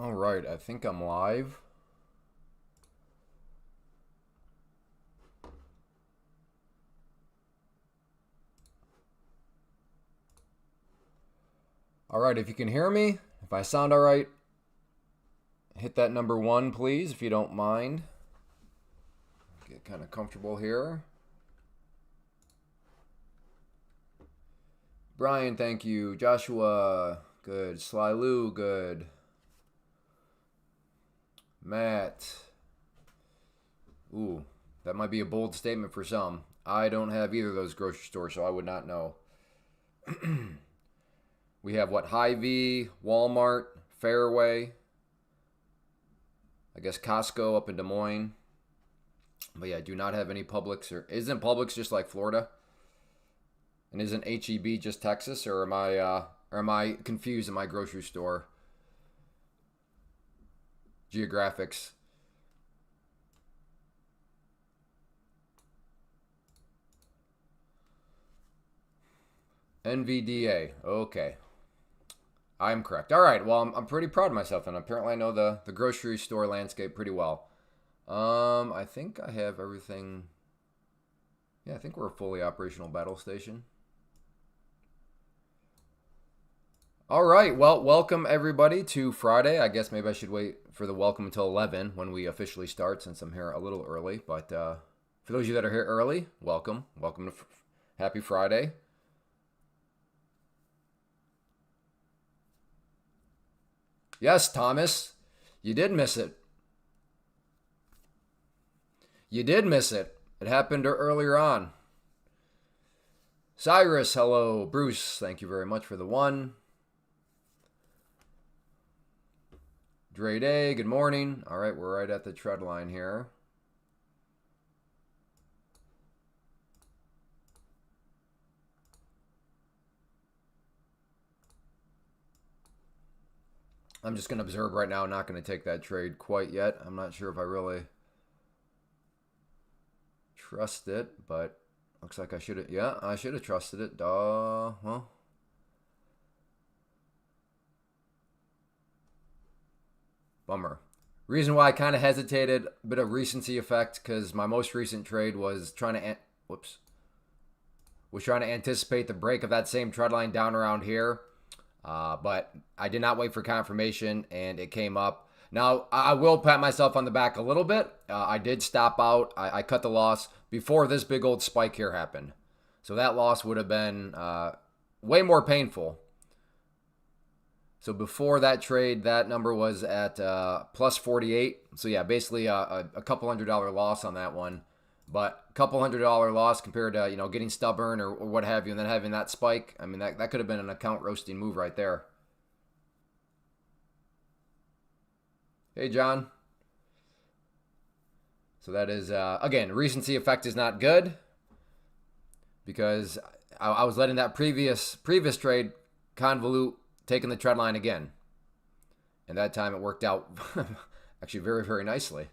All right, I think I'm live. All right, if you can hear me, if I sound all right, hit that number 1, please, if you don't mind. Get kind of comfortable here. Brian, thank you. Joshua, good. Sly Lou, good. Matt. Ooh, that might be a bold statement for some. I don't have either of those grocery stores, so I would not know. We have what? Hy-Vee, Walmart, Fairway, I guess Costco up in Des Moines. But yeah, I do not have any Publix. Or isn't Publix just like Florida? And isn't HEB just Texas? Or am I confused in my grocery store geographics? NVDA. Okay. I'm correct. All right. Well, I'm pretty proud of myself, and apparently I know the grocery store landscape pretty well. I think I have everything. Yeah, I think we're a fully operational battle station. All right. Well, welcome everybody to Friday. I guess maybe I should wait for the welcome until 11 when we officially start, since I'm here a little early. But for those of you that are here early, welcome. Welcome to Happy Friday. Yes, Thomas, you did miss it. You did miss it. It happened earlier on. Cyrus, hello. Bruce, thank you very much for the 1. Dre Day, good morning. All right, we're right at the tread line here. I'm just going to observe right now. Not going to take that trade quite yet. I'm not sure if I really trust it, but looks like I should have. Yeah, I should have trusted it. Duh. Well, bummer. Reason why I kind of hesitated, a bit of recency effect, because my most recent trade was trying to anticipate the break of that same trend line down around here. But I did not wait for confirmation, and it came up. Now, I will pat myself on the back a little bit. I did stop out. I cut the loss before this big old spike here happened. So that loss would have been way more painful. So before that trade, that number was at plus 48. So yeah, basically a couple $100 loss on that one. But a couple $100 loss compared to, getting stubborn or what have you, and then having that spike. I mean, that could have been an account roasting move right there. Hey, John. So that is, again, recency effect is not good because I was letting that previous trade convolute taking the trend line again. And that time it worked out actually very, very nicely.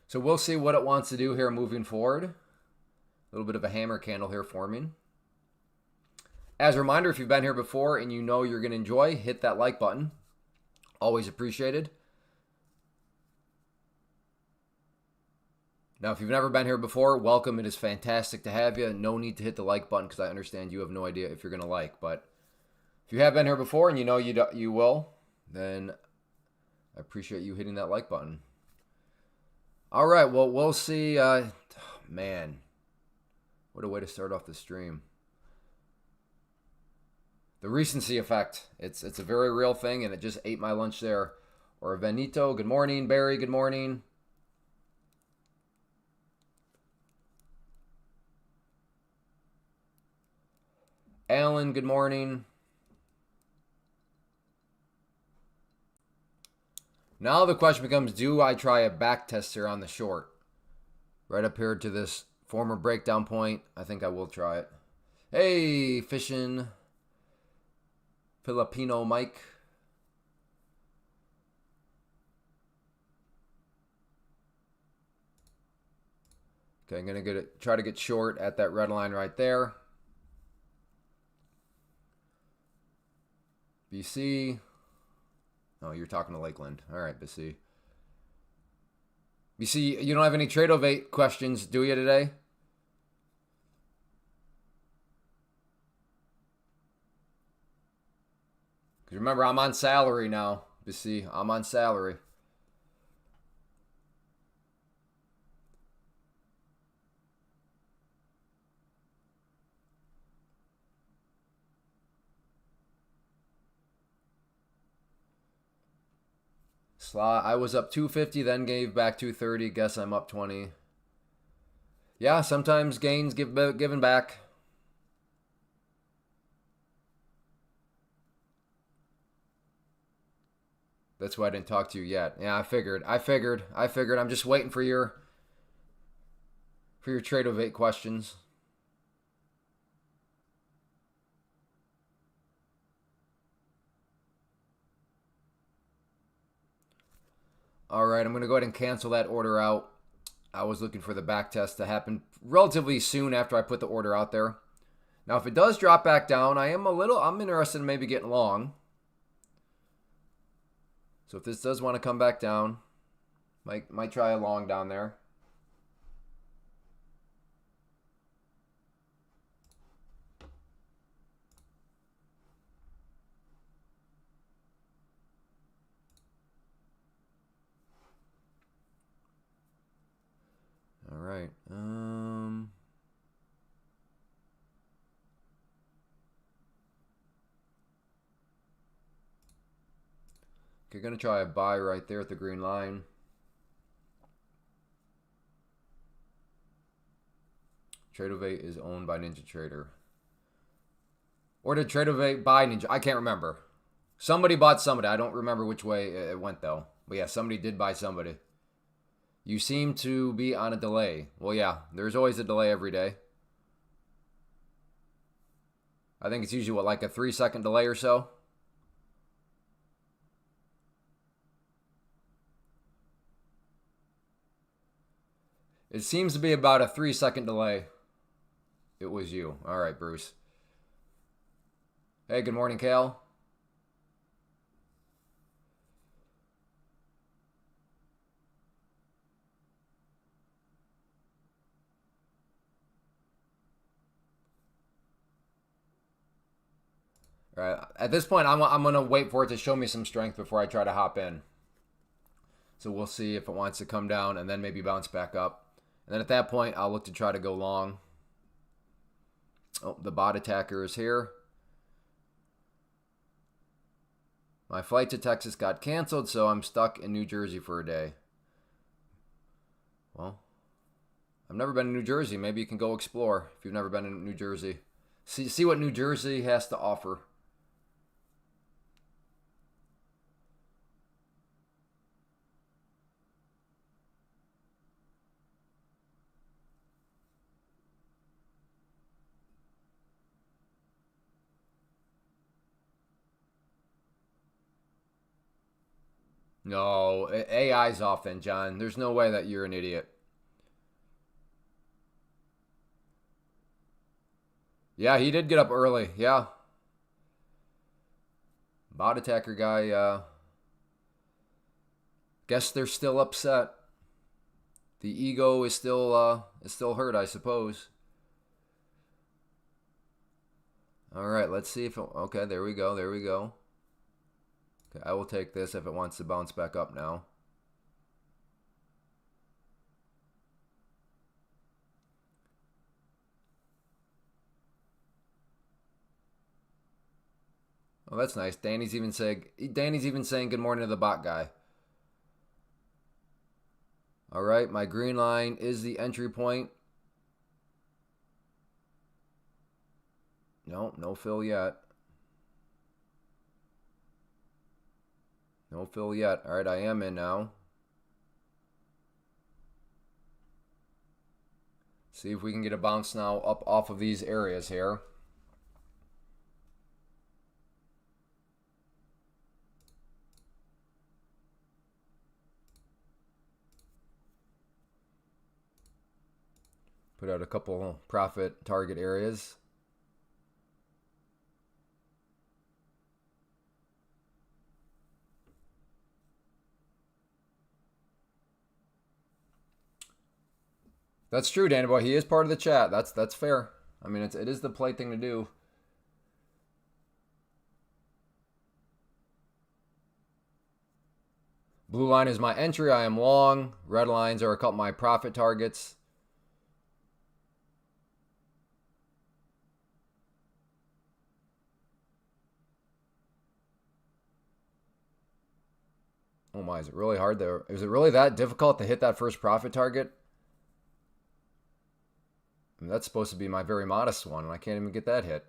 So we'll see what it wants to do here moving forward. A little bit of a hammer candle here forming. As a reminder, if you've been here before and you know you're going to enjoy, hit that like button. Always appreciated. Now, if you've never been here before, welcome. It is fantastic to have you. No need to hit the like button because I understand you have no idea if you're going to like. But if you have been here before and you know you will, then I appreciate you hitting that like button. All right, well, we'll see. Man, what a way to start off the stream. The recency effect. It's a very real thing, and it just ate my lunch there. Or Benito, good morning. Barry, good morning. Alan, good morning. Now the question becomes, do I try a back test here on the short? Right up here to this former breakdown point. I think I will try it. Hey, fishing. Filipino Mike. Okay, I'm going to try to get short at that red line right there. BC. Oh, you're talking to Lakeland. All right, BC. BC, you don't have any trade ovate questions, do you, today? Because remember, I'm on salary now, BC. I'm on salary. Slot. I was up 250, then gave back 230. Guess I'm up 20. Yeah, sometimes gains given back. That's why I didn't talk to you yet. Yeah, I figured. I'm just waiting for your trade of 8 questions. All right, I'm going to go ahead and cancel that order out. I was looking for the back test to happen relatively soon after I put the order out there. Now, if it does drop back down, I'm interested in maybe getting long. So if this does want to come back down, might try a long down there. All right. Okay, gonna try a buy right there at the green line. Tradeovate is owned by Ninja Trader. Or did Tradeovate buy Ninja? I can't remember. Somebody bought somebody. I don't remember which way it went though. But yeah, somebody did buy somebody. You seem to be on a delay. Well, yeah, there's always a delay every day. I think it's usually, like a 3-second delay or so? It seems to be about a 3-second delay. It was you. All right, Bruce. Hey, good morning, Cal. All right. At this point, I'm going to wait for it to show me some strength before I try to hop in. So we'll see if it wants to come down and then maybe bounce back up. And then at that point, I'll look to try to go long. Oh, the bot attacker is here. My flight to Texas got canceled, so I'm stuck in New Jersey for a day. Well, I've never been to New Jersey. Maybe you can go explore if you've never been in New Jersey. See what New Jersey has to offer. No, AI's off then, John. There's no way that you're an idiot. Yeah, he did get up early. Yeah. Bot attacker guy, guess they're still upset. The ego is still hurt, I suppose. All right, let's see if okay, there we go. Okay, I will take this if it wants to bounce back up now. Oh, that's nice. Danny's even saying good morning to the bot guy. All right, my green line is the entry point. No fill yet. No fill yet. All right, I am in now. See if we can get a bounce now up off of these areas here. Put out a couple profit target areas. That's true, Danny Boy. He is part of the chat. That's fair. I mean, it is the polite thing to do. Blue line is my entry. I am long. Red lines are a couple of my profit targets. Oh my, is it really hard there? Is it really that difficult to hit that first profit target? I mean, that's supposed to be my very modest one, and I can't even get that hit.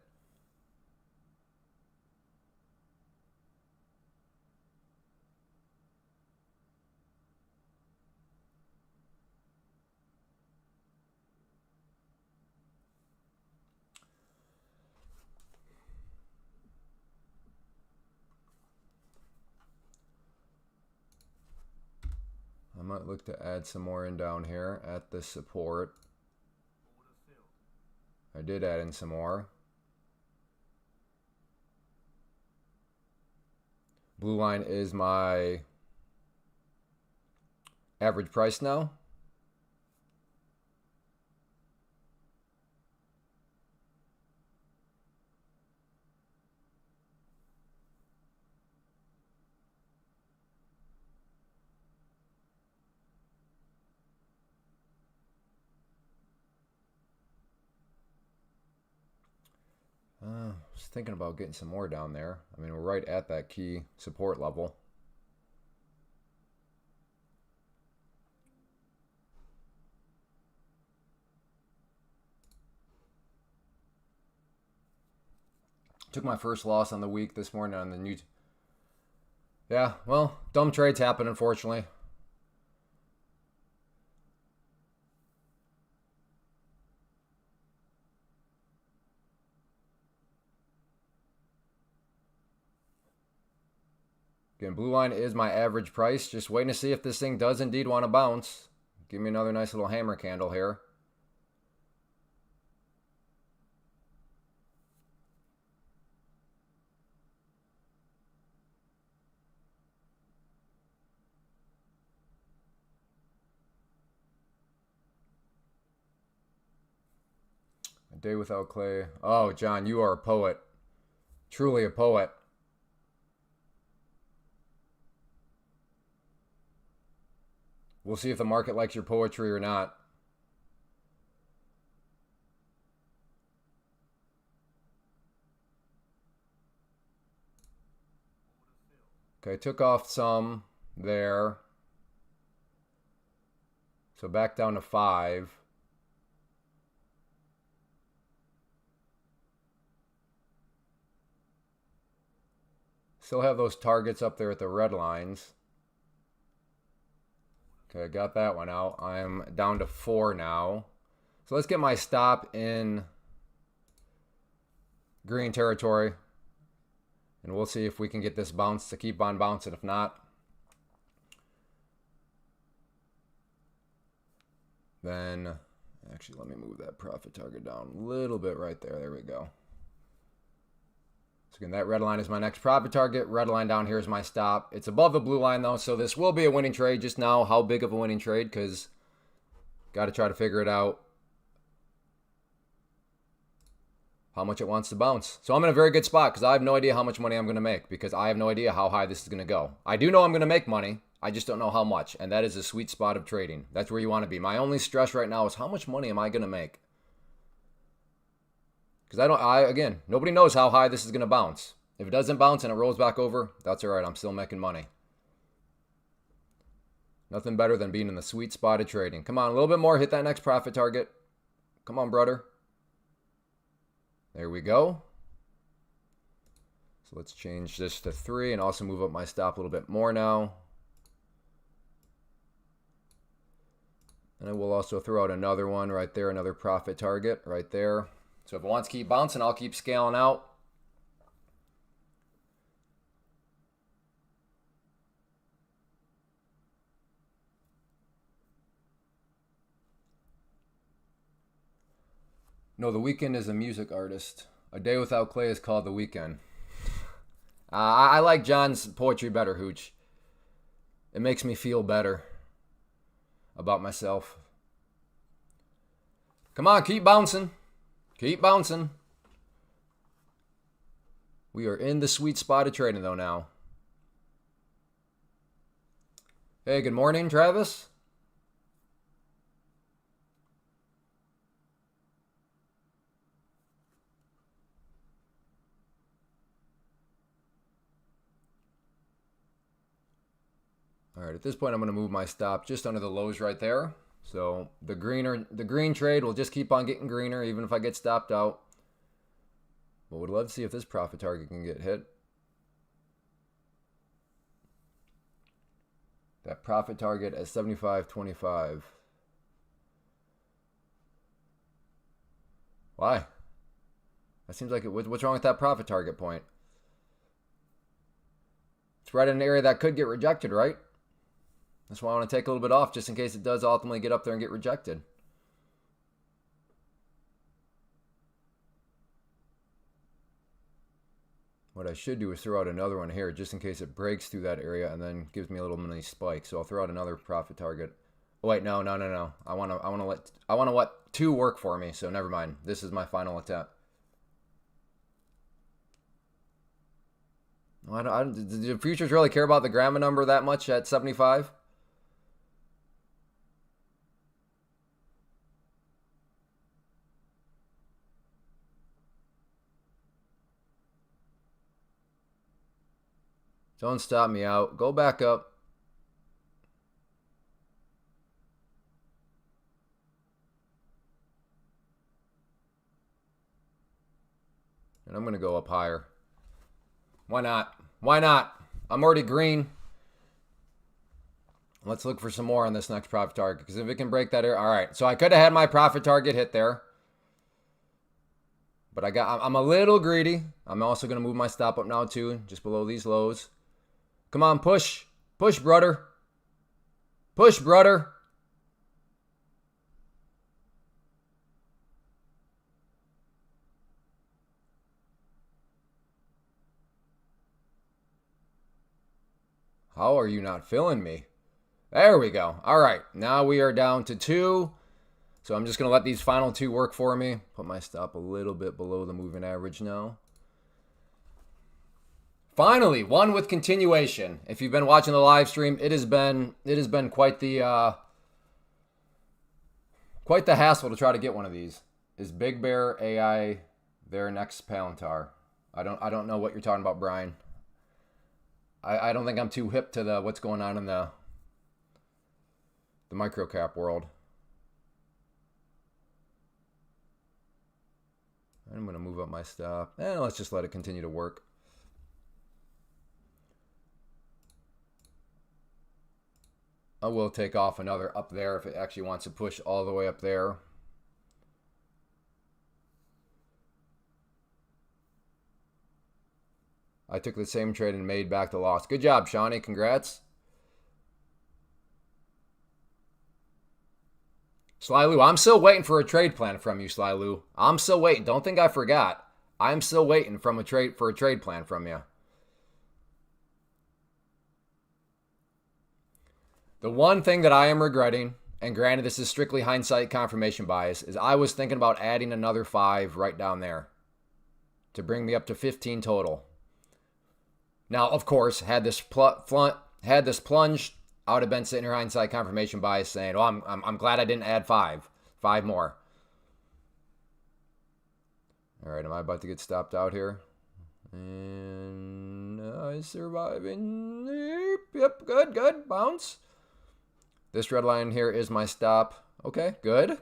I might look to add some more in down here at the support. I did add in some more. Blue line is my average price now. I was thinking about getting some more down there. I mean, we're right at that key support level. Took my first loss on the week this morning on the new. Yeah, well, dumb trades happen, unfortunately. Again, blue line is my average price. Just waiting to see if this thing does indeed want to bounce. Give me another nice little hammer candle here. A day without clay. Oh, John, you are a poet. Truly a poet. We'll see if the market likes your poetry or not. Okay, took off some there. So back down to 5. Still have those targets up there at the red lines. Okay, got that one out. I'm down to 4 now. So let's get my stop in green territory. And we'll see if we can get this bounce to keep on bouncing. If not, then actually let me move that profit target down a little bit right there. There we go. So again, that red line is my next profit target. Red line down here is my stop. It's above the blue line though, so this will be a winning trade. Just now, how big of a winning trade? Because got to try to figure it out how much it wants to bounce. So I'm in a very good spot because I have no idea how much money I'm going to make because I have no idea how high this is going to go. I do know I'm going to make money. I just don't know how much, and that is a sweet spot of trading. That's where you want to be. My only stress right now is how much money am I going to make? Because again, nobody knows how high this is going to bounce. If it doesn't bounce and it rolls back over, that's all right. I'm still making money. Nothing better than being in the sweet spot of trading. Come on, a little bit more. Hit that next profit target. Come on, brother. There we go. So let's change this to 3 and also move up my stop a little bit more now. And I will also throw out another one right there, another profit target right there. So if it wants to keep bouncing, I'll keep scaling out. No, The Weeknd is a music artist. A Day Without Clay is called The Weeknd. I like John's poetry better, Hooch. It makes me feel better about myself. Come on, keep bouncing. Keep bouncing. We are in the sweet spot of trading, though, now. Hey, good morning, Travis. All right, at this point, I'm going to move my stop just under the lows right there. So the green trade will just keep on getting greener, even if I get stopped out. But would love to see if this profit target can get hit. That profit target at 75.25. Why? That seems like what's wrong with that profit target point? It's right in an area that could get rejected, right? That's why I want to take a little bit off just in case it does ultimately get up there and get rejected. What I should do is throw out another one here just in case it breaks through that area and then gives me a little mini spike. So I'll throw out another profit target. Oh wait, no. I want to let 2 work for me. So never mind. This is my final attempt. Do futures really care about the Gamma number that much at 75? Don't stop me out. Go back up. And I'm going to go up higher. Why not? Why not? I'm already green. Let's look for some more on this next profit target. Because if it can break that area. All right. So I could have had my profit target hit there. But I'm a little greedy. I'm also going to move my stop up now too. Just below these lows. Come on, push. Push, brother. Push, brother. How are you not feeling me? There we go. All right. Now we are down to 2. So I'm just going to let these final 2 work for me. Put my stop a little bit below the moving average now. Finally, one with continuation. If you've been watching the live stream, it has been quite the hassle to try to get one of these. Is Big Bear AI their next Palantir? I don't know what you're talking about, Brian. I don't think I'm too hip to what's going on in the microcap world. I'm going to move up my stop. And let's just let it continue to work. I will take off another up there if it actually wants to push all the way up there. I took the same trade and made back the loss. Good job, Shawnee. Congrats. Sly Lou, I'm still waiting for a trade plan from you, Sly Lou. I'm still waiting. Don't think I forgot. I'm still waiting for a trade plan from you. The one thing that I am regretting, and granted this is strictly hindsight confirmation bias, is I was thinking about adding another 5 right down there to bring me up to 15 total. Now, of course, had this plunge, I would have been sitting here hindsight confirmation bias saying, "Oh, I'm glad I didn't add 5 more." All right, am I about to get stopped out here? And I surviving. Yep, good. Bounce. This red line here is my stop. Okay, good.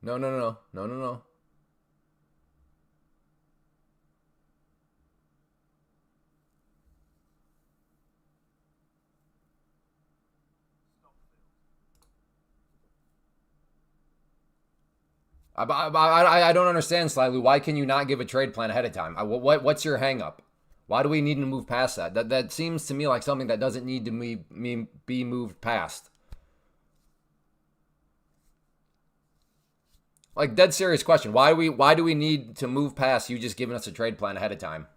No. I don't understand, Slylu. Why can you not give a trade plan ahead of time? What's your hang up? Why do we need to move past that? That seems to me like something that doesn't need to be moved past. Like, dead serious question. Why do we need to move past you just giving us a trade plan ahead of time?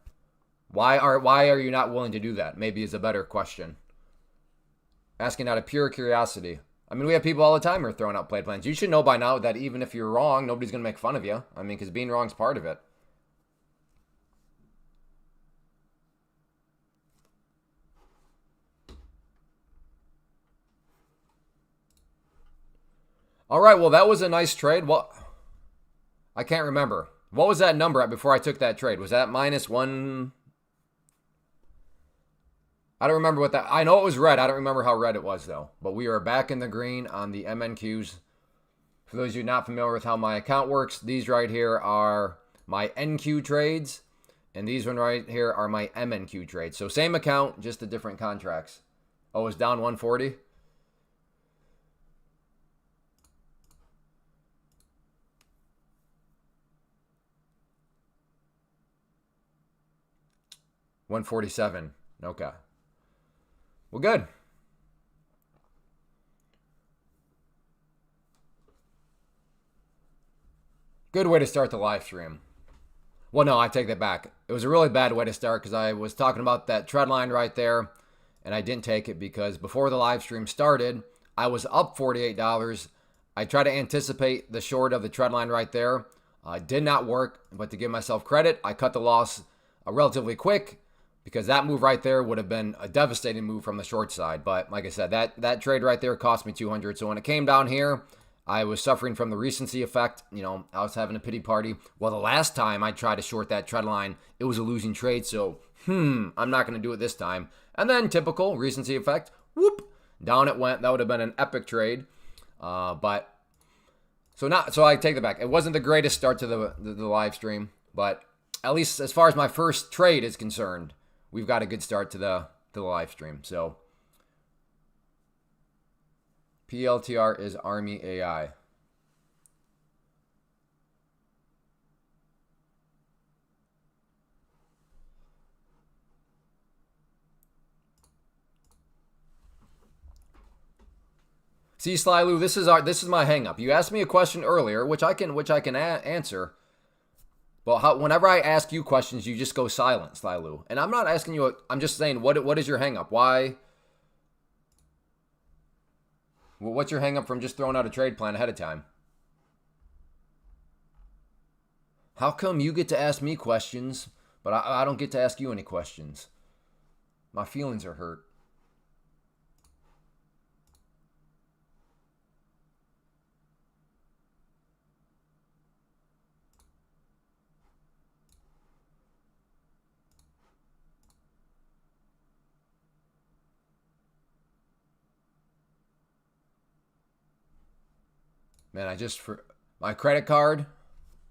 Why are you not willing to do that? Maybe is a better question. Asking out of pure curiosity. I mean, we have people all the time who are throwing out play plans. You should know by now that even if you're wrong, nobody's going to make fun of you. I mean, because being wrong is part of it. All right, well, that was a nice trade. Well, I can't remember. What was that number at before I took that trade? Was that -1? I don't remember what that... I know it was red. I don't remember how red it was, though. But we are back in the green on the MNQs. For those of you not familiar with how my account works, these right here are my NQ trades. And these one right here are my MNQ trades. So same account, just the different contracts. Oh, it's down 140? $147. Okay. Well, good. Good way to start the live stream. Well, no, I take that back. It was a really bad way to start because I was talking about that trend line right there, and I didn't take it because before the live stream started, I was up $48. I tried to anticipate the short of the trend line right there. Did not work, but to give myself credit, I cut the loss relatively quick, because that move right there would have been a devastating move from the short side. But like I said, that trade right there cost me 200. So when it came down here, I was suffering from the recency effect. You know, I was having a pity party. Well, the last time I tried to short that trend line, it was a losing trade. So, I'm not going to do it this time. And then typical recency effect, whoop, down it went. That would have been an epic trade. So I take that back. It wasn't the greatest start to the live stream, but at least as far as my first trade is concerned, we've got a good start to the live stream. So PLTR is Army AI. See, Slylu, this is my hang up. You asked me a question earlier, which I can answer. But whenever I ask you questions, you just go silent, Slylu. And I'm not asking you. I'm just saying, what is your hang up? Why? What's your hang up from just throwing out a trade plan ahead of time? How come you get to ask me questions, but I don't get to ask you any questions? My feelings are hurt. Man, my credit card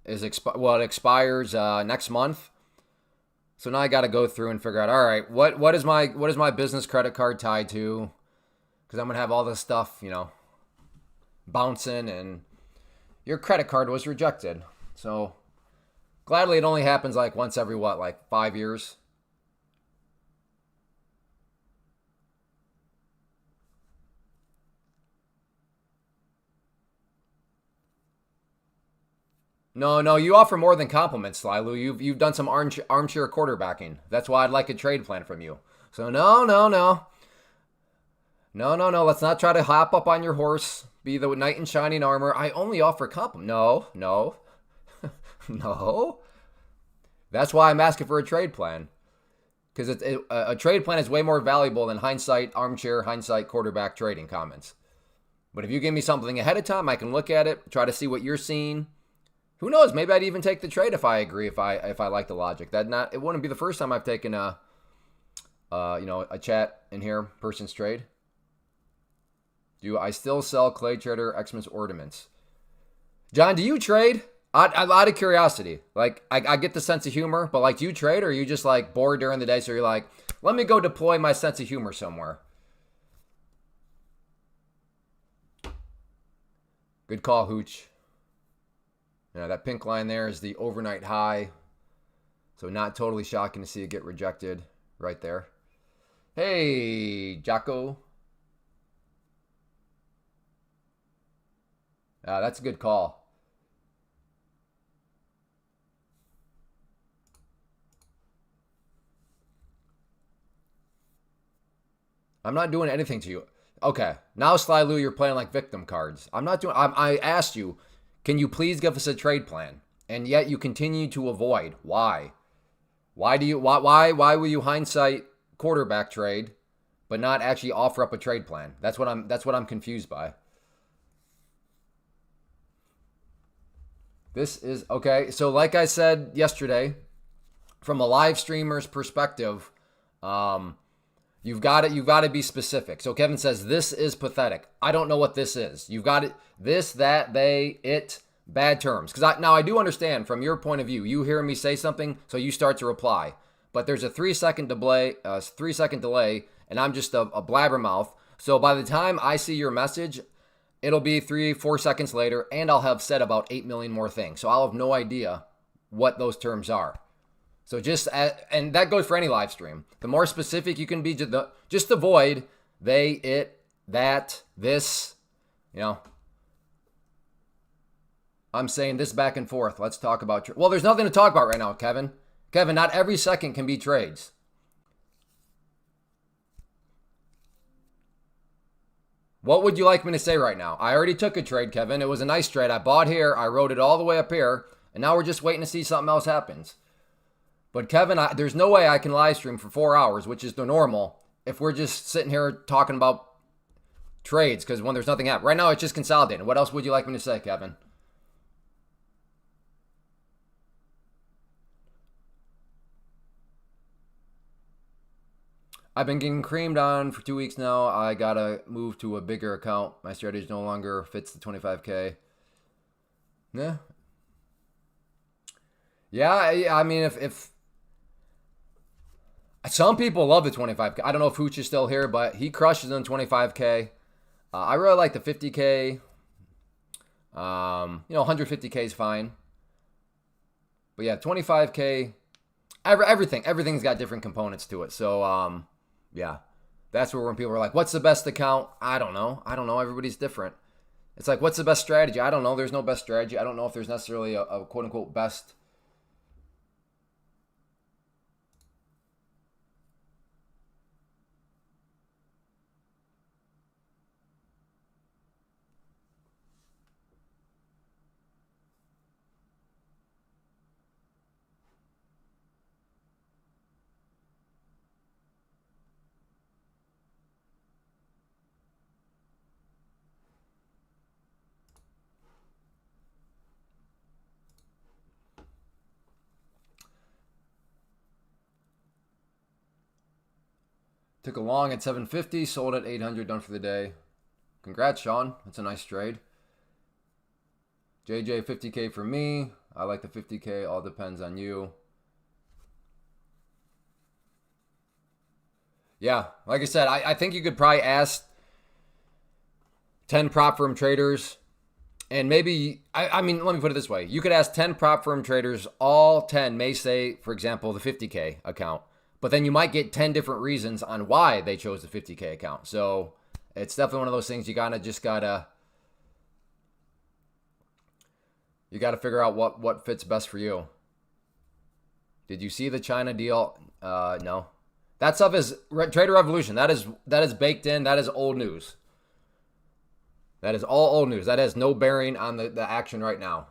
is it expires next month. So now I got to go through and figure out, all right, what is my business credit card tied to? Because I'm gonna have all this stuff, bouncing, and your credit card was rejected. So gladly, it only happens like once every 5 years. No, you offer more than compliments, Slylu. You've done some armchair quarterbacking. That's why I'd like a trade plan from you. So no. Let's not try to hop up on your horse, be the knight in shining armor. I only offer compliments. No. No. That's why I'm asking for a trade plan. Because a trade plan is way more valuable than armchair hindsight quarterback trading comments. But if you give me something ahead of time, I can look at it, try to see what you're seeing. Who knows? Maybe I'd even take the trade if I agree. If I like the logic, it wouldn't be the first time I've taken a chat in here person's trade. Do I still sell Clay Trader Xmas ornaments? John, do you trade? Out of curiosity, I get the sense of humor, but do you trade, or are you just bored during the day? So you're like, let me go deploy my sense of humor somewhere. Good call, Hooch. Yeah, that pink line there is the overnight high. So not totally shocking to see it get rejected right there. Hey, Jocko. That's a good call. I'm not doing anything to you. Okay, now Sly Lou, you're playing like victim cards. I'm not doing. I asked you, can you please give us a trade plan? And yet you continue to avoid. Why? Why do you? Why will you hindsight quarterback trade, but not actually offer up a trade plan? That's what I'm confused by. This is okay. So, like I said yesterday, from a live streamer's perspective, um, you've got to be specific. So Kevin says this is pathetic. I don't know what this is. You've got it. This, that, they, it, bad terms. Because now I do understand from your point of view. You hear me say something, so you start to reply. But there's a 3-second delay. 3-second delay, and I'm just a blabbermouth. So by the time I see your message, it'll be 3-4 seconds later, and I'll have said about 8 million more things. So I'll have no idea what those terms are. So and that goes for any live stream. The more specific you can be, just avoid they, it, that, this. I'm saying this back and forth. Let's talk about. Well, there's nothing to talk about right now, Kevin. Kevin, not every second can be trades. What would you like me to say right now? I already took a trade, Kevin. It was a nice trade. I bought here. I rode it all the way up here. And now we're just waiting to see something else happens. But Kevin, there's no way I can live stream for 4 hours, which is the normal, if we're just sitting here talking about trades, because when there's nothing happening. Right now, it's just consolidating. What else would you like me to say, Kevin? I've been getting creamed on for 2 weeks now. I gotta move to a bigger account. My strategy no longer fits the 25K. Yeah. Yeah, I mean, if some people love the 25K. I don't know if Hooch is still here, but he crushes on 25K. I really like the 50K. 150K is fine. But yeah, 25K, everything's got different components to it. So, yeah, that's where when people are like, what's the best account? I don't know. Everybody's different. It's like, what's the best strategy? I don't know. There's no best strategy. I don't know if there's necessarily a quote unquote best. Took a long at 750, sold at 800, done for the day. Congrats, Sean. That's a nice trade. JJ, 50K for me. I like the 50K. All depends on you. Yeah, like I said, I think you could probably ask 10 prop firm traders. And maybe, I mean, let me put it this way. You could ask 10 prop firm traders. All 10 may say, for example, the 50K account. But then you might get 10 different reasons on why they chose the 50K account. So it's definitely one of those things you gotta figure out what fits best for you. Did you see the China deal? No. That stuff is Trader Revolution. That is baked in. That is old news. That is all old news. That has no bearing on the action right now.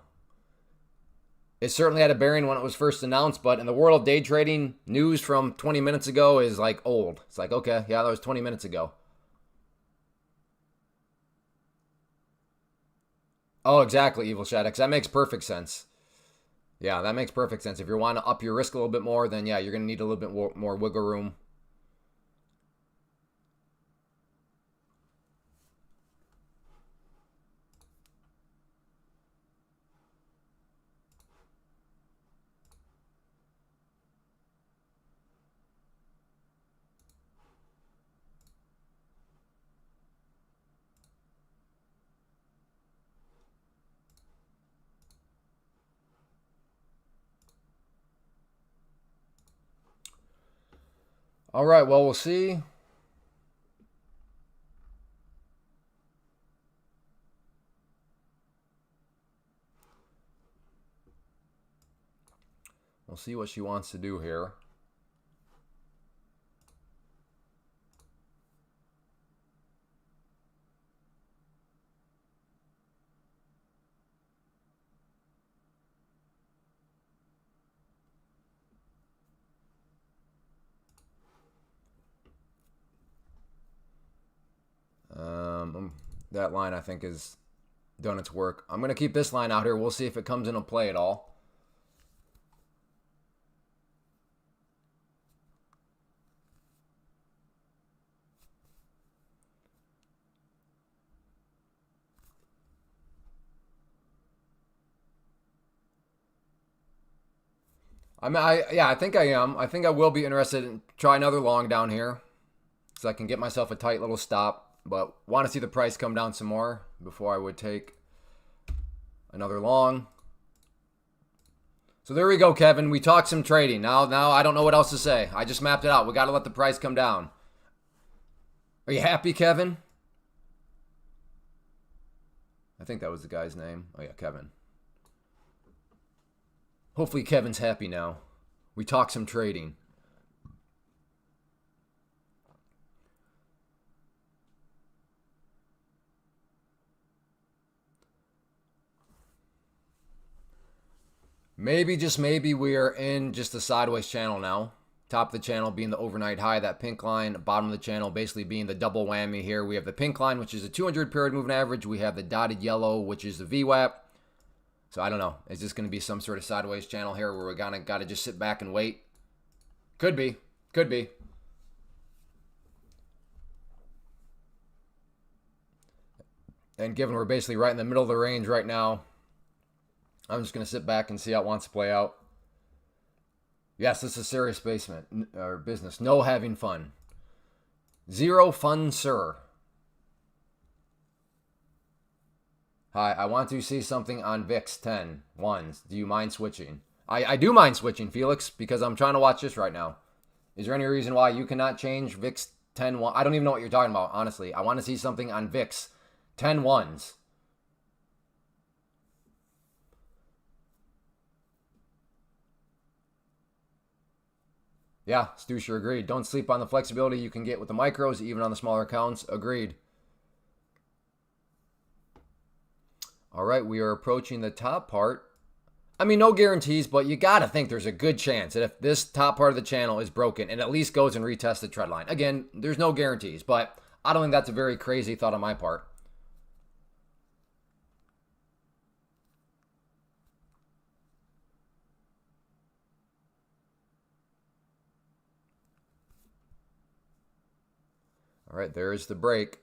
It certainly had a bearing when it was first announced, but in the world of day trading, news from 20 minutes ago is like old. It's like, okay, yeah, that was 20 minutes ago. Oh, exactly, Evil Shadox. That makes perfect sense. Yeah, that makes perfect sense. If you want to up your risk a little bit more, then yeah, you're going to need a little bit more wiggle room. All right, well, we'll see. We'll see what she wants to do here. That line, I think, is done its work. I'm going to keep this line out here. We'll see if it comes into play at all. I think I am. I think I will be interested in try another long down here, so I can get myself a tight little stop. But want to see the price come down some more before I would take another long. So there we go, Kevin. We talked some trading. Now I don't know what else to say. I just mapped it out. We got to let the price come down. Are you happy, Kevin? I think that was the guy's name. Oh yeah, Kevin. Hopefully Kevin's happy now. We talked some trading. Maybe, just maybe, we are in just a sideways channel now. Top of the channel being the overnight high, that pink line. Bottom of the channel basically being the double whammy here. We have the pink line, which is a 200 period moving average. We have the dotted yellow, which is the VWAP. So I don't know. Is this going to be some sort of sideways channel here where we're gonna got to just sit back and wait? Could be. Could be. And given we're basically right in the middle of the range right now, I'm just going to sit back and see how it wants to play out. Yes, this is serious basement or business. No having fun. Zero fun, sir. Hi, I want to see something on VIX 10 ones. Do you mind switching? I do mind switching, Felix, because I'm trying to watch this right now. Is there any reason why you cannot change VIX 10 1? I don't even know what you're talking about, honestly. I want to see something on VIX 10 ones. Yeah, Stu sure agreed. Don't sleep on the flexibility you can get with the micros, even on the smaller accounts. Agreed. All right, we are approaching the top part. I mean, no guarantees, but you got to think there's a good chance that if this top part of the channel is broken, it at least goes and retests the trend line. Again, there's no guarantees, but I don't think that's a very crazy thought on my part. All right, there's the break.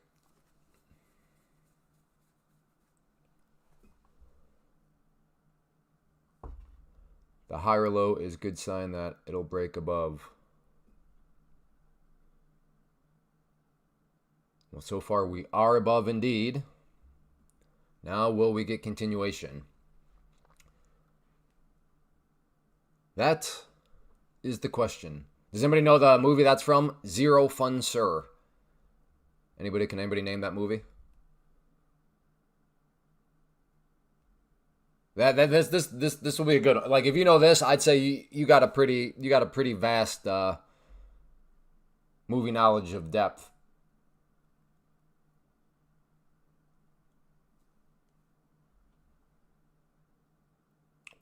The higher low is a good sign that it'll break above. Well, so far we are above indeed. Now will we get continuation? That is the question. Does anybody know the movie that's from? Zero Fun, Sir. Can anybody name that movie? This will be a good one. Like, if you know this, I'd say you got a pretty vast movie knowledge of depth.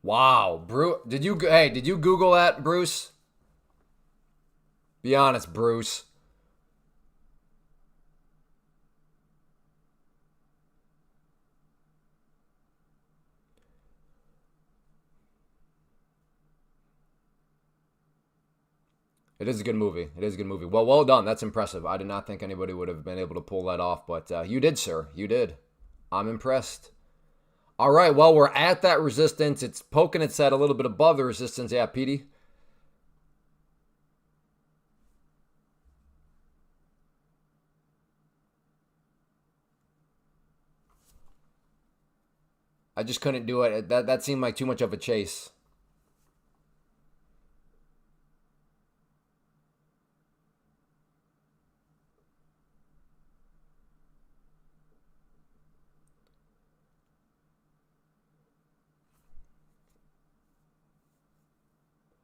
Wow, Bruce, did you Google that, Bruce? Be honest, Bruce. It is a good movie. It is a good movie. Well done. That's impressive. I did not think anybody would have been able to pull that off, but you did, sir. You did. I'm impressed. All right, well, we're at that resistance. It's poking its head a little bit above the resistance. Yeah, Petey. I just couldn't do it. That seemed like too much of a chase.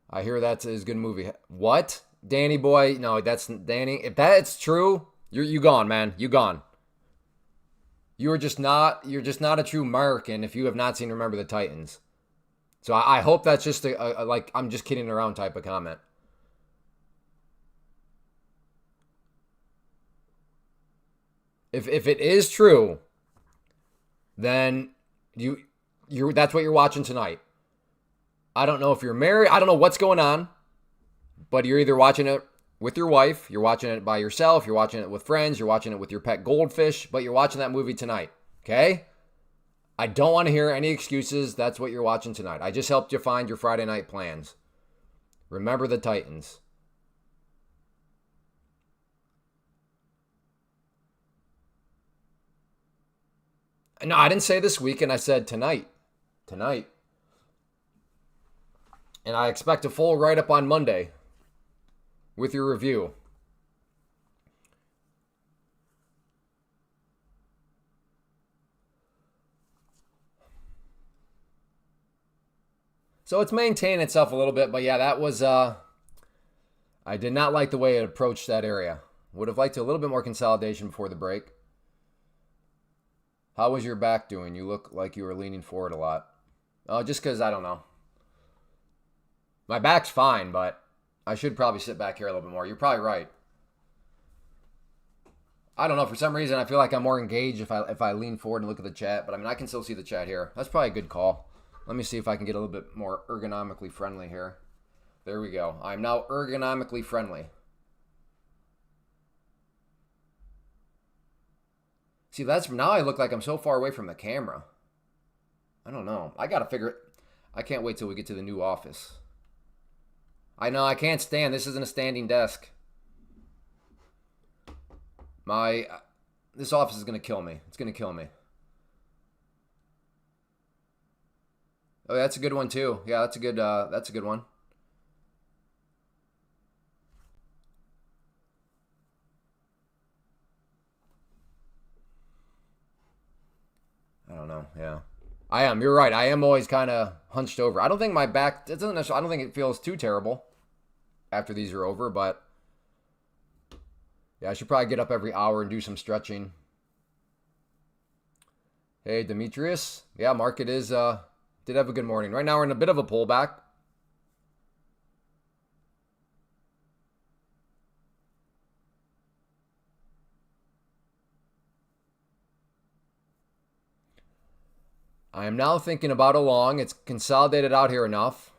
I hear that's a good movie. What? Danny boy? No, that's Danny. If that's true, you gone, man. You gone. You're just not a true American if you have not seen Remember the Titans. So I hope that's just a like I'm just kidding around type of comment. If it is true, then you that's what you're watching tonight. I don't know if you're married. I don't know what's going on, but you're either watching it with your wife, you're watching it by yourself, you're watching it with friends, you're watching it with your pet goldfish, but you're watching that movie tonight. Okay? I don't want to hear any excuses. That's what you're watching tonight. I just helped you find your Friday night plans. Remember the Titans. No, I didn't say this weekend. I said tonight. Tonight. And I expect a full write-up on Monday with your review. So it's maintained itself a little bit, but yeah, that was I did not like the way it approached that area. Would have liked a little bit more consolidation before the break. How was your back doing? You look like you were leaning forward a lot. Oh, just because I don't know. My back's fine, but I should probably sit back here a little bit more. You're probably right. I don't know. For some reason, I feel like I'm more engaged if I lean forward and look at the chat. But I mean, I can still see the chat here. That's probably a good call. Let me see if I can get a little bit more ergonomically friendly here. There we go. I'm now ergonomically friendly. See, that's now I look like I'm so far away from the camera. I don't know. I gotta figure it. I can't wait till we get to the new office. I know I can't stand. This isn't a standing desk. This office is gonna kill me. It's gonna kill me. Oh, that's a good one too. Yeah, that's a good one. I don't know. Yeah, I am. You're right. I am always kind of hunched over. I don't think my back. It doesn't necessarily. I don't think it feels too terrible after these are over. But yeah, I should probably get up every hour and do some stretching. Hey, Demetrius. Yeah, market is did have a good morning. Right now we're in a bit of a pullback. I am now thinking about a long. It's consolidated out here enough.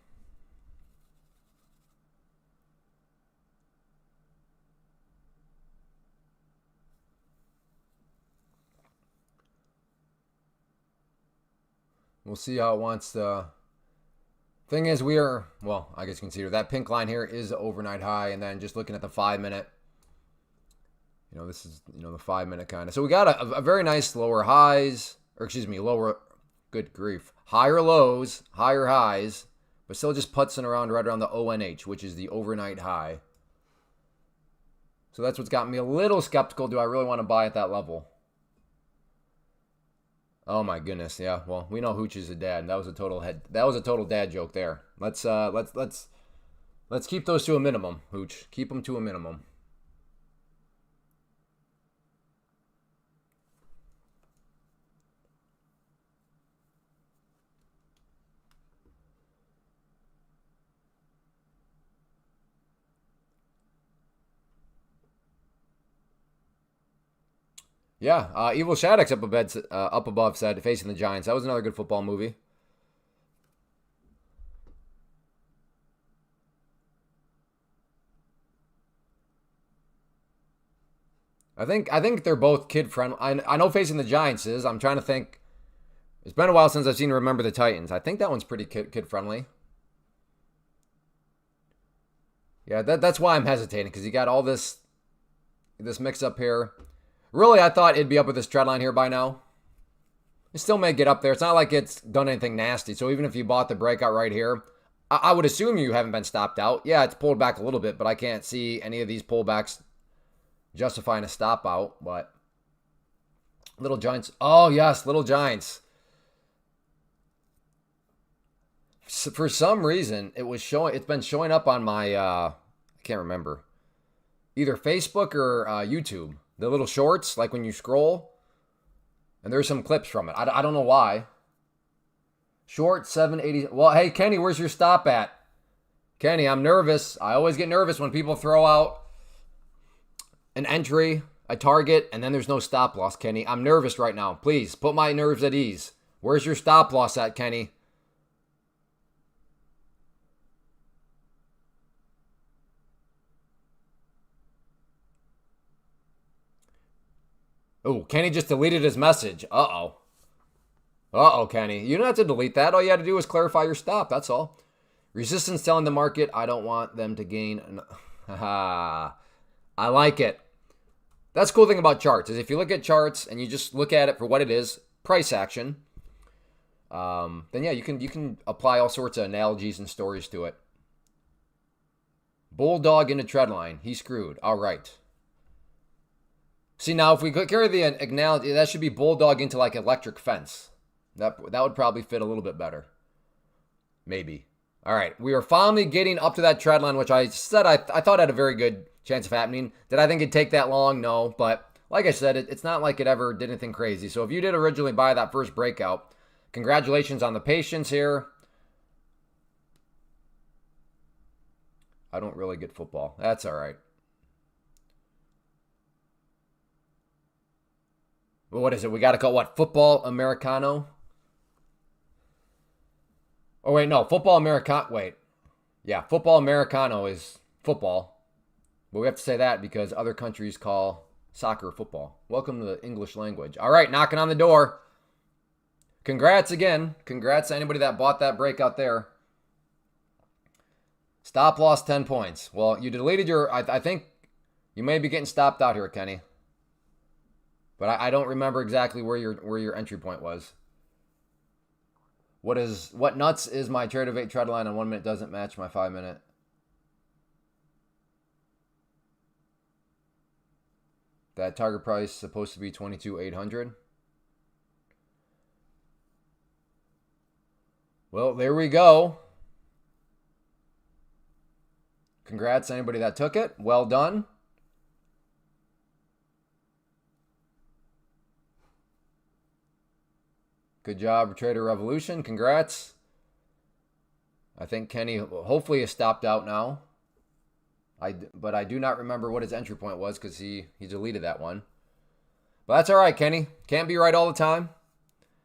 We'll see how it wants to. Thing is, well, I guess you can see here, that pink line here is the overnight high. And then just looking at the 5-minute, this is, the 5-minute kind of. So we got a very nice lower highs, or excuse me, good grief, higher lows, higher highs, but still just putzing around right around the ONH, which is the overnight high. So that's what's got me a little skeptical. Do I really want to buy at that level? Oh my goodness, yeah. Well, we know Hooch is a dad. That was a total dad joke there. Let's keep those to a minimum, Hooch. Keep them to a minimum. Yeah, Evil Shattuck's up above said Facing the Giants. That was another good football movie. I think they're both kid friendly. I know Facing the Giants is. I'm trying to think. It's been a while since I've seen Remember the Titans. I think that one's pretty kid friendly. Yeah, that's why I'm hesitating, because you got all this mix up here. Really, I thought it'd be up with this trend line here by now. It still may get up there. It's not like it's done anything nasty. So even if you bought the breakout right here, I would assume you haven't been stopped out. Yeah, it's pulled back a little bit, but I can't see any of these pullbacks justifying a stop out. But Little Giants. Oh, yes, Little Giants. For some reason, it's been showing up on my, I can't remember, either Facebook or YouTube. The little shorts, like when you scroll, and there's some clips from it. I don't know why. Short 780. Well, hey, Kenny, where's your stop at? Kenny, I'm nervous. I always get nervous when people throw out an entry, a target, and then there's no stop loss, Kenny. I'm nervous right now. Please, put my nerves at ease. Where's your stop loss at, Kenny? Oh, Kenny just deleted his message. Uh-oh. Uh-oh, Kenny. You don't have to delete that. All you had to do was clarify your stop. That's all. Resistance telling the market, I don't want them to gain. Haha. I like it. That's the cool thing about charts is if you look at charts and you just look at it for what it is, price action, then yeah, you can apply all sorts of analogies and stories to it. Bulldog into tread line. He screwed. All right. See, now if we could carry the analogy, that should be bulldog into like electric fence. That would probably fit a little bit better. Maybe. All right. We are finally getting up to that tread line, which I said I thought had a very good chance of happening. Did I think it'd take that long? No. But like I said, it's not like it ever did anything crazy. So if you did originally buy that first breakout, congratulations on the patience here. I don't really get football. That's all right. Well, what is it? We got to call what? Football Americano? Oh, wait, no. Football Americano. Wait. Yeah, football Americano is football. But we have to say that because other countries call soccer football. Welcome to the English language. All right, knocking on the door. Congrats again. Congrats to anybody that bought that breakout there. Stop loss 10 points. Well, you deleted your... I think you may be getting stopped out here, Kenny. But I don't remember exactly where your entry point was. What nuts is my trade of 8 tread line on 1 minute doesn't match my 5 minute? That target price is supposed to be 22,800. Well, there we go. Congrats to anybody that took it. Well done. Good job, Trader Revolution. Congrats. I think Kenny hopefully is stopped out now. But I do not remember what his entry point was because he deleted that one. But that's all right, Kenny. Can't be right all the time.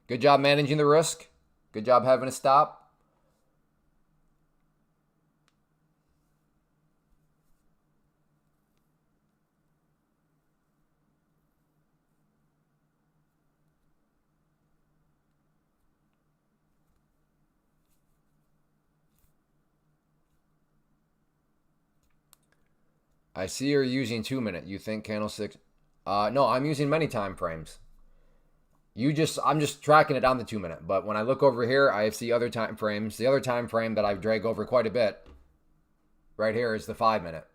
Good job managing the risk. Good job having a stop. I see you're using 2 minute. You think candlestick? No, I'm using many time frames. I'm just tracking it on the 2 minute. But when I look over here, I see other time frames. The other time frame that I've dragged over quite a bit right here is the 5 minute.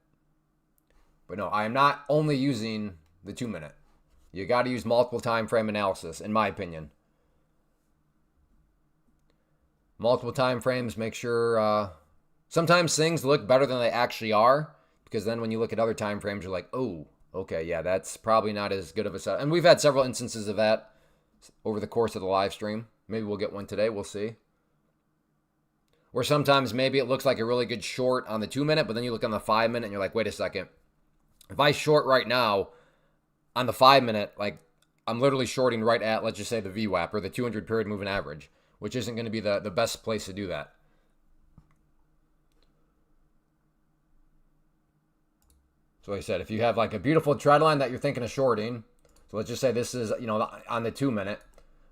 But no, I am not only using the 2 minute. You got to use multiple time frame analysis, in my opinion. Multiple time frames make sure. Sometimes things look better than they actually are. Because then when you look at other time frames, you're like, oh, okay, yeah, that's probably not as good of a set. And we've had several instances of that over the course of the live stream. Maybe we'll get one today. We'll see. Or sometimes maybe it looks like a really good short on the 2 minute, but then you look on the 5 minute and you're like, wait a second. If I short right now on the 5 minute, like I'm literally shorting right at, let's just say the VWAP or the 200 period moving average, which isn't going to be the best place to do that. So like I said, if you have like a beautiful trend line that you're thinking of shorting, so let's just say this is, on the 2 minute,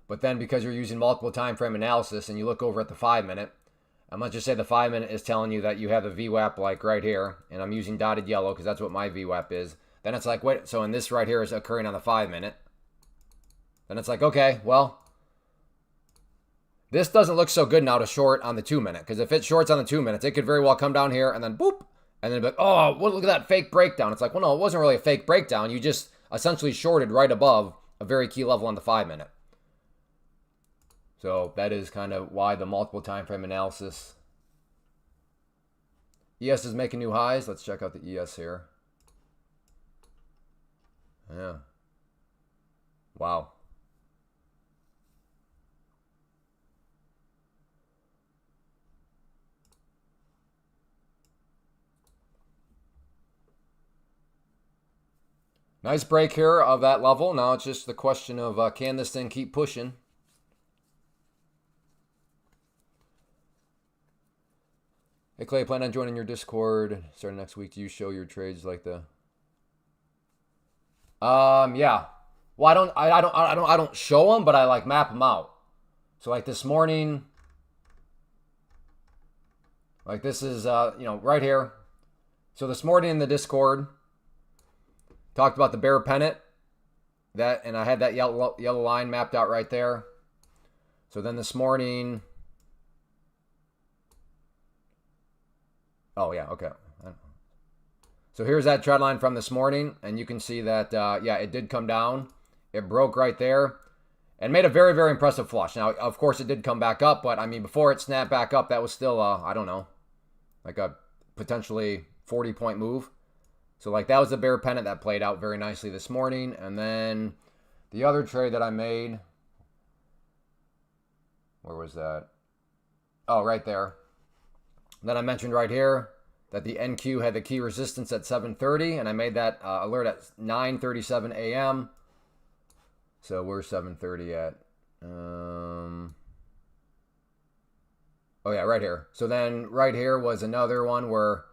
but then because you're using multiple time frame analysis and you look over at the 5 minute, and let's just say the 5 minute is telling you that you have a VWAP like right here, and I'm using dotted yellow because that's what my VWAP is. Then it's like, wait, so in this right here is occurring on the 5 minute. Then it's like, okay, well, this doesn't look so good now to short on the 2 minute, because if it shorts on the 2 minutes, it could very well come down here and then boop, and then be like, oh, well, look at that fake breakdown. It's like, well, no, it wasn't really a fake breakdown. You just essentially shorted right above a very key level on the 5 minute. So that is kind of why the multiple time frame analysis ES is making new highs. Let's check out the ES here. Yeah. Wow. Nice break here of that level. Now it's just the question of can this thing keep pushing? Hey Clay, plan on joining your Discord starting next week. Do you show your trades like the? Yeah. Well, I don't show them, but I like map them out. So like this morning, like this is right here. So this morning in the Discord, talked about the bear pennant, and I had that yellow line mapped out right there. So then this morning, oh yeah, okay. So here's that trend line from this morning, and you can see that yeah, it did come down. It broke right there and made a very, very impressive flush. Now, of course, it did come back up, but I mean, before it snapped back up, that was still I don't know, like a potentially 40-point move. So like that was the bear pennant that played out very nicely this morning. And then the other trade that I made, where was that? Oh, right there. And then I mentioned right here that the NQ had the key resistance at 7:30, and I made that alert at 9:37 a.m. So where's 7:30 at? Oh yeah, right here. So then right here was another one where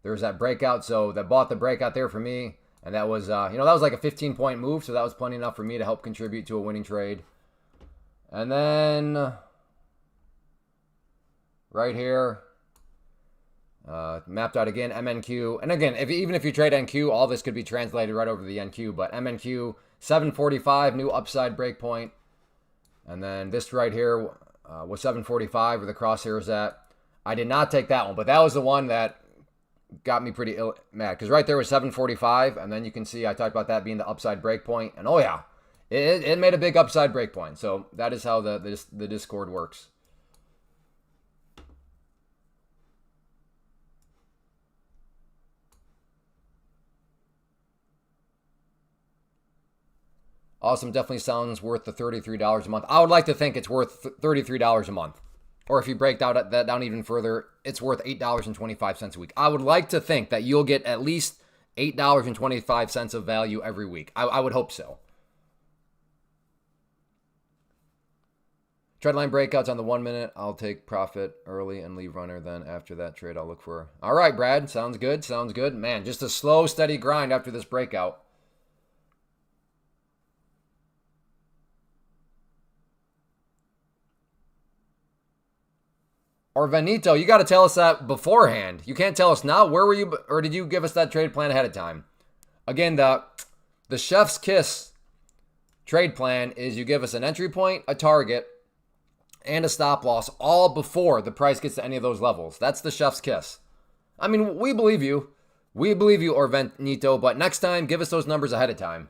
there's that breakout. So that bought the breakout there for me, and that was that was like a 15-point move, so that was plenty enough for me to help contribute to a winning trade. And then right here, mapped out again, MNQ. And again, even if you trade NQ, all this could be translated right over the NQ. But MNQ, 745, new upside breakpoint. And then this right here was 745, where the crosshair is at. I did not take that one, but that was the one that got me pretty mad. Because right there was 745, and then you can see I talked about that being the upside breakpoint. And oh yeah, it made a big upside breakpoint. So that is how the Discord works. Awesome. Definitely sounds worth the $33 a month. I would like to think it's worth $33 a month. Or if you break that down even further, it's worth $8.25 a week. I would like to think that you'll get at least $8.25 of value every week. I would hope so. Trendline breakouts on the 1 minute. I'll take profit early and leave runner. Then after that trade, I'll look for. All right, Brad. Sounds good. Sounds good. Man, just a slow, steady grind after this breakout. Or Venito, you got to tell us that beforehand. You can't tell us now. Where were you, or did you give us that trade plan ahead of time? Again, the chef's kiss trade plan is you give us an entry point, a target, and a stop loss all before the price gets to any of those levels. That's the chef's kiss. I mean, we believe you. We believe you, Orvenito, but next time, give us those numbers ahead of time.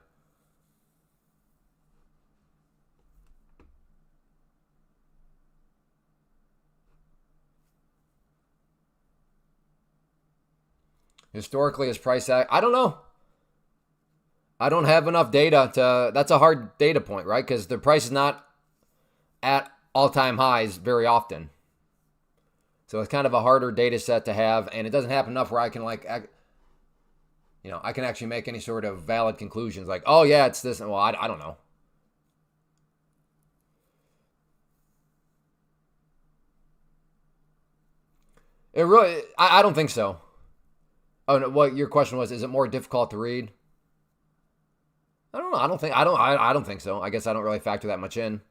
Historically, is price act? I don't know. I don't have enough data to. That's a hard data point, right? Because the price is not at all-time highs very often. So it's kind of a harder data set to have, and it doesn't happen enough where I can I can actually make any sort of valid conclusions. Like, oh yeah, it's this. Well, I don't know. It really, I don't think so. Oh, no, what your question was? Is it more difficult to read? I don't know. I don't think so. I guess I don't really factor that much in.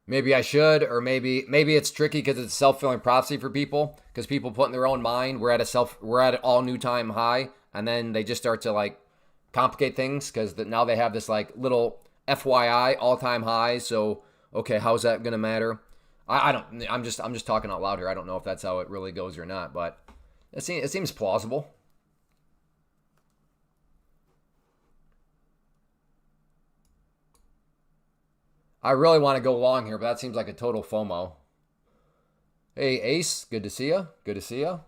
Maybe I should, or maybe it's tricky because it's self-fulfilling prophecy for people. Because people put in their own mind, we're at an all new time high, and then they just start to like complicate things because now they have this like little FYI all time high. So okay, how's that gonna matter? I don't. I'm just talking out loud here. I don't know if that's how it really goes or not, but it seems plausible. I really want to go long here, but that seems like a total FOMO. Hey, Ace. Good to see you. Good to see you.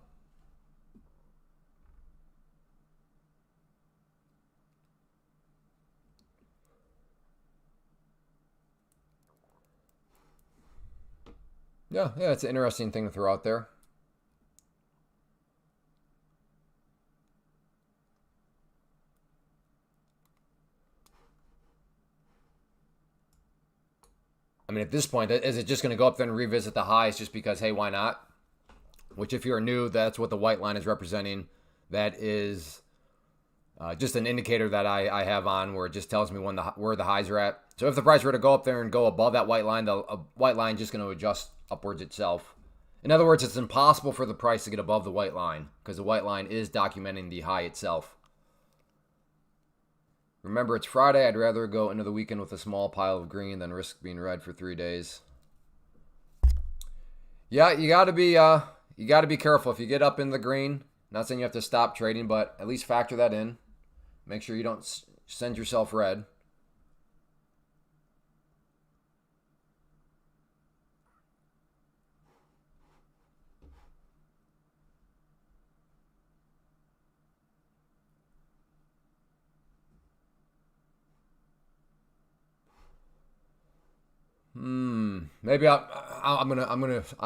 Yeah, it's an interesting thing to throw out there. I mean, at this point, is it just going to go up there and revisit the highs just because, hey, why not? Which, if you're new, that's what the white line is representing. That is just an indicator that I have on where it just tells me where the highs are at. So if the price were to go up there and go above that white line, the white line is just going to adjust upwards itself. In other words, it's impossible for the price to get above the white line because the white line is documenting the high itself. Remember, it's Friday. I'd rather go into the weekend with a small pile of green than risk being red for 3 days. Yeah, you got to be careful if you get up in the green. Not saying you have to stop trading, but at least factor that in. Make sure you don't send yourself red. Maybe I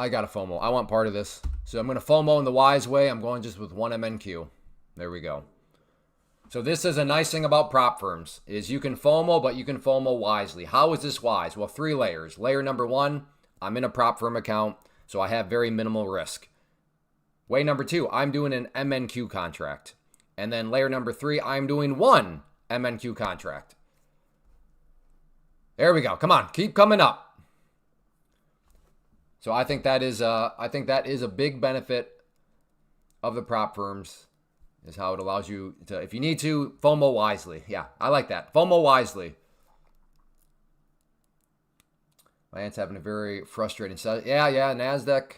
got a FOMO. I want part of this. So I'm gonna FOMO in the wise way. I'm going just with one MNQ. There we go. So this is a nice thing about prop firms is you can FOMO, but you can FOMO wisely. How is this wise? Well, 3 layers. Layer number 1, I'm in a prop firm account, so I have very minimal risk. Way number 2, I'm doing an MNQ contract. And then layer number 3, I'm doing 1 MNQ contract. There we go. Come on, keep coming up. So I think that is a big benefit of the prop firms is how it allows you to, if you need to, FOMO wisely. Yeah, I like that. FOMO wisely. My aunt's having a very frustrating session. Yeah, NASDAQ.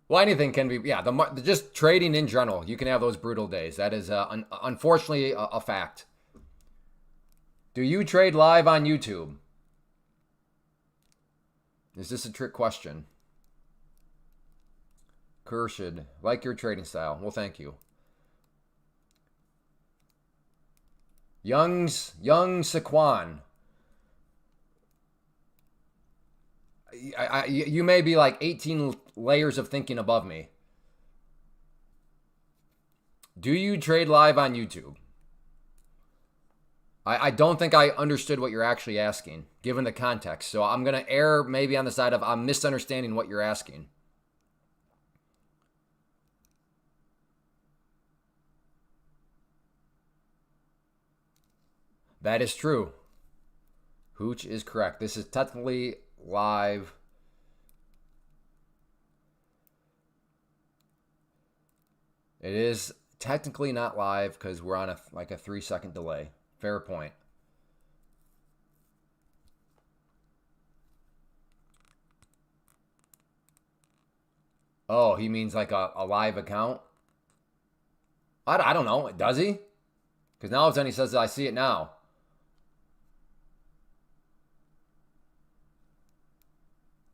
Well, anything can be, yeah, just trading in general. You can have those brutal days. That is unfortunately a fact. Do you trade live on YouTube? Is this a trick question? Kershid, like your trading style. Well, thank you. Young Saquon. You may be like 18 layers of thinking above me. Do you trade live on YouTube? I don't think I understood what you're actually asking, given the context. So I'm going to err maybe on the side of I'm misunderstanding what you're asking. That is true. Hooch is correct. This is technically live. It is technically not live because we're on a 3-second delay. Fair point. Oh, he means like a live account? I don't know. Does he? Because now all of a sudden he says, I see it now.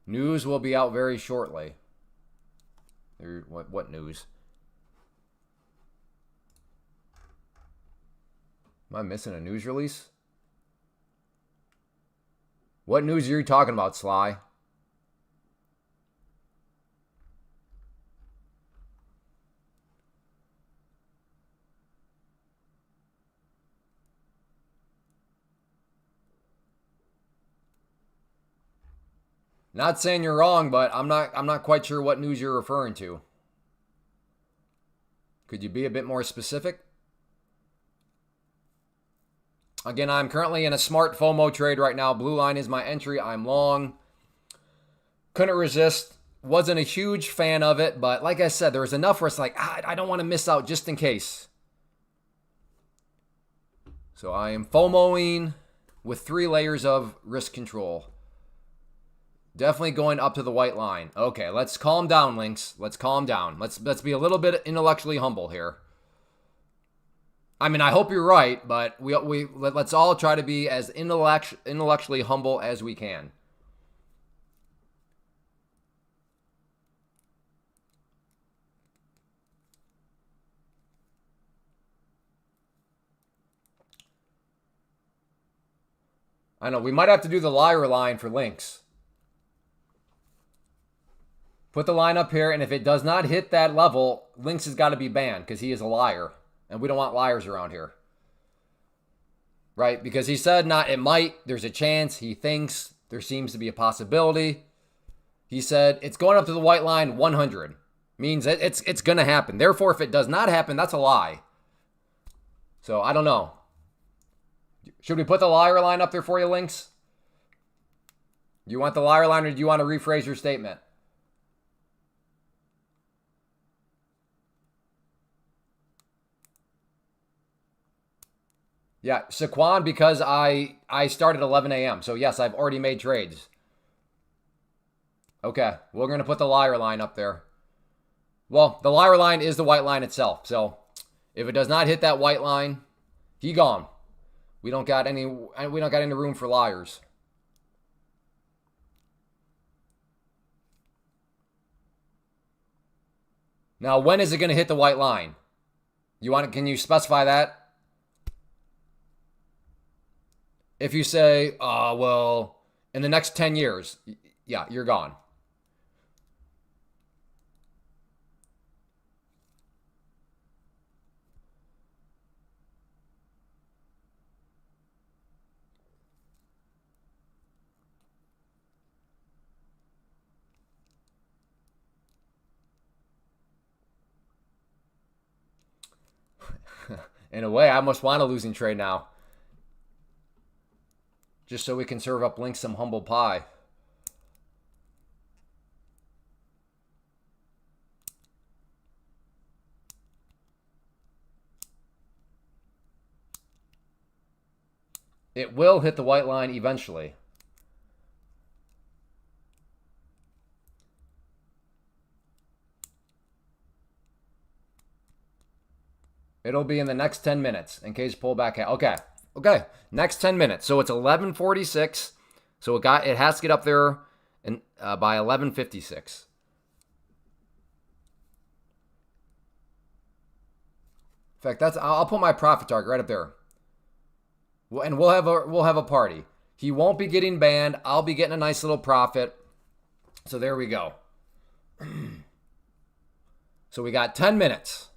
News will be out very shortly. What news? Am I missing a news release? What news are you talking about, Sly? Not saying you're wrong, but I'm not quite sure what news you're referring to. Could you be a bit more specific? Again, I'm currently in a smart FOMO trade right now. Blue line is my entry. I'm long. Couldn't resist. Wasn't a huge fan of it, but like I said, there was enough where it's like, I don't want to miss out just in case. So I am FOMOing with 3 layers of risk control. Definitely going up to the white line. Okay, let's calm down, Lynx. Let's calm down. Let's be a little bit intellectually humble here. I mean, I hope you're right, but let's all try to be as intellectually humble as we can. I know, we might have to do the liar line for links. Put the line up here, and if it does not hit that level, Lynx has got to be banned because he is a liar. And we don't want liars around here. Right? Because he said not, it might, there's a chance, he thinks, there seems to be a possibility. He said it's going up to the white line 100. Means it's going to happen. Therefore, if it does not happen, that's a lie. So, I don't know. Should we put the liar line up there for you, Lynx? Do you want the liar line or do you want to rephrase your statement? Yeah, Saquon, because I started at 11 a.m. So, yes, I've already made trades. Okay, we're going to put the liar line up there. Well, the liar line is the white line itself. So, if it does not hit that white line, he gone. We don't got any room for liars. Now, when is it going to hit the white line? Can you specify that? If you say, well, in the next 10 years, yeah, you're gone. In a way, I almost want a losing trade now. Just so we can serve up Lynx some humble pie. It will hit the white line eventually. It'll be in the next 10 minutes in case pullback. Okay. Next 10 minutes. So it's 11:46. So it has to get up there by 11:56. In fact, I'll put my profit target right up there. And we'll have a party. He won't be getting banned. I'll be getting a nice little profit. So there we go. So we got 10 minutes.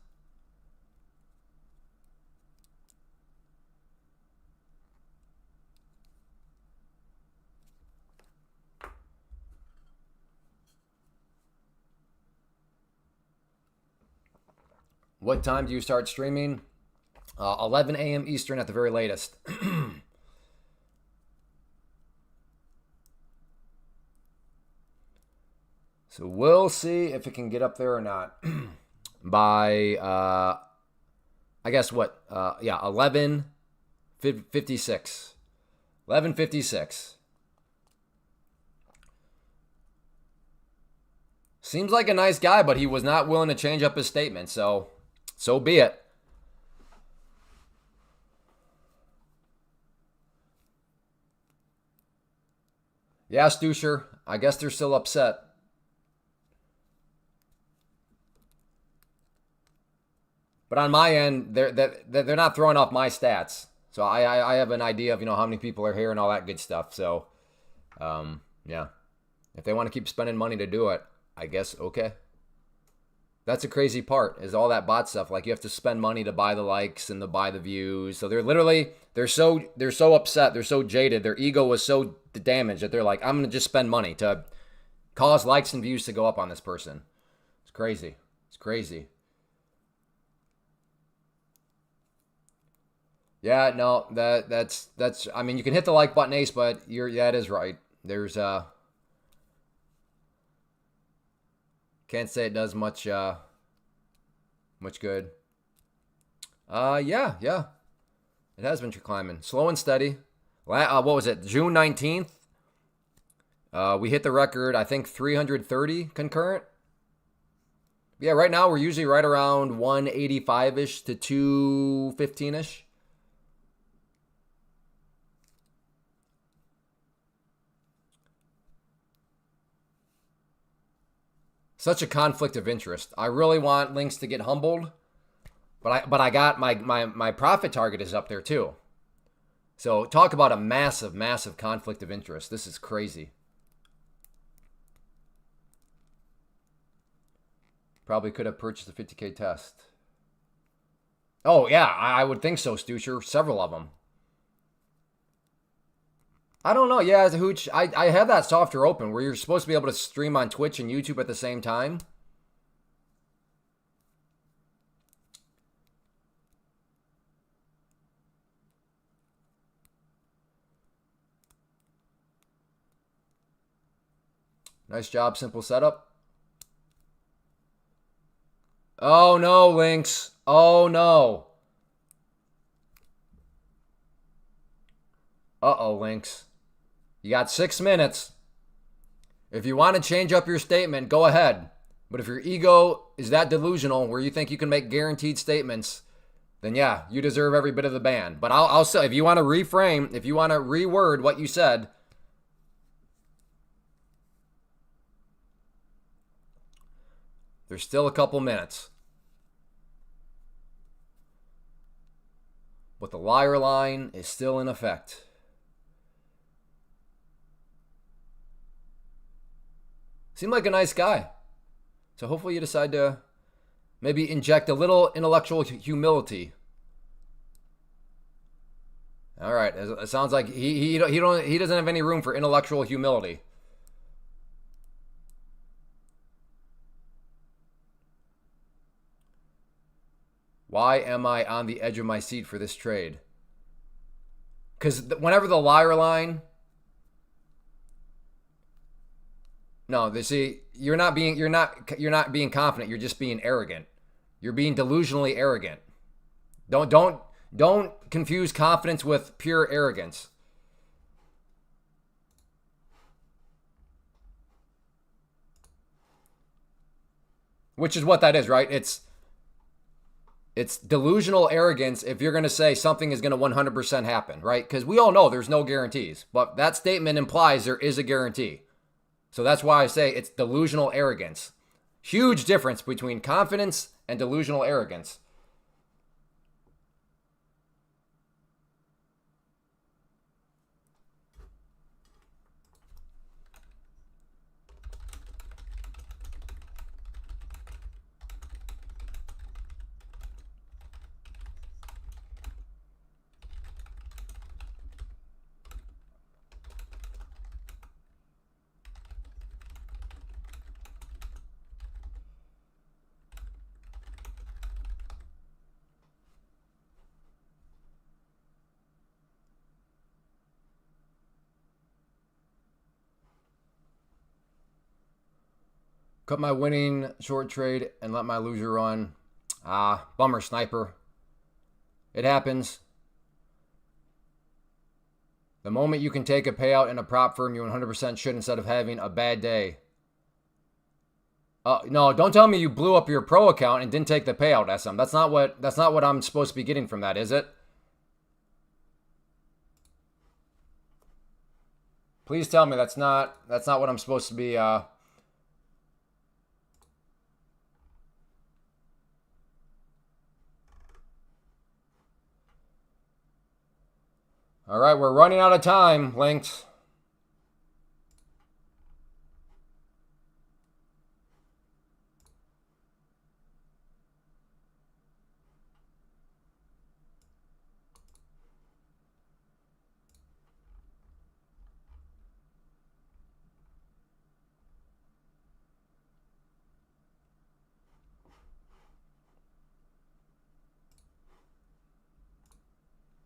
What time do you start streaming? 11 a.m. Eastern at the very latest. So we'll see if it can get up there or not. By, I guess what? 11:56. 11:56. Seems like a nice guy, but he was not willing to change up his statement, so be it. Yeah, Stusher, I guess they're still upset. But on my end, they're not throwing off my stats. So I have an idea of, how many people are here and all that good stuff. So, yeah. If they want to keep spending money to do it, I guess, okay. That's a crazy part, is all that bot stuff. Like, you have to spend money to buy the likes and to buy the views. So they're so upset, they're so jaded, their ego was so damaged that they're like, I'm going to just spend money to cause likes and views to go up on this person. It's crazy. It's crazy. Yeah, no, that's I mean, you can hit the like button, Ace, but that is right. There's can't say it does much good. Yeah. It has been climbing. Slow and steady. What was it? June 19th? We hit the record, I think 330 concurrent. Yeah, right now we're usually right around 185-ish to 215-ish. Such a conflict of interest. I really want Lynx to get humbled, but I got my profit target is up there too. So talk about a massive, massive conflict of interest. This is crazy. Probably could have purchased a 50K test. Oh, yeah, I would think so, Stucher. Several of them. I don't know. Yeah, as a hooch, I have that software open where you're supposed to be able to stream on Twitch and YouTube at the same time. Nice job, simple setup. Oh no, Lynx. Oh no. Uh-oh, Lynx. You got 6 minutes. If you want to change up your statement, go ahead. But if your ego is that delusional where you think you can make guaranteed statements, then yeah, you deserve every bit of the ban. But I'll say, if you want to reframe, if you want to reword what you said, there's still a couple minutes. But the liar line is still in effect. Seemed like a nice guy. So hopefully you decide to maybe inject a little intellectual humility. All right, it sounds like he doesn't have any room for intellectual humility. Why am I on the edge of my seat for this trade? Because whenever the liar line, no, they see you're not being confident. You're just being arrogant. You're being delusionally arrogant. Don't confuse confidence with pure arrogance. Which is what that is, right? It's delusional arrogance if you're going to say something is going to 100% happen, right? Because we all know there's no guarantees, but that statement implies there is a guarantee. So that's why I say it's delusional arrogance. Huge difference between confidence and delusional arrogance. Cut my winning short trade and let my loser run. Bummer, sniper. It happens. The moment you can take a payout in a prop firm, you 100% should instead of having a bad day. No, don't tell me you blew up your pro account and didn't take the payout, SM. That's not what I'm supposed to be getting from that, is it? Please tell me that's not what I'm supposed to be All right, we're running out of time, Linked.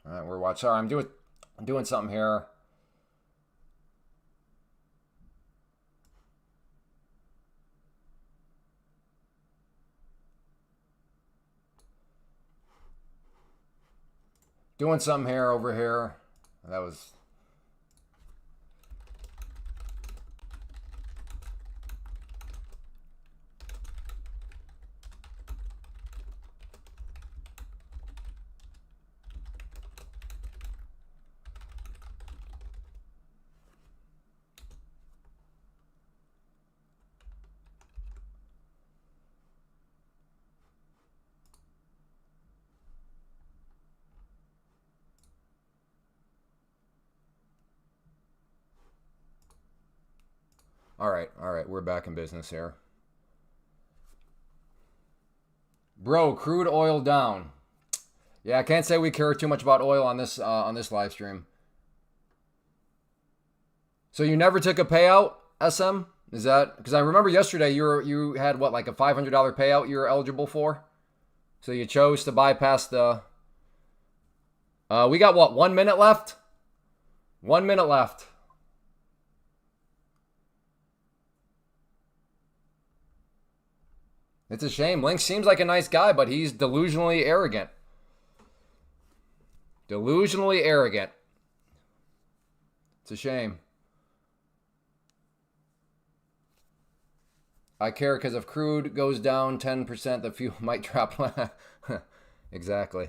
All right, we're watching. Sorry, I'm doing something here. Doing something here over here. That was. All right. We're back in business here. Bro, crude oil down. Yeah, I can't say we care too much about oil on this live stream. So you never took a payout, SM? Is that because I remember yesterday you had what, like a $500 payout you were eligible for? So you chose to bypass the. We got what, 1 minute left? 1 minute left. It's a shame. Link seems like a nice guy, but he's delusionally arrogant. Delusionally arrogant. It's a shame. I care because if crude goes down 10%, the fuel might drop. Exactly.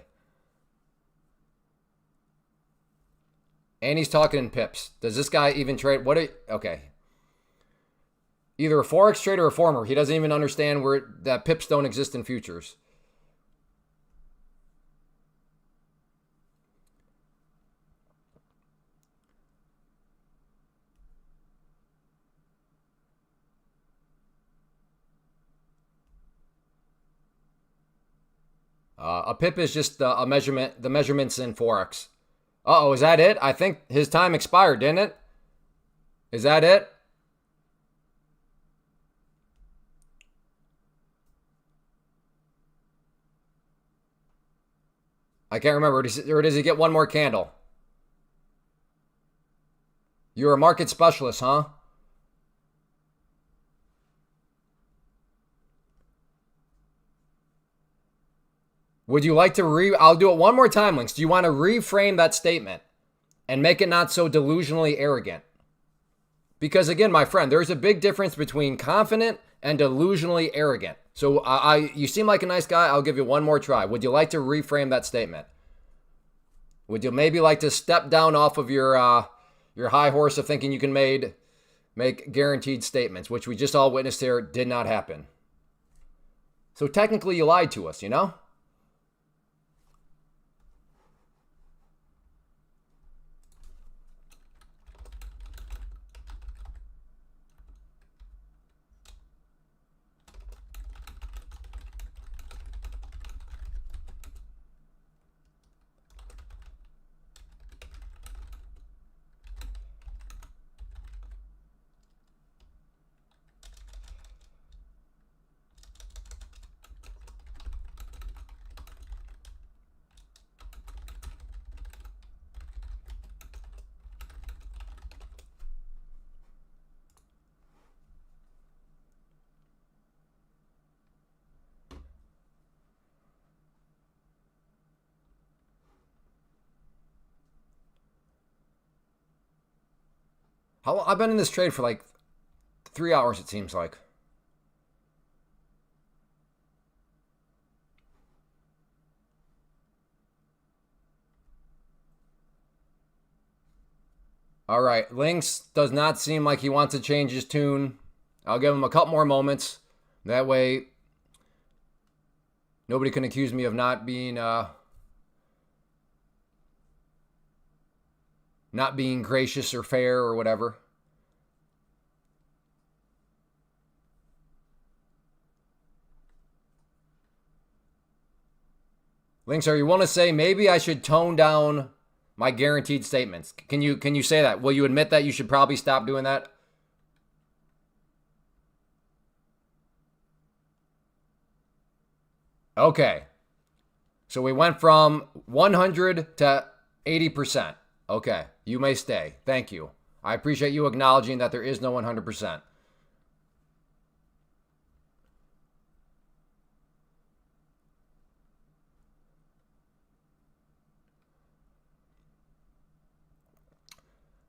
And he's talking in pips. Does this guy even trade? Okay. Either a Forex trader or a farmer. He doesn't even understand that pips don't exist in futures. A pip is just a measurement, the measurements in Forex. Uh-oh, is that it? I think his time expired, didn't it? Is that it? I can't remember. Or does he get one more candle? You're a market specialist, huh? Would you like to I'll do it one more time, Links. Do you want to reframe that statement and make it not so delusionally arrogant? Because again, my friend, there's a big difference between confident and delusionally arrogant. So you seem like a nice guy. I'll give you one more try. Would you like to reframe that statement? Would you maybe like to step down off of your high horse of thinking you can make guaranteed statements, which we just all witnessed here did not happen? So technically you lied to us, you know? How long? I've been in this trade for like 3 hours, it seems like. All right, Lynx does not seem like he wants to change his tune. I'll give him a couple more moments. That way, nobody can accuse me of not being gracious or fair or whatever. Lynx, are you willing to say maybe I should tone down my guaranteed statements? Can you say that? Will you admit that you should probably stop doing that? Okay. So we went from 100 to 80%. Okay. You may stay. Thank you. I appreciate you acknowledging that there is no 100%.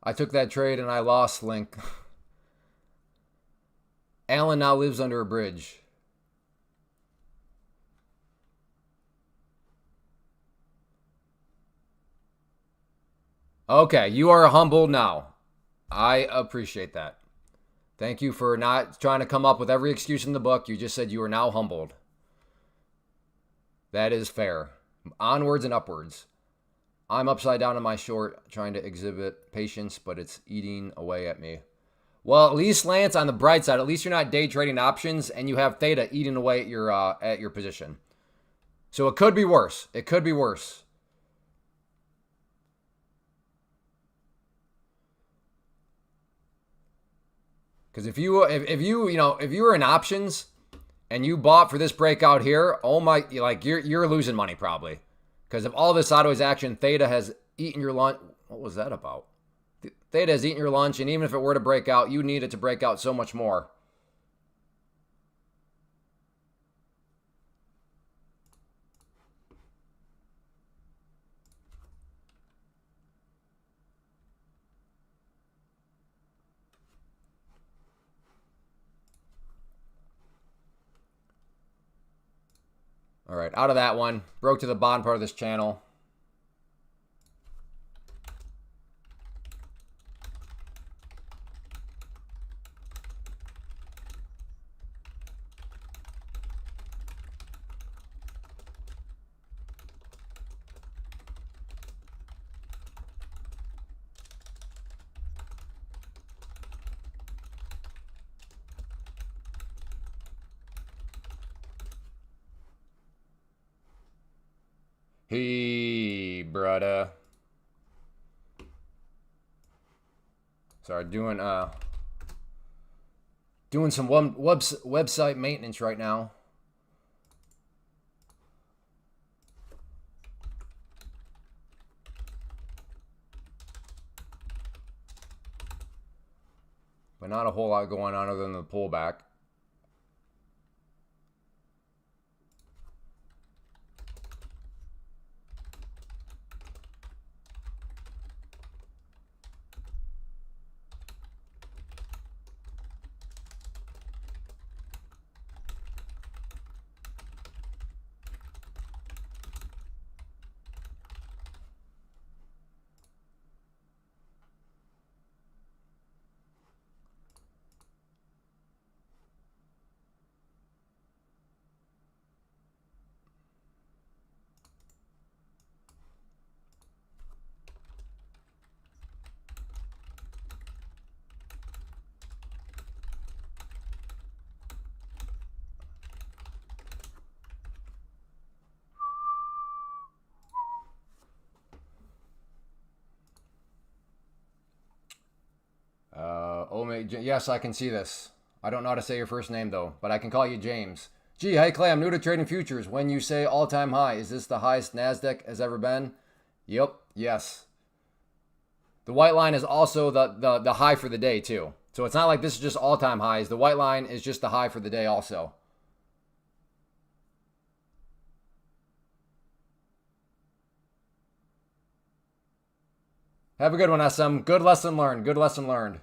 I took that trade and I lost, Link. Alan now lives under a bridge. Okay, you are humble now. I appreciate that. Thank you for not trying to come up with every excuse in the book. You just said you are now humbled. That is fair. Onwards and upwards. I'm upside down on my short, trying to exhibit patience, but it's eating away at me. Well, at least Lance, on the bright side, at least you're not day trading options, and you have theta eating away at your position. So it could be worse. It could be worse. Because if you were in options and you bought for this breakout here, oh my, you're losing money probably. Because of all this sideways action, theta has eaten your lunch. What was that about? Theta has eaten your lunch, and even if it were to break out, you need it to break out so much more. All right, out of that one. Broke to the bottom part of this channel. Hey, brother. Sorry, doing some website maintenance right now. But not a whole lot going on other than the pullback. Yes, I can see this. I don't know how to say your first name though, but I can call you James. Gee, hey Clay, I'm new to trading futures. When you say all-time high, is this the highest NASDAQ has ever been? Yep, yes. The white line is also the high for the day too. So it's not like this is just all-time highs. The white line is just the high for the day also. Have a good one, SM. Good lesson learned. Good lesson learned.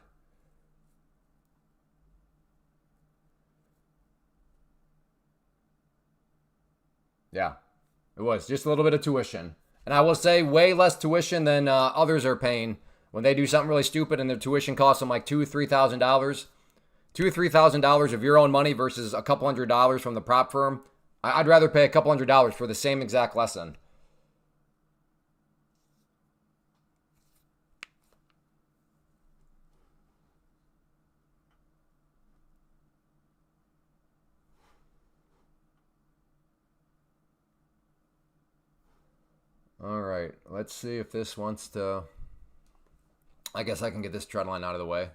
Yeah, it was just a little bit of tuition. And I will say way less tuition than others are paying when they do something really stupid and their tuition costs them like $2,000-$3,000. $2,000-$3,000 of your own money versus a couple $100 from the prop firm. I'd rather pay a couple $100 for the same exact lesson. All right, let's see if this wants to... I guess I can get this trend line out of the way.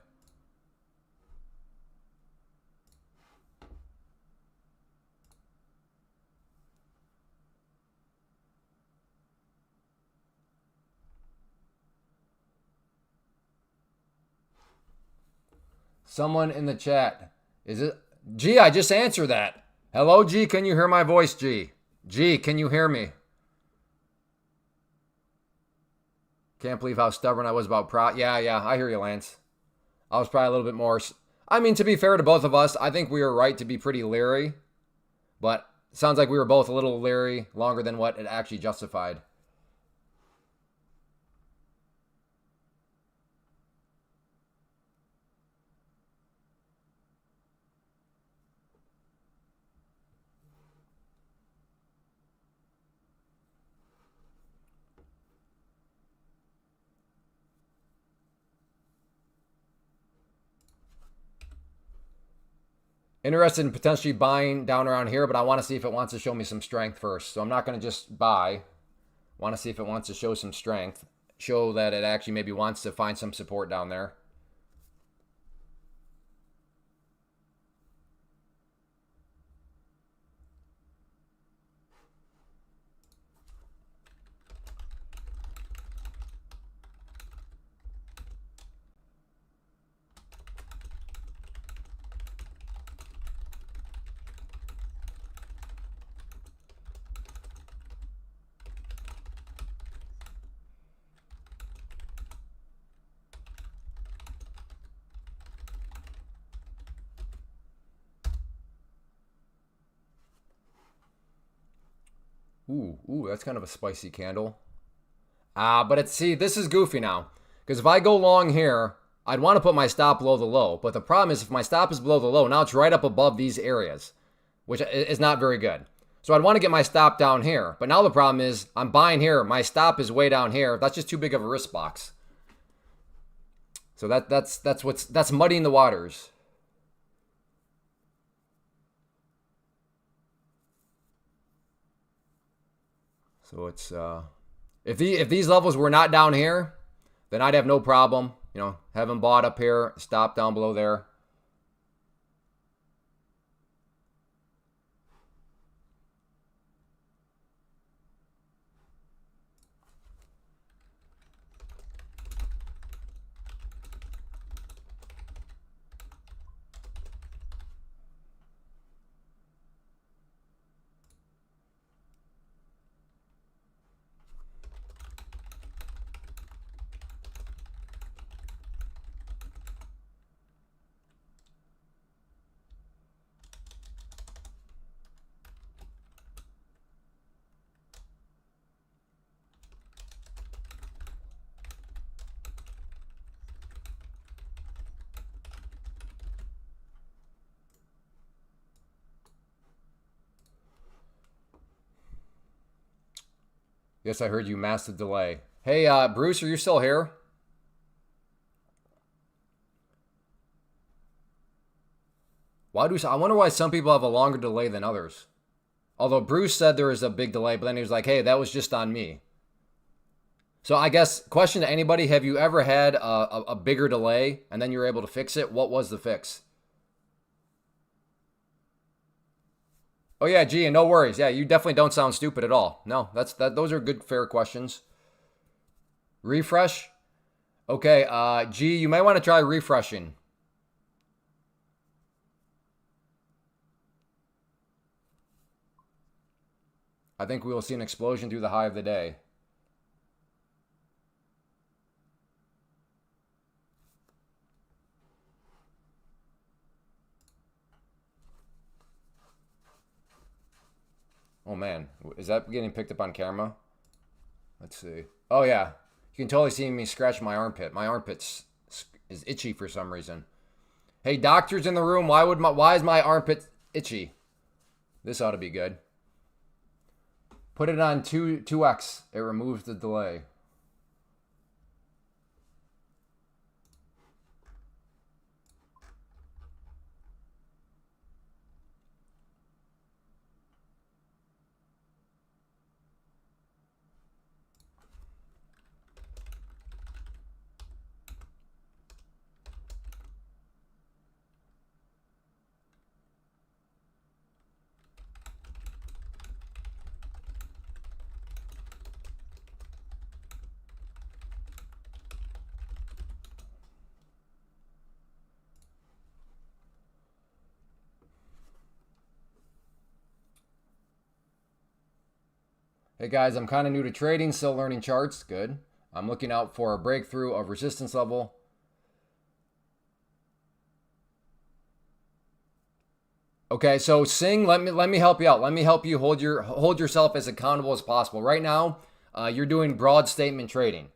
Someone in the chat. Is it? G, I just answered that. Hello, G, can you hear my voice, G? G, can you hear me? Can't believe how stubborn I was about Yeah, I hear you, Lance. I was probably a little bit more... I mean, to be fair to both of us, I think we were right to be pretty leery. But it sounds like we were both a little leery longer than what it actually justified. Interested in potentially buying down around here, but I want to see if it wants to show me some strength first. So I'm not going to just buy. Want to see if it wants to show some strength. Show that it actually maybe wants to find some support down there. Ooh, that's kind of a spicy candle. But see, this is goofy now. Because if I go long here, I'd want to put my stop below the low. But the problem is if my stop is below the low, now it's right up above these areas, which is not very good. So I'd want to get my stop down here. But now the problem is I'm buying here. My stop is way down here. That's just too big of a risk box. So that's muddying the waters. So it's if these levels were not down here, then I'd have no problem, having bought up here, stop down below there. Yes, I heard you. Massive delay. Hey, Bruce, are you still here? I wonder why some people have a longer delay than others. Although Bruce said there was a big delay, but then he was like, hey, that was just on me. So I guess, question to anybody, have you ever had a bigger delay and then you were able to fix it? What was the fix? Oh yeah, gee, and no worries. Yeah, you definitely don't sound stupid at all. No, those are good, fair questions. Refresh? Okay, G, you might want to try refreshing. I think we will see an explosion through the high of the day. Oh man, is that getting picked up on camera? Let's see. Oh yeah, you can totally see me scratch my armpit. My armpit is itchy for some reason. Hey, doctors in the room, why is my armpit itchy? This ought to be good. Put it on 2x. It removes the delay. Hey guys, I'm kind of new to trading, still learning charts. Good. I'm looking out for a breakthrough of resistance level. Okay, so Sing, let me help you out. Let me help you hold yourself as accountable as possible. Right now, you're doing broad statement trading.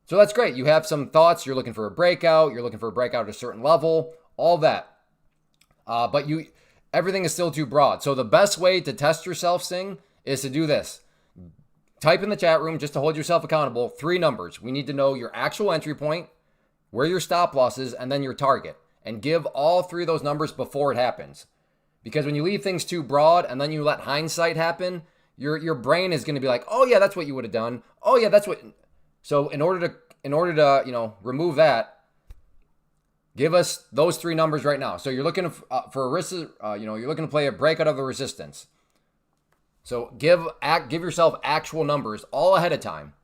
So that's great. You have some thoughts. You're looking for a breakout. You're looking for a breakout at a certain level. All that. But everything is still too broad. So the best way to test yourself, Sing, is to do this. Type in the chat room just to hold yourself accountable. 3 numbers. We need to know your actual entry point, where your stop loss is, and then your target. And give all 3 of those numbers before it happens. Because when you leave things too broad and then you let hindsight happen, your brain is going to be like, oh yeah, that's what you would have done. Oh yeah, that's what. So in order to remove that, give us those three numbers right now. So you're looking for a you're looking to play a breakout of the resistance. So give yourself actual numbers all ahead of time.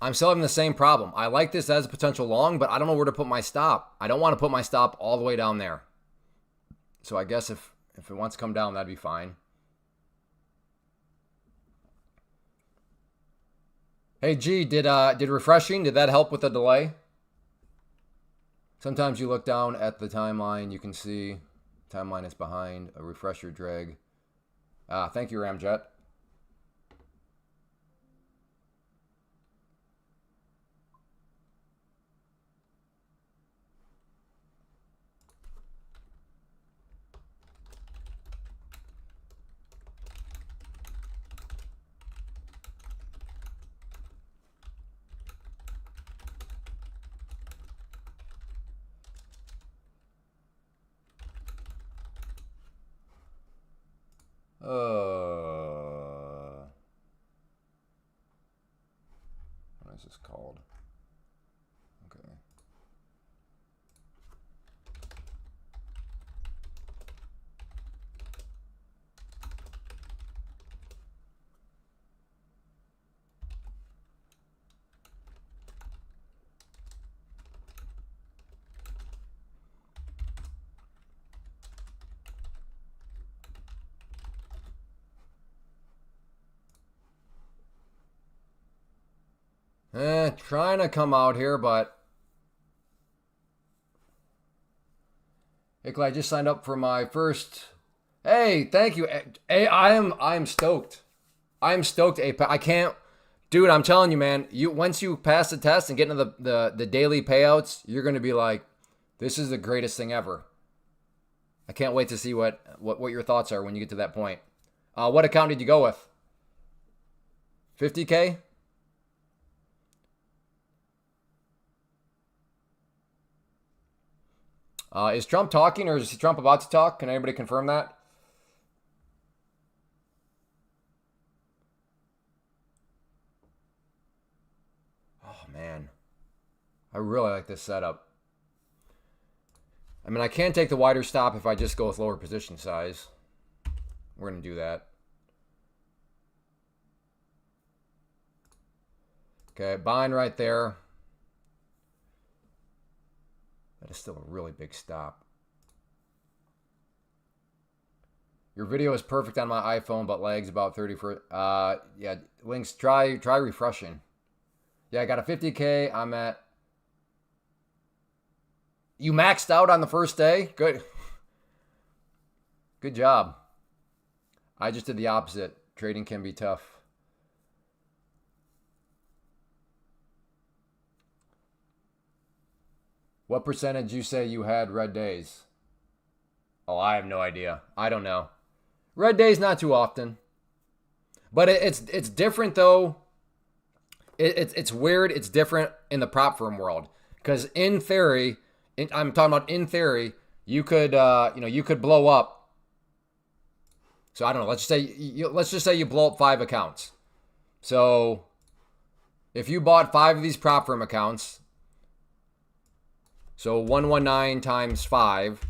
I'm still having the same problem. I like this as a potential long, but I don't know where to put my stop. I don't want to put my stop all the way down there. So I guess if it wants to come down, that'd be fine. Hey, G, did refreshing, did that help with the delay? Sometimes you look down at the timeline, you can see timeline is behind a refresher drag. Thank you, Ramjet. What is this called? Okay. Trying to come out here, but Ickle, I just signed up for my first. Hey, thank you. Hey, I am stoked. I am stoked. I can't, dude. I'm telling you, man. Once you pass the test and get into the daily payouts, you're gonna be like, this is the greatest thing ever. I can't wait to see what your thoughts are when you get to that point. What account did you go with? 50K? Is Trump talking or is Trump about to talk? Can anybody confirm that? Oh, man. I really like this setup. I mean, I can take the wider stop if I just go with lower position size. We're going to do that. Okay, buying right there. That is still a really big stop. Your video is perfect on my iPhone, but lags about 30 for. Yeah, links. Try refreshing. Yeah, I got a 50K. I'm at. You maxed out on the first day. Good. Good job. I just did the opposite. Trading can be tough. What percentage you say you had red days? Oh, I have no idea. I don't know. Red days not too often. But it's different though. It's weird. It's different in the prop firm world because in theory, I'm talking about in theory, you could you could blow up. So I don't know. Let's just say you blow up 5 accounts. So if you bought 5 of these prop firm accounts, so 119 times 5.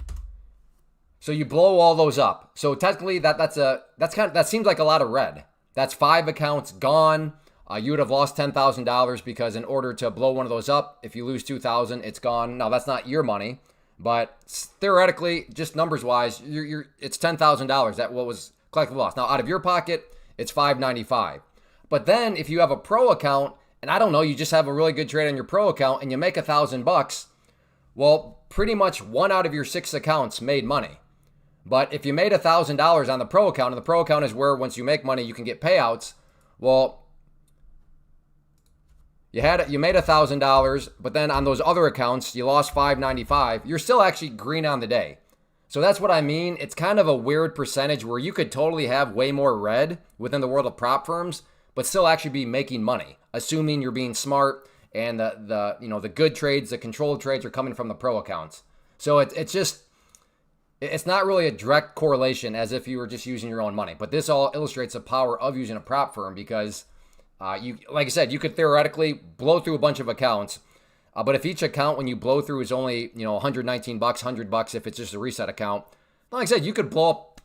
So you blow all those up. So technically that seems like a lot of red. That's 5 accounts gone. You would have lost $10,000 because in order to blow one of those up, if you lose 2,000, it's gone. Now that's not your money, but theoretically, just numbers wise, it's $10,000. That what was collective loss. Now out of your pocket, it's $595. But then if you have a pro account, and I don't know, you just have a really good trade on your pro account, and you make $1,000, well, pretty much 1 out of your 6 accounts made money. But if you made $1,000 on the pro account, and the pro account is where once you make money, you can get payouts. Well, you made $1,000, but then on those other accounts, you lost $595. You're still actually green on the day. So that's what I mean. It's kind of a weird percentage where you could totally have way more red within the world of prop firms, but still actually be making money, assuming you're being smart and the good trades, the controlled trades are coming from the pro accounts. So it's not really a direct correlation as if you were just using your own money. But this all illustrates the power of using a prop firm because like I said, you could theoretically blow through a bunch of accounts, but if each account when you blow through is only $119, $100 if it's just a reset account, like I said, you could blow up.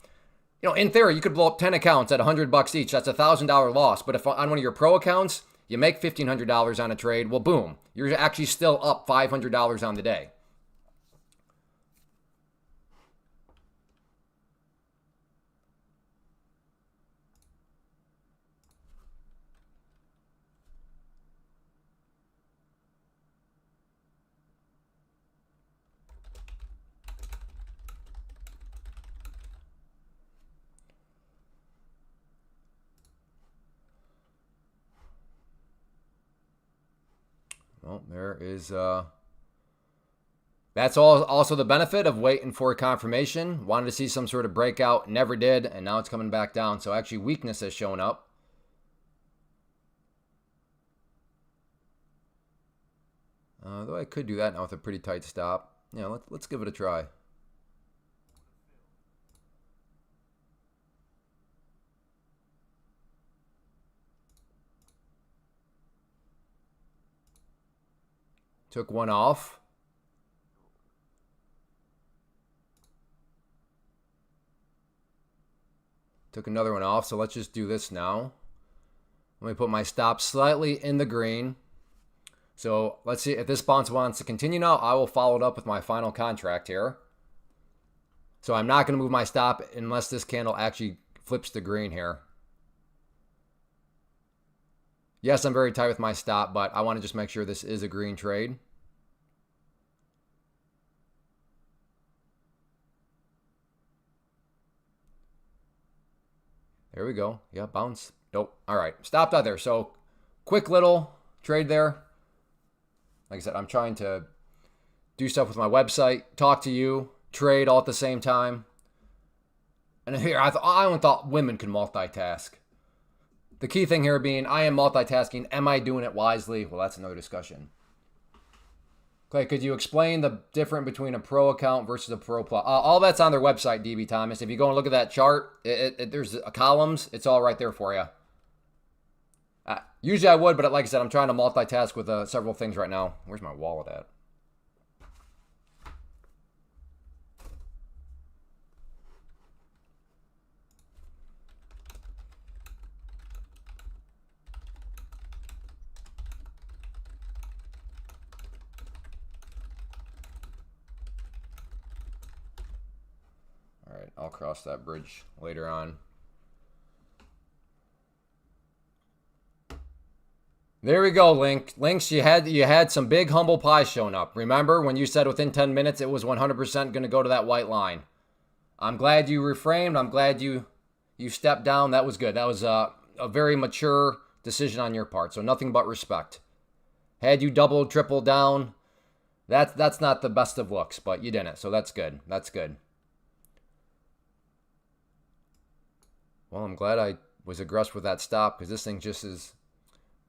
In theory, you could blow up 10 accounts at $100 each. That's $1,000 loss. But if on one of your pro accounts you make $1,500 on a trade, well, boom, you're actually still up $500 on the day. Well, there is, that's also the benefit of waiting for confirmation. Wanted to see some sort of breakout, never did, and now it's coming back down. So actually weakness has shown up. Though I could do that now with a pretty tight stop. Yeah, let's give it a try. Took one off. Took another one off, so let's just do this now. Let me put my stop slightly in the green. So let's see if this bounce wants to continue now. I will follow it up with my final contract here. So I'm not going to move my stop unless this candle actually flips the green here. Yes, I'm very tight with my stop, but I want to just make sure this is a green trade. There we go. Yeah, bounce. Nope. All right. Stopped out there. So quick little trade there. Like I said, I'm trying to do stuff with my website, talk to you, trade all at the same time. And here, I only thought women could multitask. The key thing here being, I am multitasking. Am I doing it wisely? Well, that's another discussion. Okay, could you explain the difference between a pro account versus a pro plus? All that's on their website, DB Thomas. If you go and look at that chart, there's columns. It's all right there for you. Usually I would, but like I said, I'm trying to multitask with several things right now. Where's my wallet at? All right, I'll cross that bridge later on. There we go, Links, you had some big humble pies showing up. Remember when you said within 10 minutes it was 100% going to go to that white line? I'm glad you reframed. I'm glad you stepped down. That was good. That was a very mature decision on your part. So nothing but respect. Had you doubled, tripled down, That's not the best of looks, but you didn't, so that's good. That's good. Well, I'm glad I was aggressive with that stop because this thing just is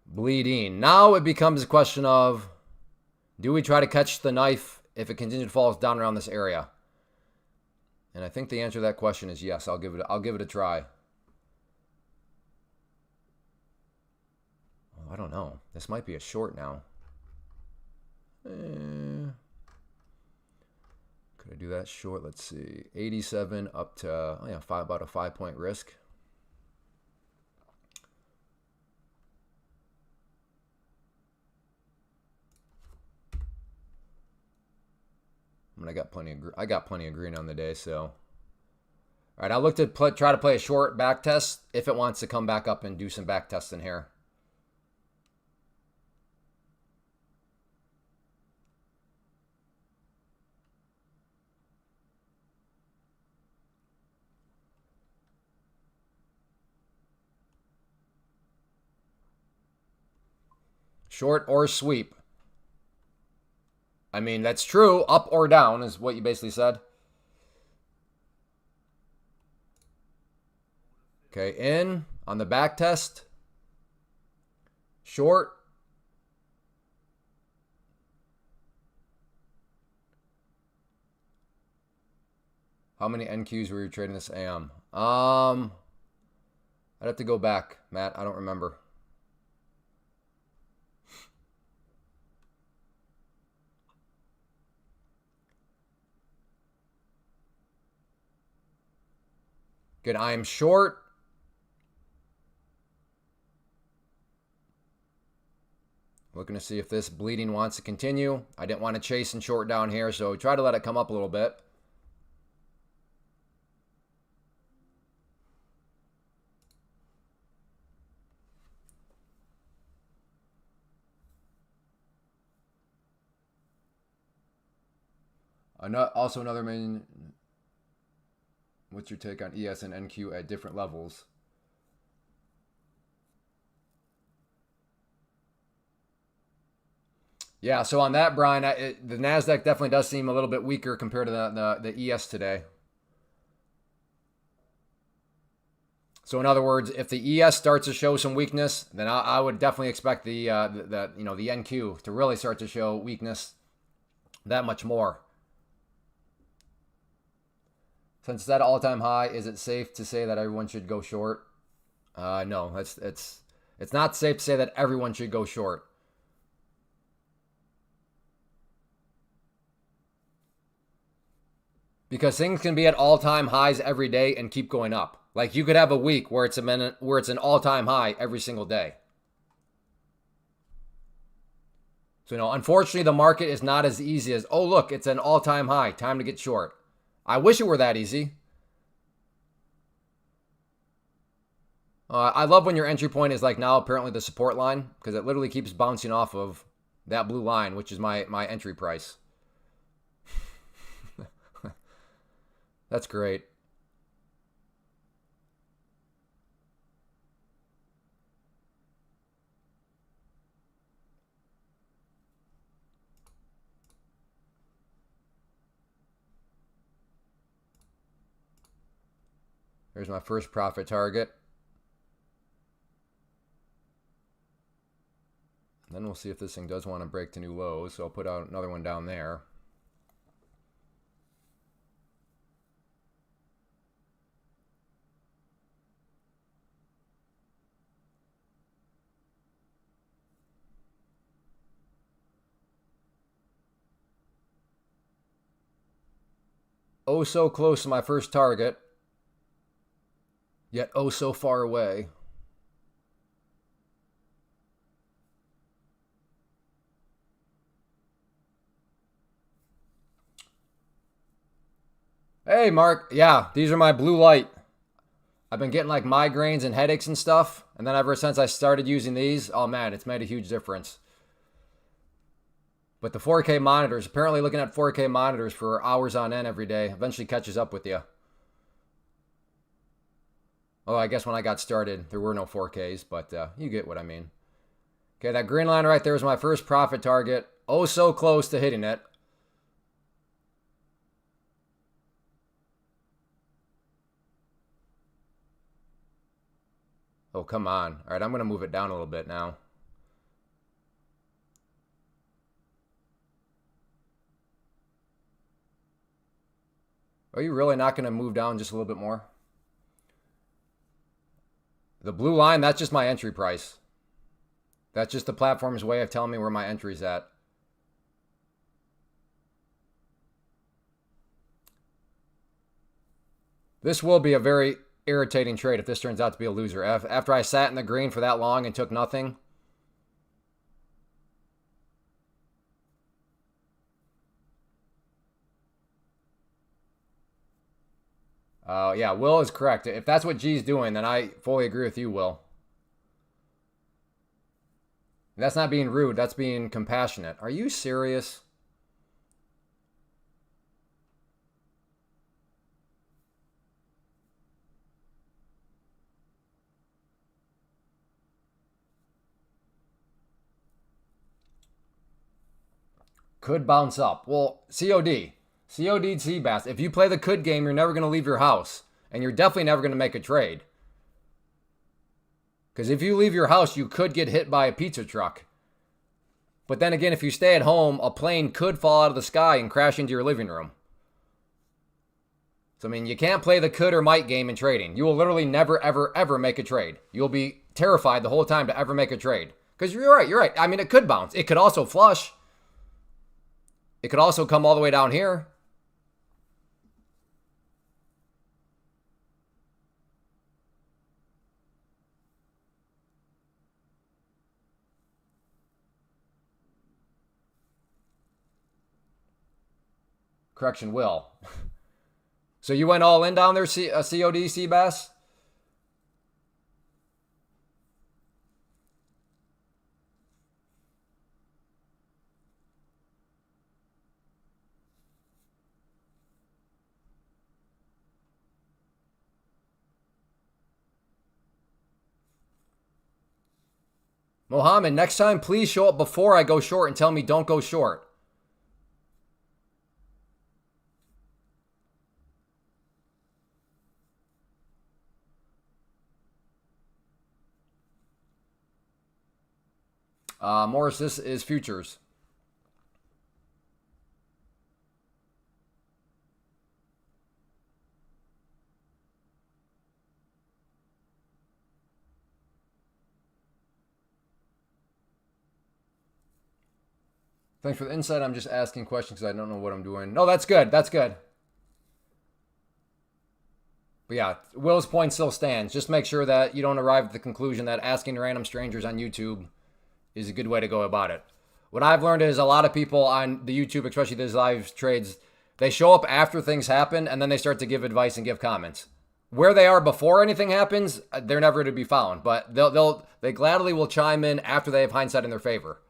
bleeding. Now it becomes a question of, do we try to catch the knife if it continues to fall down around this area? And I think the answer to that question is yes. I'll give it a try. Oh, I don't know. This might be a short now. Could I do that short? Let's see. 87 up to about a 5-point risk. I mean, I got plenty of green on the day, so. All right, I'll look to try to play a short back test if it wants to come back up and do some back testing here. Short or sweep. I mean, that's true. Up or down is what you basically said. Okay, in on the back test. Short. How many NQs were you trading this AM? I'd have to go back, Matt. I don't remember. Good, I am short. Looking to see if this bleeding wants to continue. I didn't want to chase and short down here, so try to let it come up a little bit. Also another main. What's your take on ES and NQ at different levels? Yeah, so on that, Brian, the NASDAQ definitely does seem a little bit weaker compared to the ES today. So in other words, if the ES starts to show some weakness, then I would definitely expect the NQ to really start to show weakness that much more. Since it's at all-time high, is it safe to say that everyone should go short? No, it's not safe to say that everyone should go short. Because things can be at all-time highs every day and keep going up. Like you could have a week where it's an all-time high every single day. So unfortunately, the market is not as easy as, oh look, it's an all-time high, time to get short. I wish it were that easy. I love when your entry point is like now apparently the support line because it literally keeps bouncing off of that blue line, which is my entry price. That's great. There's my first profit target. Then we'll see if this thing does want to break to new lows. So I'll put out another one down there. Oh, so close to my first target, yet oh so far away. Hey, Mark. Yeah, these are my blue light. I've been getting like migraines and headaches and stuff. And then ever since I started using these, oh man, it's made a huge difference. But the 4K monitors, apparently looking at 4K monitors for hours on end every day eventually catches up with you. Oh, I guess when I got started, there were no 4Ks, but you get what I mean. Okay, that green line right there is my first profit target. oh so close to hitting it. Oh, come on. All right, I'm going to move it down a little bit now. Are you really not going to move down just a little bit more? The blue line, that's just my entry price. That's just the platform's way of telling me where my entry's at. This will be a very irritating trade if this turns out to be a loser. After I sat in the green for that long and took nothing. Yeah, Will is correct. If that's what G's doing, then I fully agree with you, Will. That's not being rude. That's being compassionate. Are you serious? Could bounce up. Well, COD. COD Seabass. If you play the could game, you're never going to leave your house. And you're definitely never going to make a trade. Because if you leave your house, you could get hit by a pizza truck. But then again, if you stay at home, a plane could fall out of the sky and crash into your living room. So, I mean, you can't play the could or might game in trading. You will literally never, ever, ever make a trade. You'll be terrified the whole time to ever make a trade. Because you're right. I mean, it could bounce. It could also flush. It could also come all the way down here. Correction, Will. So you went all in down there, COD, Seabass? Mohammed, next time please show up before I go short and tell me don't go short. Morris, this is futures. Thanks for the insight. I'm just asking questions because I don't know what I'm doing. No, that's good. That's good. But yeah, Will's point still stands. Just make sure that you don't arrive at the conclusion that asking random strangers on YouTube is a good way to go about it. What I've learned is a lot of people on the YouTube, especially these live trades, they show up after things happen and then they start to give advice and give comments. Where they are before anything happens, they're never to be found. But they gladly will chime in after they have hindsight in their favor.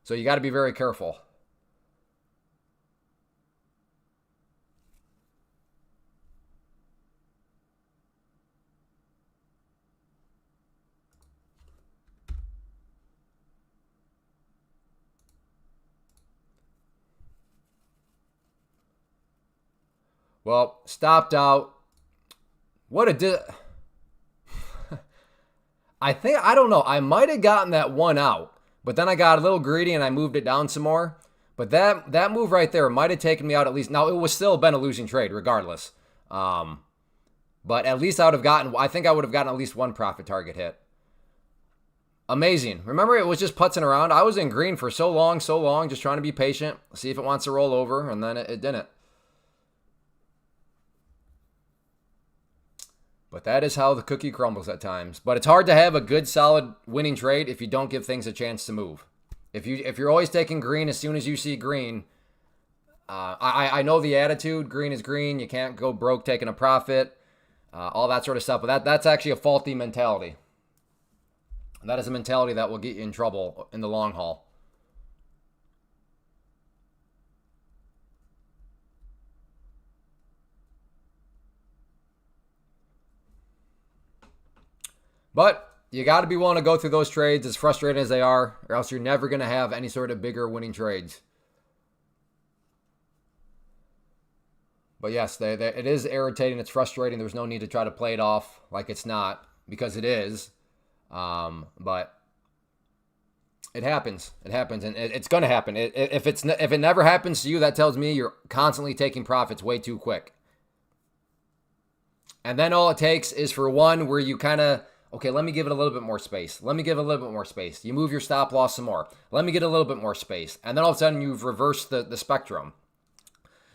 So you got to be very careful. Well, stopped out. What a I don't know. I might have gotten that one out, but then I got a little greedy and I moved it down some more. But that move right there might have taken me out at least. Now, it was still been a losing trade regardless. But at least I think I would have gotten at least one profit target hit. Amazing. Remember, it was just putzing around. I was in green for so long, just trying to be patient, see if it wants to roll over, and then it didn't. But that is how the cookie crumbles at times. But it's hard to have a good, solid winning trade if you don't give things a chance to move. If you're always taking green as soon as you see green, I know the attitude. Green is green. You can't go broke taking a profit, all that sort of stuff. But that's actually a faulty mentality. That is a mentality that will get you in trouble in the long haul. But You got to be willing to go through those trades, as frustrating as they are, or else you're never going to have any sort of bigger winning trades. But yes, it is irritating. It's frustrating. There's no need to try to play it off like it's not, because it is. But it happens. It happens, and it's going to happen. If it never happens to you, that tells me you're constantly taking profits way too quick. And then all it takes is for one where you kind of, okay, let me give it a little bit more space. Let me give it a little bit more space. You move your stop loss some more. Let me get a little bit more space. And then all of a sudden you've reversed the spectrum.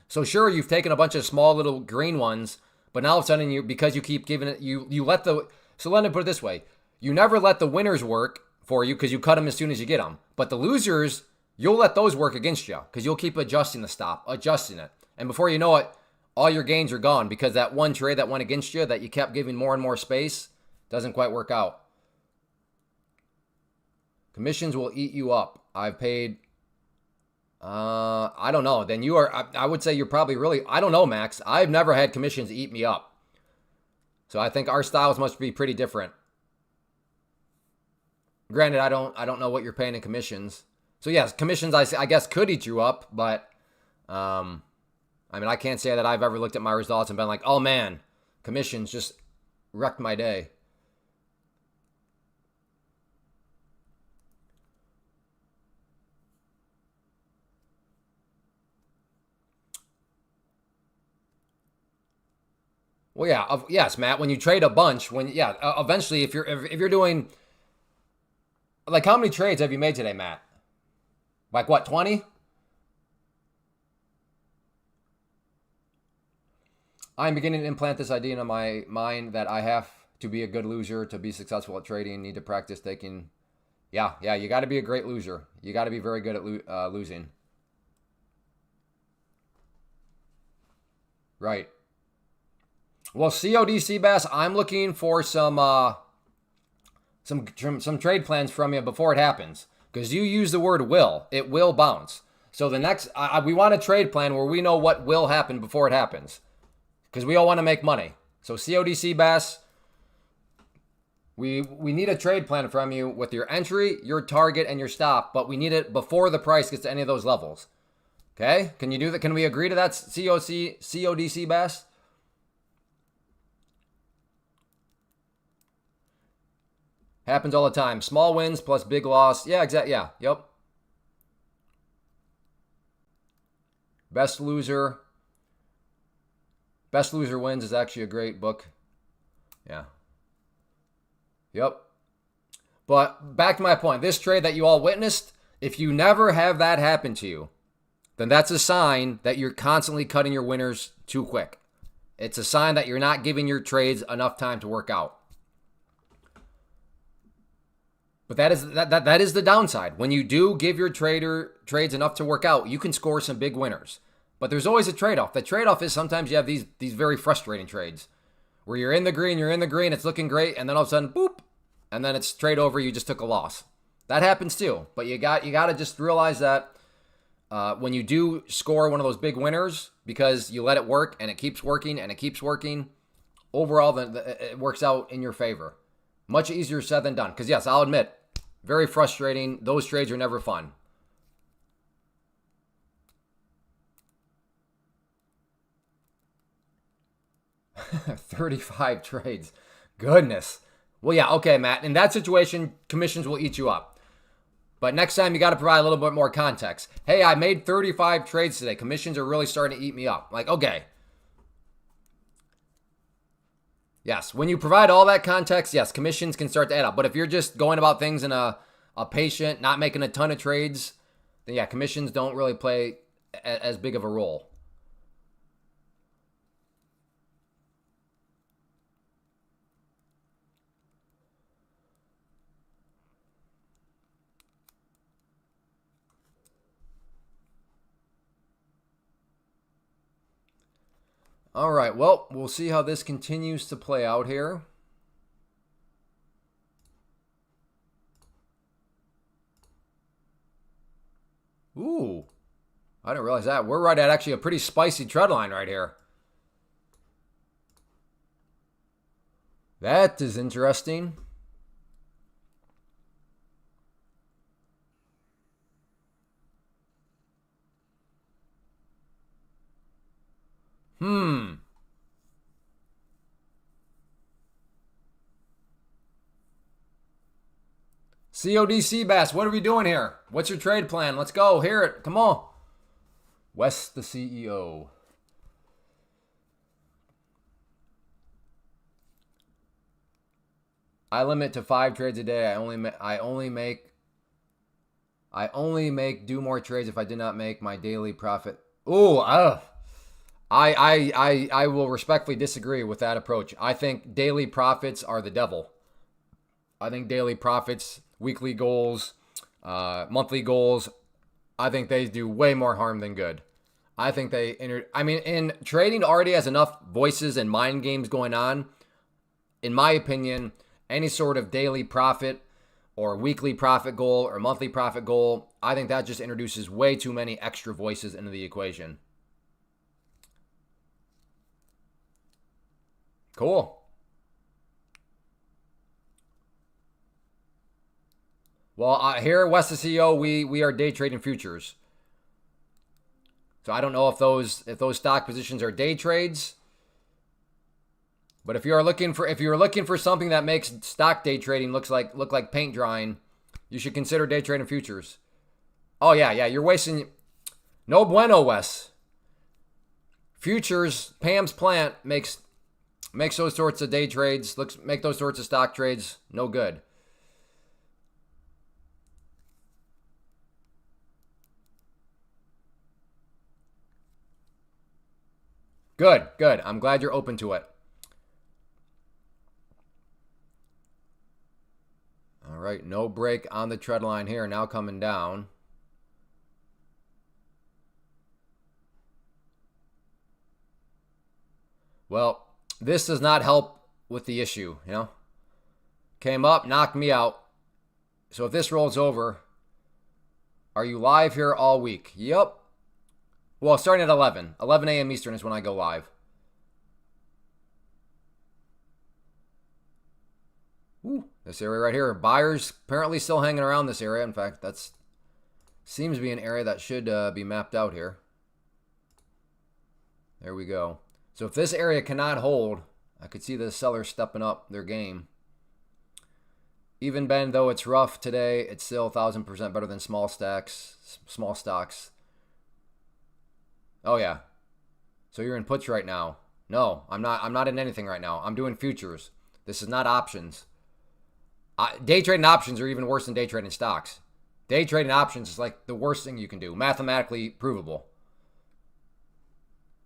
So sure, you've taken a bunch of small little green ones, but now all of a sudden because you keep giving it, you let so let me put it this way. You never let the winners work for you because you cut them as soon as you get them. But the losers, you'll let those work against you because you'll keep adjusting the stop, adjusting it. And before you know it, all your gains are gone because that one trade that went against you that you kept giving more and more space doesn't quite work out. Commissions will eat you up. I've paid, I don't know. Then you are, I would say you're probably really, I don't know, Max. I've never had commissions eat me up. So I think our styles must be pretty different. Granted, I don't know what you're paying in commissions. So yes, commissions I guess could eat you up, but I mean, I can't say that I've ever looked at my results and been like, oh man, commissions just wrecked my day. Well, yeah, yes, Matt. When you trade a bunch, eventually, if you're doing, like, how many trades have you made today, Matt? Like what, 20? I'm beginning to implant this idea into my mind that I have to be a good loser to be successful at trading. Need to practice taking. Yeah, you got to be a great loser. You got to be very good at losing. Right. Well, COD Bass, I'm looking for some trade plans from you before it happens, because you use the word will. It will bounce. So the next, we want a trade plan where we know what will happen before it happens, because we all want to make money. So COD Bass, we need a trade plan from you with your entry, your target, and your stop, but we need it before the price gets to any of those levels. Okay? Can you do that? Can we agree to that, COD Bass? Happens all the time. Small wins plus big loss. Yeah, exactly. Yeah, yep. Best Loser. Best Loser Wins is actually a great book. Yeah. Yep. But back to my point. This trade that you all witnessed, if you never have that happen to you, then that's a sign that you're constantly cutting your winners too quick. It's a sign that you're not giving your trades enough time to work out. But that is the downside. When you do give your trades enough to work out, you can score some big winners. But there's always a trade-off. The trade-off is sometimes you have these very frustrating trades where you're in the green, it's looking great, and then all of a sudden, boop, and then it's trade over, you just took a loss. That happens too. But you got to just realize that when you do score one of those big winners, because you let it work and it keeps working and it keeps working, overall it works out in your favor. Much easier said than done. Because yes, I'll admit, very frustrating. Those trades are never fun. $35 trades. Goodness. Well, yeah, okay, Matt. In that situation, commissions will eat you up. But next time, you got to provide a little bit more context. Hey, I made 35 trades today. Commissions are really starting to eat me up. Like, okay. Yes, when you provide all that context, yes, commissions can start to add up. But if you're just going about things in a patient, not making a ton of trades, then yeah, commissions don't really play as big of a role. All right, well, we'll see how this continues to play out here. Ooh, I didn't realize that. We're right at actually a pretty spicy trend line right here. That is interesting. Hmm. CODC Bass, what are we doing here? What's your trade plan? Let's go. Hear it. Come on. Wes, the CEO. I limit to 5 trades a day. I only make do more trades if I did not make my daily profit. Ooh, I will respectfully disagree with that approach. I think daily profits are the devil. I think daily profits, weekly goals, monthly goals, I think they do way more harm than good. I think in trading already has enough voices and mind games going on. In my opinion, any sort of daily profit or weekly profit goal or monthly profit goal, I think that just introduces way too many extra voices into the equation. Cool. Well, here at West CEO, we are day trading futures. So I don't know if those stock positions are day trades. But if you're looking for something that makes stock day trading look like paint drying, you should consider day trading futures. Oh yeah, you're wasting. No bueno, Wes. Futures, Pam's plant makes those sorts of day trades, make those sorts of stock trades no good. Good. I'm glad you're open to it. All right, no break on the trend line here. Now coming down. Well, this does not help with the issue, you know? Came up, knocked me out. So if this rolls over, are you live here all week? Yep. Well, starting at 11. 11 a.m. Eastern is when I go live. Ooh, this area right here. Buyers apparently still hanging around this area. In fact, that seems to be an area that should be mapped out here. There we go. So if this area cannot hold, I could see the sellers stepping up their game. Even Ben, though it's rough today, it's still 1,000% better than small stocks. Oh yeah. So you're in puts right now. No, I'm not. I'm not in anything right now. I'm doing futures. This is not options. Day trading options are even worse than day trading stocks. Day trading options is like the worst thing you can do. Mathematically provable.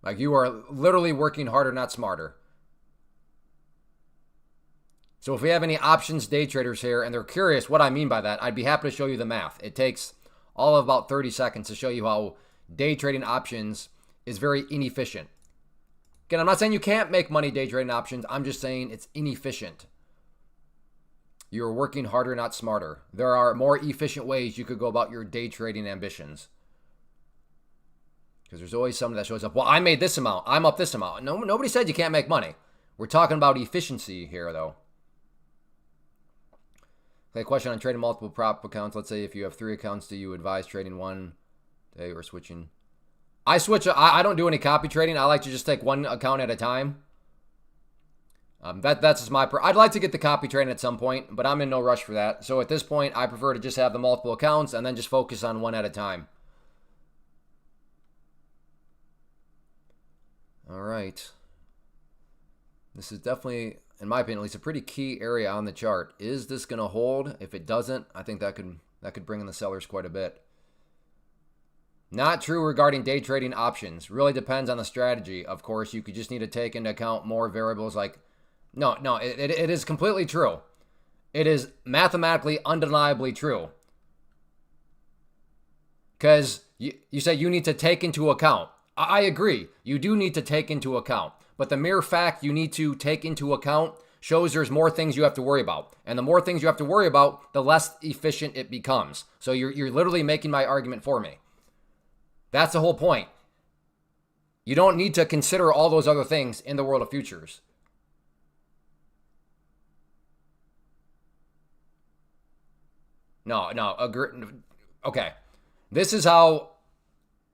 Like you are literally working harder, not smarter. So if we have any options day traders here and they're curious what I mean by that, I'd be happy to show you the math. It takes all of about 30 seconds to show you how day trading options is very inefficient. Again, I'm not saying you can't make money day trading options. I'm just saying it's inefficient. You're working harder, not smarter. There are more efficient ways you could go about your day trading ambitions. Because there's always someone that shows up, well, I made this amount. I'm up this amount. No, nobody said you can't make money. We're talking about efficiency here, though. Okay, question on trading multiple prop accounts. Let's say if you have 3 accounts, do you advise trading one day or switching? I don't do any copy trading. I like to just take one account at a time. That's just I'd like to get the copy trading at some point, but I'm in no rush for that. So at this point, I prefer to just have the multiple accounts and then just focus on one at a time. All right. This is definitely, in my opinion, at least a pretty key area on the chart. Is this going to hold? If it doesn't, I think that could bring in the sellers quite a bit. Not true regarding day trading options. Really depends on the strategy. Of course, you could just need to take into account more variables like, no, it is completely true. It is mathematically undeniably true. Because you say you need to take into account. I agree. You do need to take into account. But the mere fact you need to take into account shows there's more things you have to worry about. And the more things you have to worry about, the less efficient it becomes. So you're literally making my argument for me. That's the whole point. You don't need to consider all those other things in the world of futures. No, agree. Okay. This is how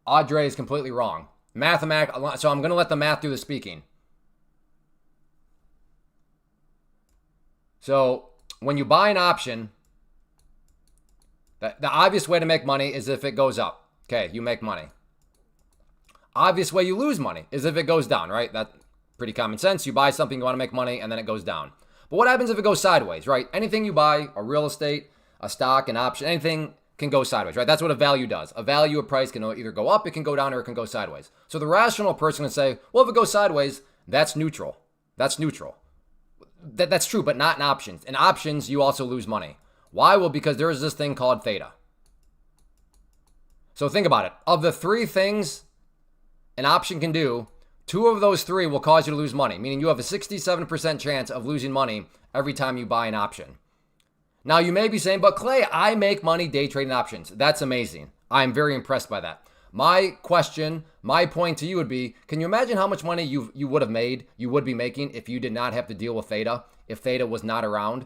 Audrey is completely wrong. Mathematical. So I'm going to let the math do the speaking. So when you buy an option, the obvious way to make money is if it goes up. Okay, you make money. Obvious way you lose money is if it goes down, right? That's pretty common sense. You buy something, you want to make money, and then it goes down. But what happens if it goes sideways, right? Anything you buy, a real estate, a stock, an option, anything can go sideways, right? That's what a value does. A value, a price can either go up, it can go down, or it can go sideways. So the rational person can say, well, if it goes sideways, that's neutral. That's neutral. That's true, but not in options. In options, you also lose money. Why? Well, because there is this thing called theta. So think about it. Of the three things an option can do, two of those three will cause you to lose money, meaning you have a 67% chance of losing money every time you buy an option. Now, you may be saying, but Clay, I make money day trading options. That's amazing. I'm very impressed by that. My question, my point to you would be, can you imagine how much money you would have made, you would be making if you did not have to deal with theta, if theta was not around?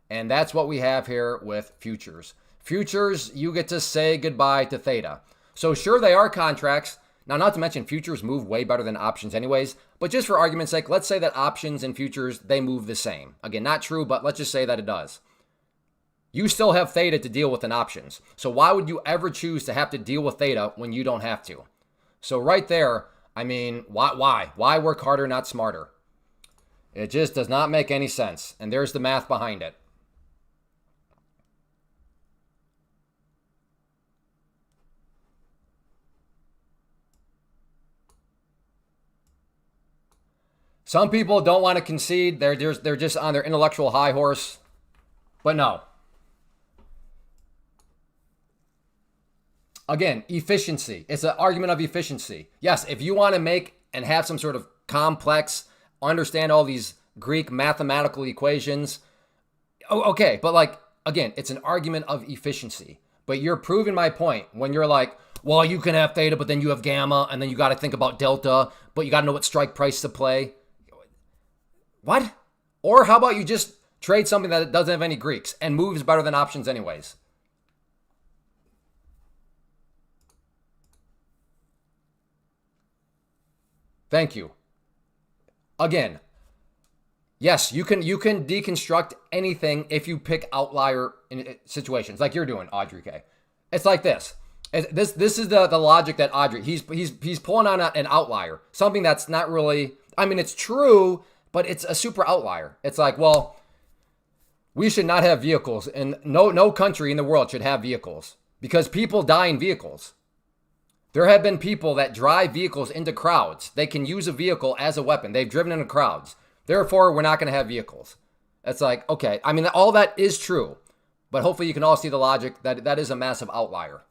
And that's what we have here with futures. Futures, you get to say goodbye to theta. So sure, they are contracts. Now, not to mention futures move way better than options anyways, but just for argument's sake, let's say that options and futures, they move the same. Again, not true, but let's just say that it does. You still have theta to deal with in options. So why would you ever choose to have to deal with theta when you don't have to? So right there, I mean, why? Why work harder, not smarter? It just does not make any sense. And there's the math behind it. Some people don't want to concede. They're just on their intellectual high horse. But no. Again, efficiency. It's an argument of efficiency. Yes, if you want to make and have some sort of complex, understand all these Greek mathematical equations, okay. But like, again, it's an argument of efficiency. But you're proving my point when you're like, well, you can have theta, but then you have gamma, and then you got to think about delta, but you got to know what strike price to play. What? Or how about you just trade something that doesn't have any Greeks and moves better than options anyways? Thank you. Again, yes, you can deconstruct anything if you pick outlier situations like you're doing, Audrey K. It's like this. This is the logic that Audrey, he's pulling on an outlier, something that's not really, I mean, it's true, but it's a super outlier. It's like, well, we should not have vehicles, and no country in the world should have vehicles because people die in vehicles. There have been people that drive vehicles into crowds. They can use a vehicle as a weapon. They've driven into crowds. Therefore, we're not going to have vehicles. It's like, okay, I mean, all that is true, but hopefully you can all see the logic that that is a massive outlier.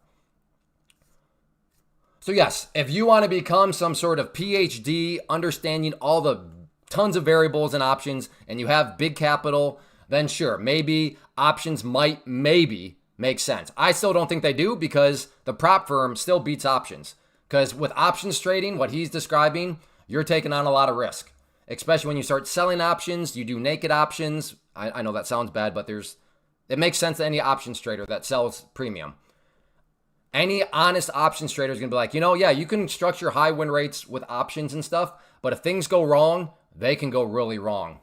So yes, if you want to become some sort of PhD, understanding all the tons of variables and options, and you have big capital, then sure, maybe options might maybe make sense. I still don't think they do because the prop firm still beats options. Because with options trading, what he's describing, you're taking on a lot of risk. Especially when you start selling options, you do naked options. I know that sounds bad, but it makes sense to any options trader that sells premium. Any honest options trader is going to be like, yeah, you can structure high win rates with options and stuff, but if things go wrong, they can go really wrong.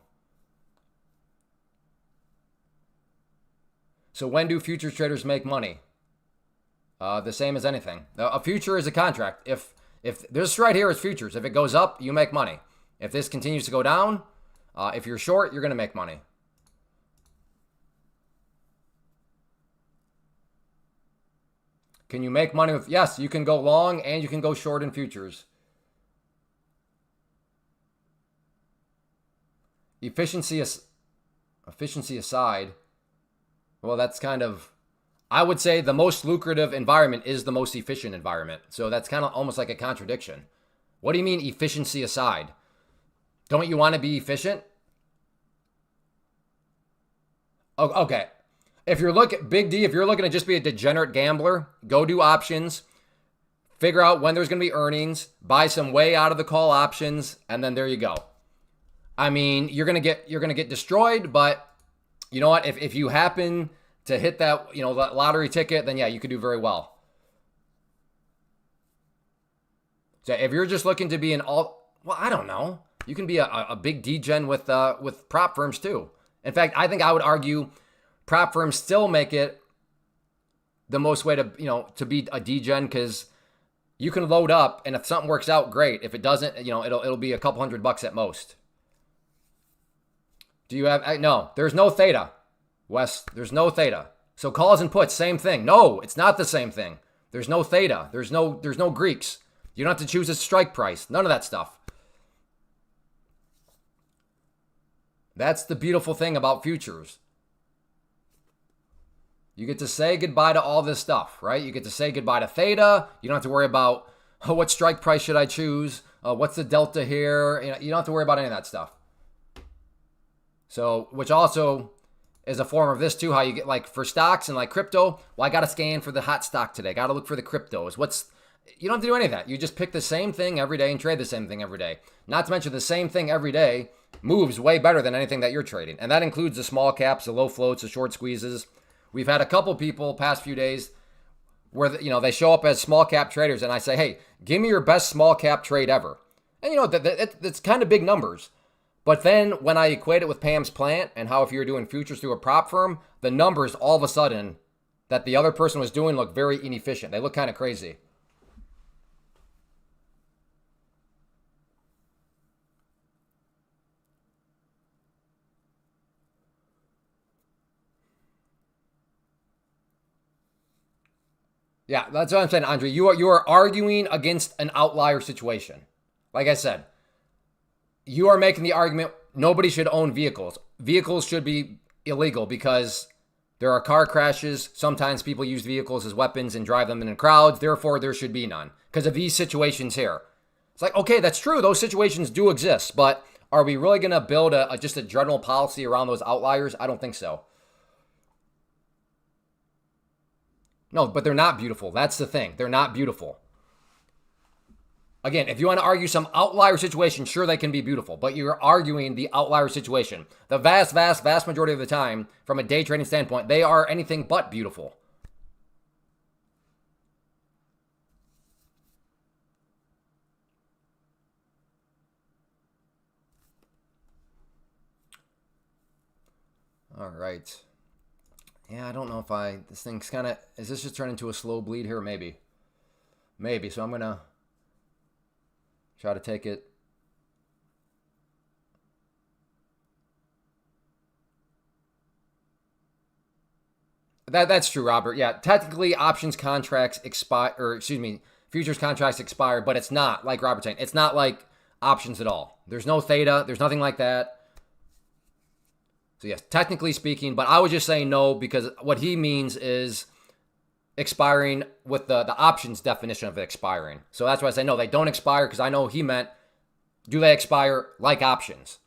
So when do futures traders make money? The same as anything. A future is a contract. If this right here is futures, if it goes up, you make money. If this continues to go down, if you're short, you're going to make money. Can you make money with? Yes, you can go long and you can go short in futures. Efficiency aside, well, that's kind of, I would say the most lucrative environment is the most efficient environment. So that's kind of almost like a contradiction. What do you mean efficiency aside? Don't you want to be efficient? Oh, okay. If you're looking, Big D, if you're looking to just be a degenerate gambler, go do options, figure out when there's going to be earnings, buy some way out of the call options, and then there you go. I mean, you're going to get destroyed, but you know what? If you happen to hit that, that lottery ticket, then yeah, you could do very well. So if you're just looking to be an well, I don't know. You can be a big degen with prop firms too. In fact, I think I would argue prop firms still make it the most way to, to be a degen, because you can load up, and if something works out, great. If it doesn't, it'll be a couple $100 at most. Do you have no? There's no theta, Wes. There's no theta. So calls and puts, same thing. No, it's not the same thing. There's no theta. There's no Greeks. You don't have to choose a strike price. None of that stuff. That's the beautiful thing about futures. You get to say goodbye to all this stuff, right? You get to say goodbye to theta. You don't have to worry about, what strike price should I choose? What's the delta here? You don't have to worry about any of that stuff. So, which also is a form of this too, how you get, like, for stocks and like crypto, well, I got to scan for the hot stock today. Got to look for the cryptos. You don't have to do any of that. You just pick the same thing every day and trade the same thing every day. Not to mention the same thing every day moves way better than anything that you're trading. And that includes the small caps, the low floats, the short squeezes. We've had a couple people past few days where, they show up as small cap traders, and I say, hey, give me your best small cap trade ever. And it's kind of big numbers. But then when I equate it with Pam's plant and how if you're doing futures through a prop firm, the numbers all of a sudden that the other person was doing look very inefficient. They look kind of crazy. Yeah, that's what I'm saying, Andre. You are arguing against an outlier situation. Like I said, you are making the argument nobody should own vehicles. Vehicles should be illegal because there are car crashes. Sometimes people use vehicles as weapons and drive them in crowds. Therefore, there should be none because of these situations here. It's like, okay, that's true. Those situations do exist, but are we really going to build just a general policy around those outliers? I don't think so. No, but they're not beautiful. That's the thing. They're not beautiful. Again, if you want to argue some outlier situation, sure, they can be beautiful, but you're arguing the outlier situation. The vast, vast, vast majority of the time, from a day trading standpoint, they are anything but beautiful. All right. Yeah, I don't know if this thing's kind of, is this just turning into a slow bleed here? Maybe. So I'm going to try to take it. That's true, Robert. Yeah, technically options contracts expire, futures contracts expire, but it's not like Robert saying. It's not like options at all. There's no theta. There's nothing like that. So yes, technically speaking, but I was just saying no because what he means is expiring with the options definition of expiring. So that's why I say no, they don't expire, because I know he meant, do they expire like options?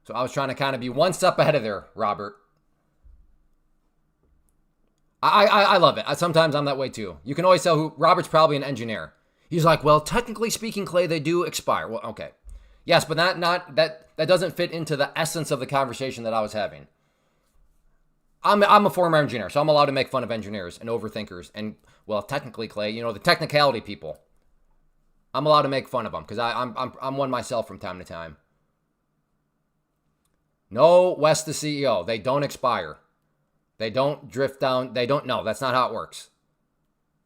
So I was trying to kind of be one step ahead of there, Robert. I love it. Sometimes I'm that way too. You can always tell who Robert's probably an engineer. He's like, well, technically speaking, Clay, they do expire. Well, okay. Yes, but that doesn't fit into the essence of the conversation that I was having. I'm a former engineer, so I'm allowed to make fun of engineers and overthinkers. And, well, technically, Clay, the technicality people. I'm allowed to make fun of them because I'm one myself from time to time. No, Wes, the CEO. They don't expire. They don't drift down. No, that's not how it works.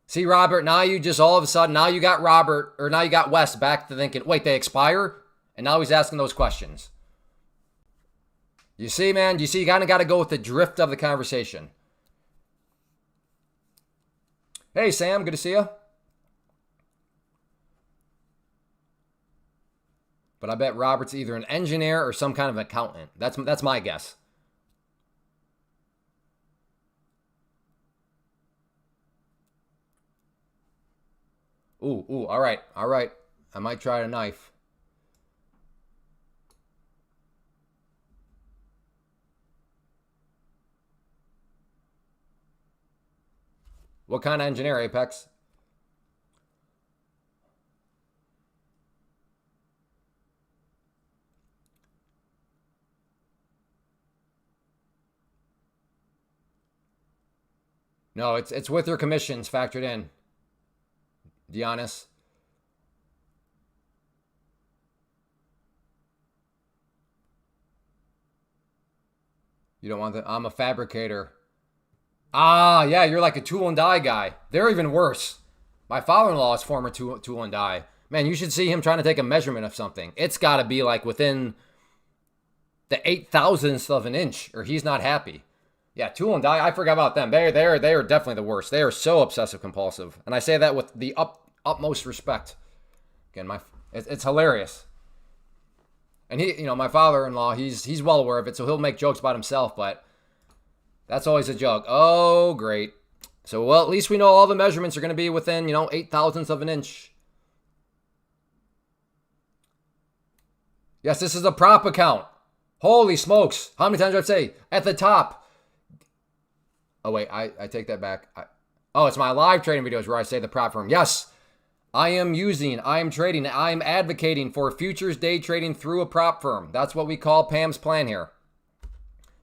See, Robert, now you just all of a sudden, now you got Wes back to thinking, wait, they expire? And now he's asking those questions. You see, man? You kind of got to go with the drift of the conversation. Hey, Sam. Good to see you. But I bet Robert's either an engineer or some kind of accountant. That's my guess. Ooh, all right. I might try a knife. What kind of engineer, Apex? No, it's with your commissions factored in, Giannis. You don't want that. I'm a fabricator. Ah, yeah, you're like a tool and die guy. They're even worse. My father-in-law is former tool and die. Man, you should see him trying to take a measurement of something. It's got to be like within the 8,000th of an inch, or he's not happy. Yeah, tool and die. I forgot about them. They are definitely the worst. They are so obsessive compulsive, and I say that with the utmost respect. Again, it's hilarious. And my father-in-law, he's well aware of it, so he'll make jokes about himself, but that's always a joke. Oh, great. So, well, at least we know all the measurements are going to be within, 8,000ths of an inch. Yes, this is a prop account. Holy smokes. How many times do I say? At the top. Oh, wait, I take that back. It's my live trading videos where I say the prop firm. Yes, I am trading, I am advocating for futures day trading through a prop firm. That's what we call Pam's plan here.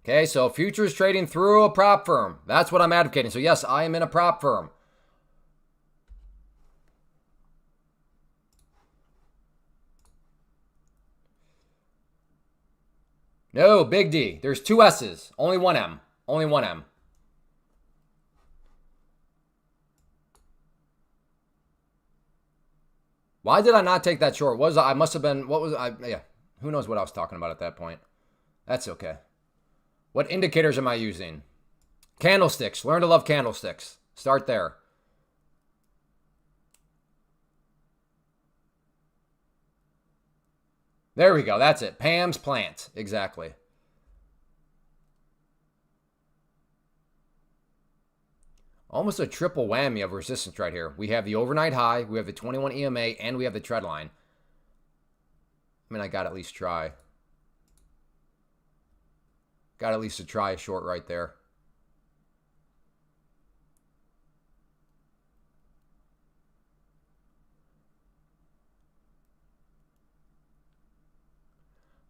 Okay, so futures trading through a prop firm. That's what I'm advocating. So yes, I am in a prop firm. No, big D. There's two S's. Only one M. Only one M. Why did I not take that short? I must have been, yeah. Who knows what I was talking about at that point. That's okay. What indicators am I using? Candlesticks. Learn to love candlesticks. Start there. There we go. That's it. Pam's plant. Exactly. Almost a triple whammy of resistance right here. We have the overnight high, we have the 21 EMA, and we have the trend line. I mean, I got to at least try. Got at least to try a short right there.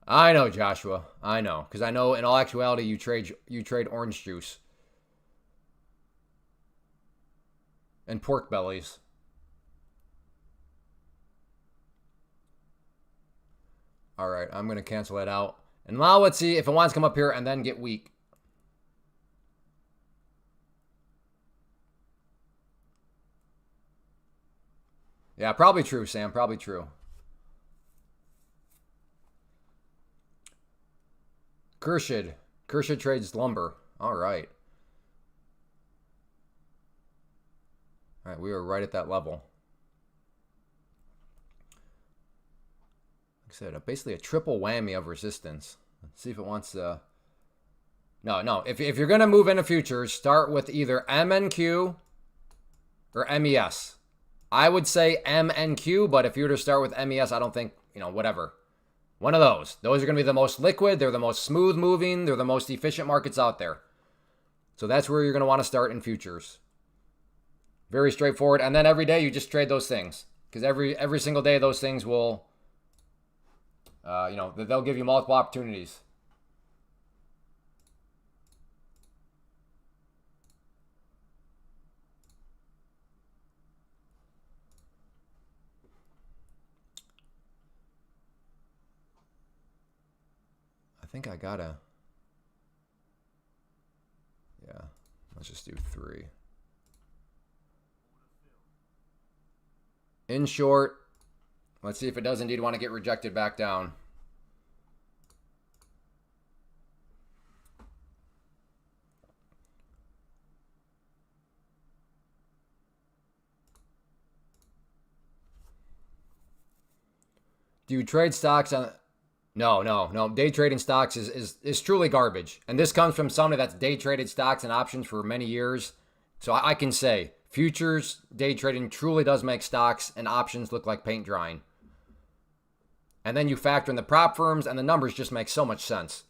I know, Joshua. I know, because I know in all actuality you trade orange juice and pork bellies. All right, I'm going to cancel that out. And now let's see if it wants to come up here and then get weak. Yeah, probably true, Sam. Probably true. Kershid trades lumber. All right. All right, we were right at that level. Like I said, basically a triple whammy of resistance. Let's see if it wants to... No. If you're going to move into futures, start with either MNQ or MES. I would say MNQ, but if you were to start with MES, I don't think, whatever. One of those. Those are going to be the most liquid. They're the most smooth moving. They're the most efficient markets out there. So that's where you're going to want to start in futures. Very straightforward. And then every day you just trade those things. Because every single day those things will, they'll give you multiple opportunities. I think I gotta. Yeah, let's just do 3. In short, let's see if it does indeed want to get rejected back down. Do you trade stocks on... No. Day trading stocks is truly garbage. And this comes from somebody that's day traded stocks and options for many years. So I can say futures day trading truly does make stocks and options look like paint drying. And then you factor in the prop firms and the numbers just make so much sense.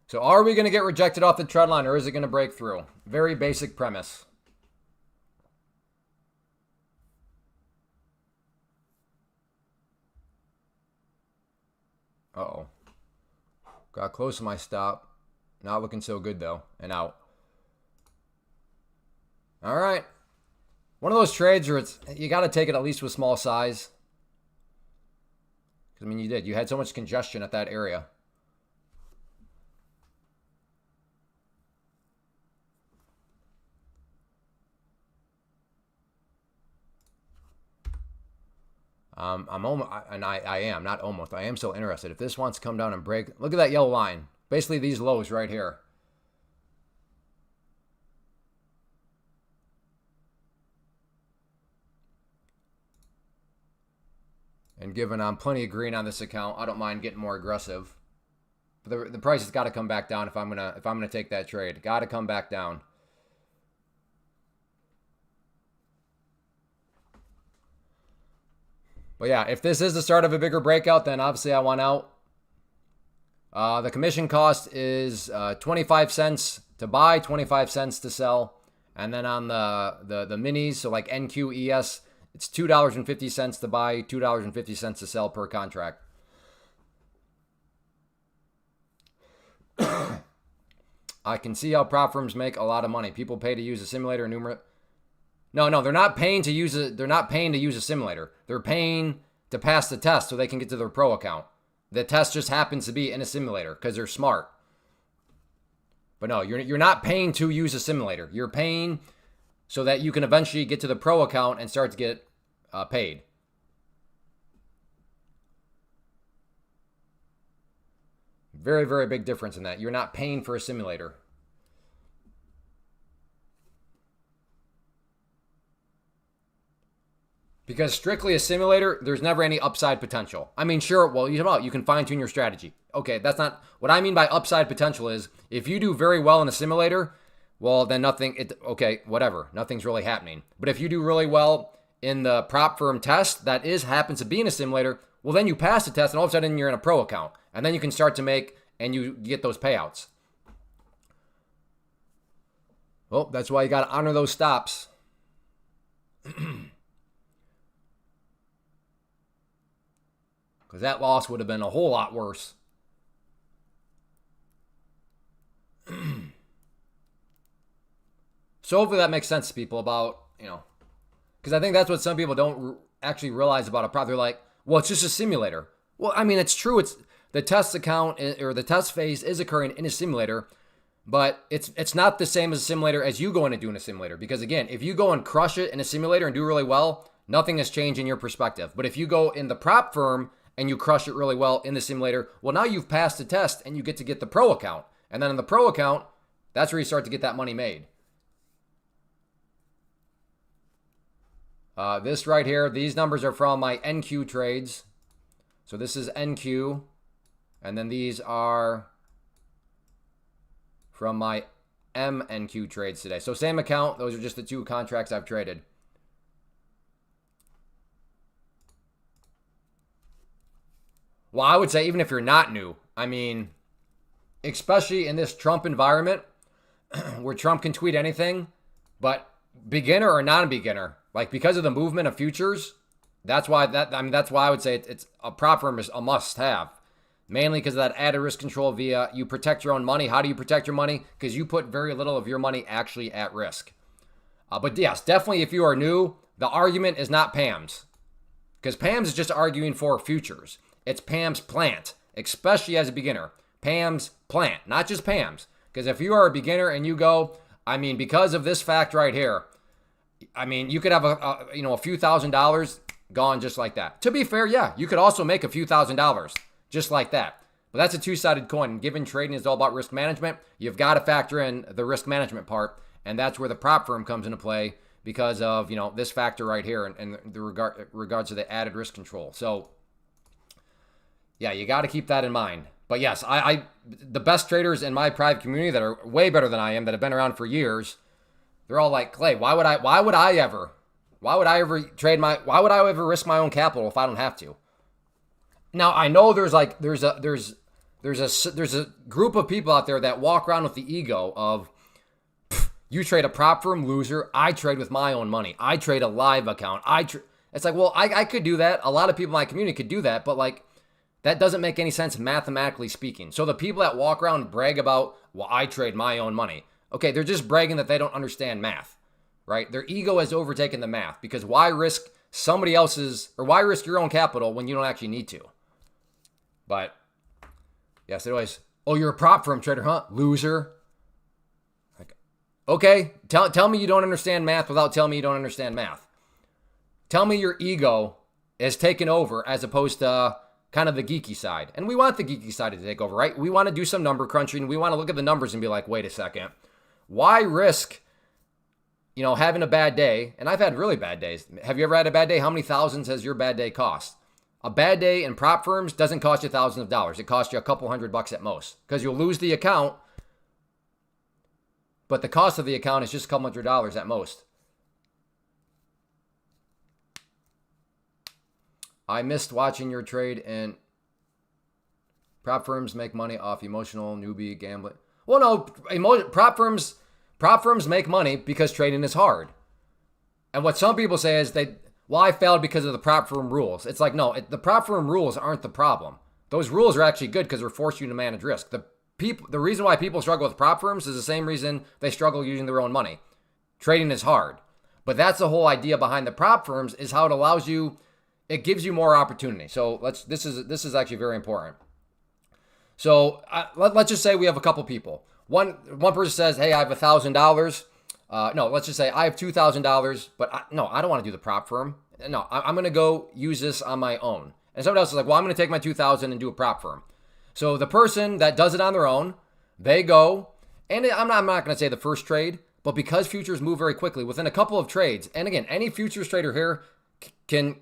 So are we going to get rejected off the trend line or is it going to break through? Very basic premise. Uh-oh. Got close to my stop. Not looking so good, though. And out. All right. One of those trades where you got to take it at least with small size. I mean, you did. You had so much congestion at that area. I'm almost, and I am not almost. I am so interested. If this wants to come down and break, look at that yellow line. Basically, these lows right here. And given I'm plenty of green on this account, I don't mind getting more aggressive. But the price has got to come back down if I'm gonna take that trade. Got to come back down. But yeah, if this is the start of a bigger breakout, then obviously I want out. The commission cost is 25 cents to buy, 25 cents to sell. And then on the minis, so like NQES, it's $2.50 to buy, $2.50 to sell per contract. I can see how prop firms make a lot of money. People pay to use a simulator numerous. No, they're not paying to use a simulator. They're paying to pass the test so they can get to their pro account. The test just happens to be in a simulator because they're smart. But no, you're not paying to use a simulator. You're paying so that you can eventually get to the pro account and start to get paid. Very, very big difference in that. You're not paying for a simulator. Because strictly a simulator, there's never any upside potential. I mean, sure, well, you can fine-tune your strategy. Okay, that's not... What I mean by upside potential is, if you do very well in a simulator, well, then okay, whatever. Nothing's really happening. But if you do really well in the prop firm test that happens to be in a simulator, well, then you pass the test, and all of a sudden you're in a pro account. And then you can start to make, and you get those payouts. Well, that's why you got to honor those stops. Because that loss would have been a whole lot worse. So hopefully that makes sense to people about, because I think that's what some people don't actually realize about a prop. They're like, well, it's just a simulator. Well, I mean, it's true. It's the test account or the test phase is occurring in a simulator, but it's not the same as a simulator as you going to do in a simulator. Because again, if you go and crush it in a simulator and do really well, nothing has changed in your perspective. But if you go in the prop firm and you crush it really well in the simulator, well, now you've passed the test and you get to get the pro account. And then in the pro account, that's where you start to get that money made. This right here, these numbers are from my NQ trades. So this is NQ. And then these are from my MNQ trades today. So same account. Those are just the two contracts I've traded. Well, I would say even if you're not new, I mean, especially in this Trump environment where Trump can tweet anything, but beginner or non-beginner, like because of the movement of futures, that's why I would say it's a prop firm is a must-have. Mainly because of that added risk control via you protect your own money. How do you protect your money? Because you put very little of your money actually at risk. But yes, definitely if you are new, the argument is not Pam's. Because Pam's is just arguing for futures. It's Pam's plant, especially as a beginner. Pam's plant, not just Pam's. Because if you are a beginner and you go, I mean, because of this fact right here, I mean, you could have a few $1,000s gone just like that. To be fair, yeah, you could also make a few $1,000s just like that. But that's a two-sided coin. And given trading is all about risk management, you've got to factor in the risk management part. And that's where the prop firm comes into play because of, this factor right here and the regards to the added risk control. So, yeah, you got to keep that in mind. But yes, the best traders in my private community that are way better than I am, that have been around for years, they're all like, Clay, why would I ever risk my own capital if I don't have to? Now I know there's a group of people out there that walk around with the ego of, you trade a prop firm, loser. I trade with my own money. I trade a live account. It's like, well, I could do that. A lot of people in my community could do that, but like, That doesn't make any sense mathematically speaking. So the people that walk around and brag about, well, I trade my own money. Okay, they're just bragging that they don't understand math, right? Their ego has overtaken the math, because why risk somebody else's, or why risk your own capital when you don't actually need to? But yes, it always, oh, you're a prop firm trader, huh? Loser. Like, okay, tell me you don't understand math without telling me you don't understand math. Tell me your ego is taken over as opposed to kind of the geeky side. And we want the geeky side to take over, right? We want to do some number crunching. We want to look at the numbers and be like, wait a second. Why risk, having a bad day? And I've had really bad days. Have you ever had a bad day? How many thousands has your bad day cost? A bad day in prop firms doesn't cost you thousands of dollars. It costs you a couple $100 at most, because you'll lose the account. But the cost of the account is just a couple $100 at most. I missed watching your trade, and prop firms make money off emotional newbie gambling. Well, no, prop firms make money because trading is hard. And what some people say is I failed because of the prop firm rules. It's like, no, the prop firm rules aren't the problem. Those rules are actually good because they're forcing you to manage risk. The reason why people struggle with prop firms is the same reason they struggle using their own money. Trading is hard. But that's the whole idea behind the prop firms, is how it allows you, it gives you more opportunity. So this is actually very important. So let's just say we have a couple people. One person says, hey, I have $1,000. No, let's just say I have $2,000, but I don't want to do the prop firm. No, I'm going to go use this on my own. And somebody else is like, well, I'm going to take my $2,000 and do a prop firm. So the person that does it on their own, they go, and I'm not going to say the first trade, but because futures move very quickly within a couple of trades, and again, any futures trader here can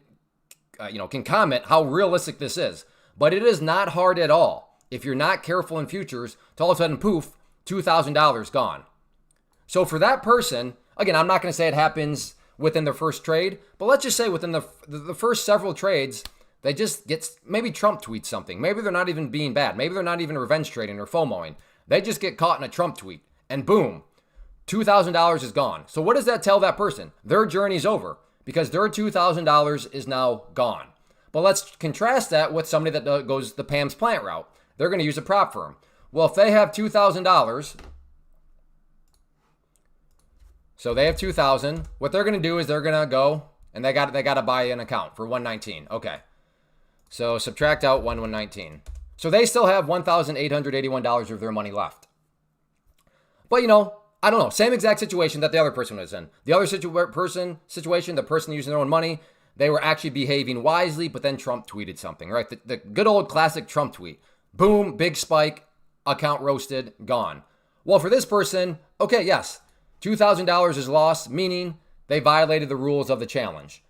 comment how realistic this is, but it is not hard at all. If you're not careful in futures, to all of a sudden, poof, $2,000 gone. So for that person, again, I'm not going to say it happens within their first trade, but let's just say within the first several trades, they just maybe Trump tweets something. Maybe they're not even being bad. Maybe they're not even revenge trading or FOMOing. They just get caught in a Trump tweet, and boom, $2,000 is gone. So what does that tell that person? Their journey's over, because their $2,000 is now gone. But let's contrast that with somebody that goes the Pam's Plant route. They're going to use a prop firm. Well, if they have $2,000, so they have $2,000, what they're going to do is they're going to go and they got to buy an account for $119. Okay. So subtract out $119. So they still have $1,881 of their money left. But I don't know, same exact situation that the other person was in. The other situation, the person using their own money, they were actually behaving wisely, but then Trump tweeted something, right? The good old classic Trump tweet. Boom, big spike, account roasted, gone. Well, for this person, okay, yes, $2,000 is lost, meaning they violated the rules of the challenge.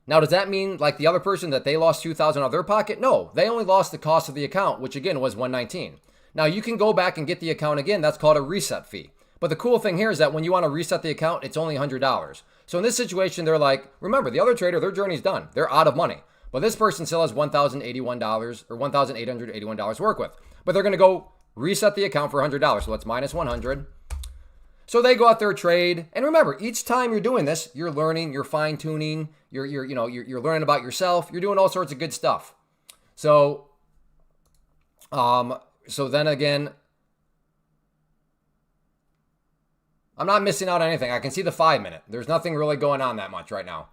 Now, does that mean, like the other person, that they lost $2,000 out of their pocket? No, they only lost the cost of the account, which again was $119. Now, you can go back and get the account again. That's called a reset fee. But the cool thing here is that when you want to reset the account, it's only $100. So in this situation, they're like, remember, the other trader, their journey's done. They're out of money. But this person still has $1,081 or $1,881 to work with. But they're going to go reset the account for $100. So let's minus 100. So they go out there, trade. And remember, each time you're doing this, you're learning, you're fine tuning, you're learning about yourself. You're doing all sorts of good stuff. So then again, I'm not missing out on anything. I can see the 5-minute. There's nothing really going on that much right now.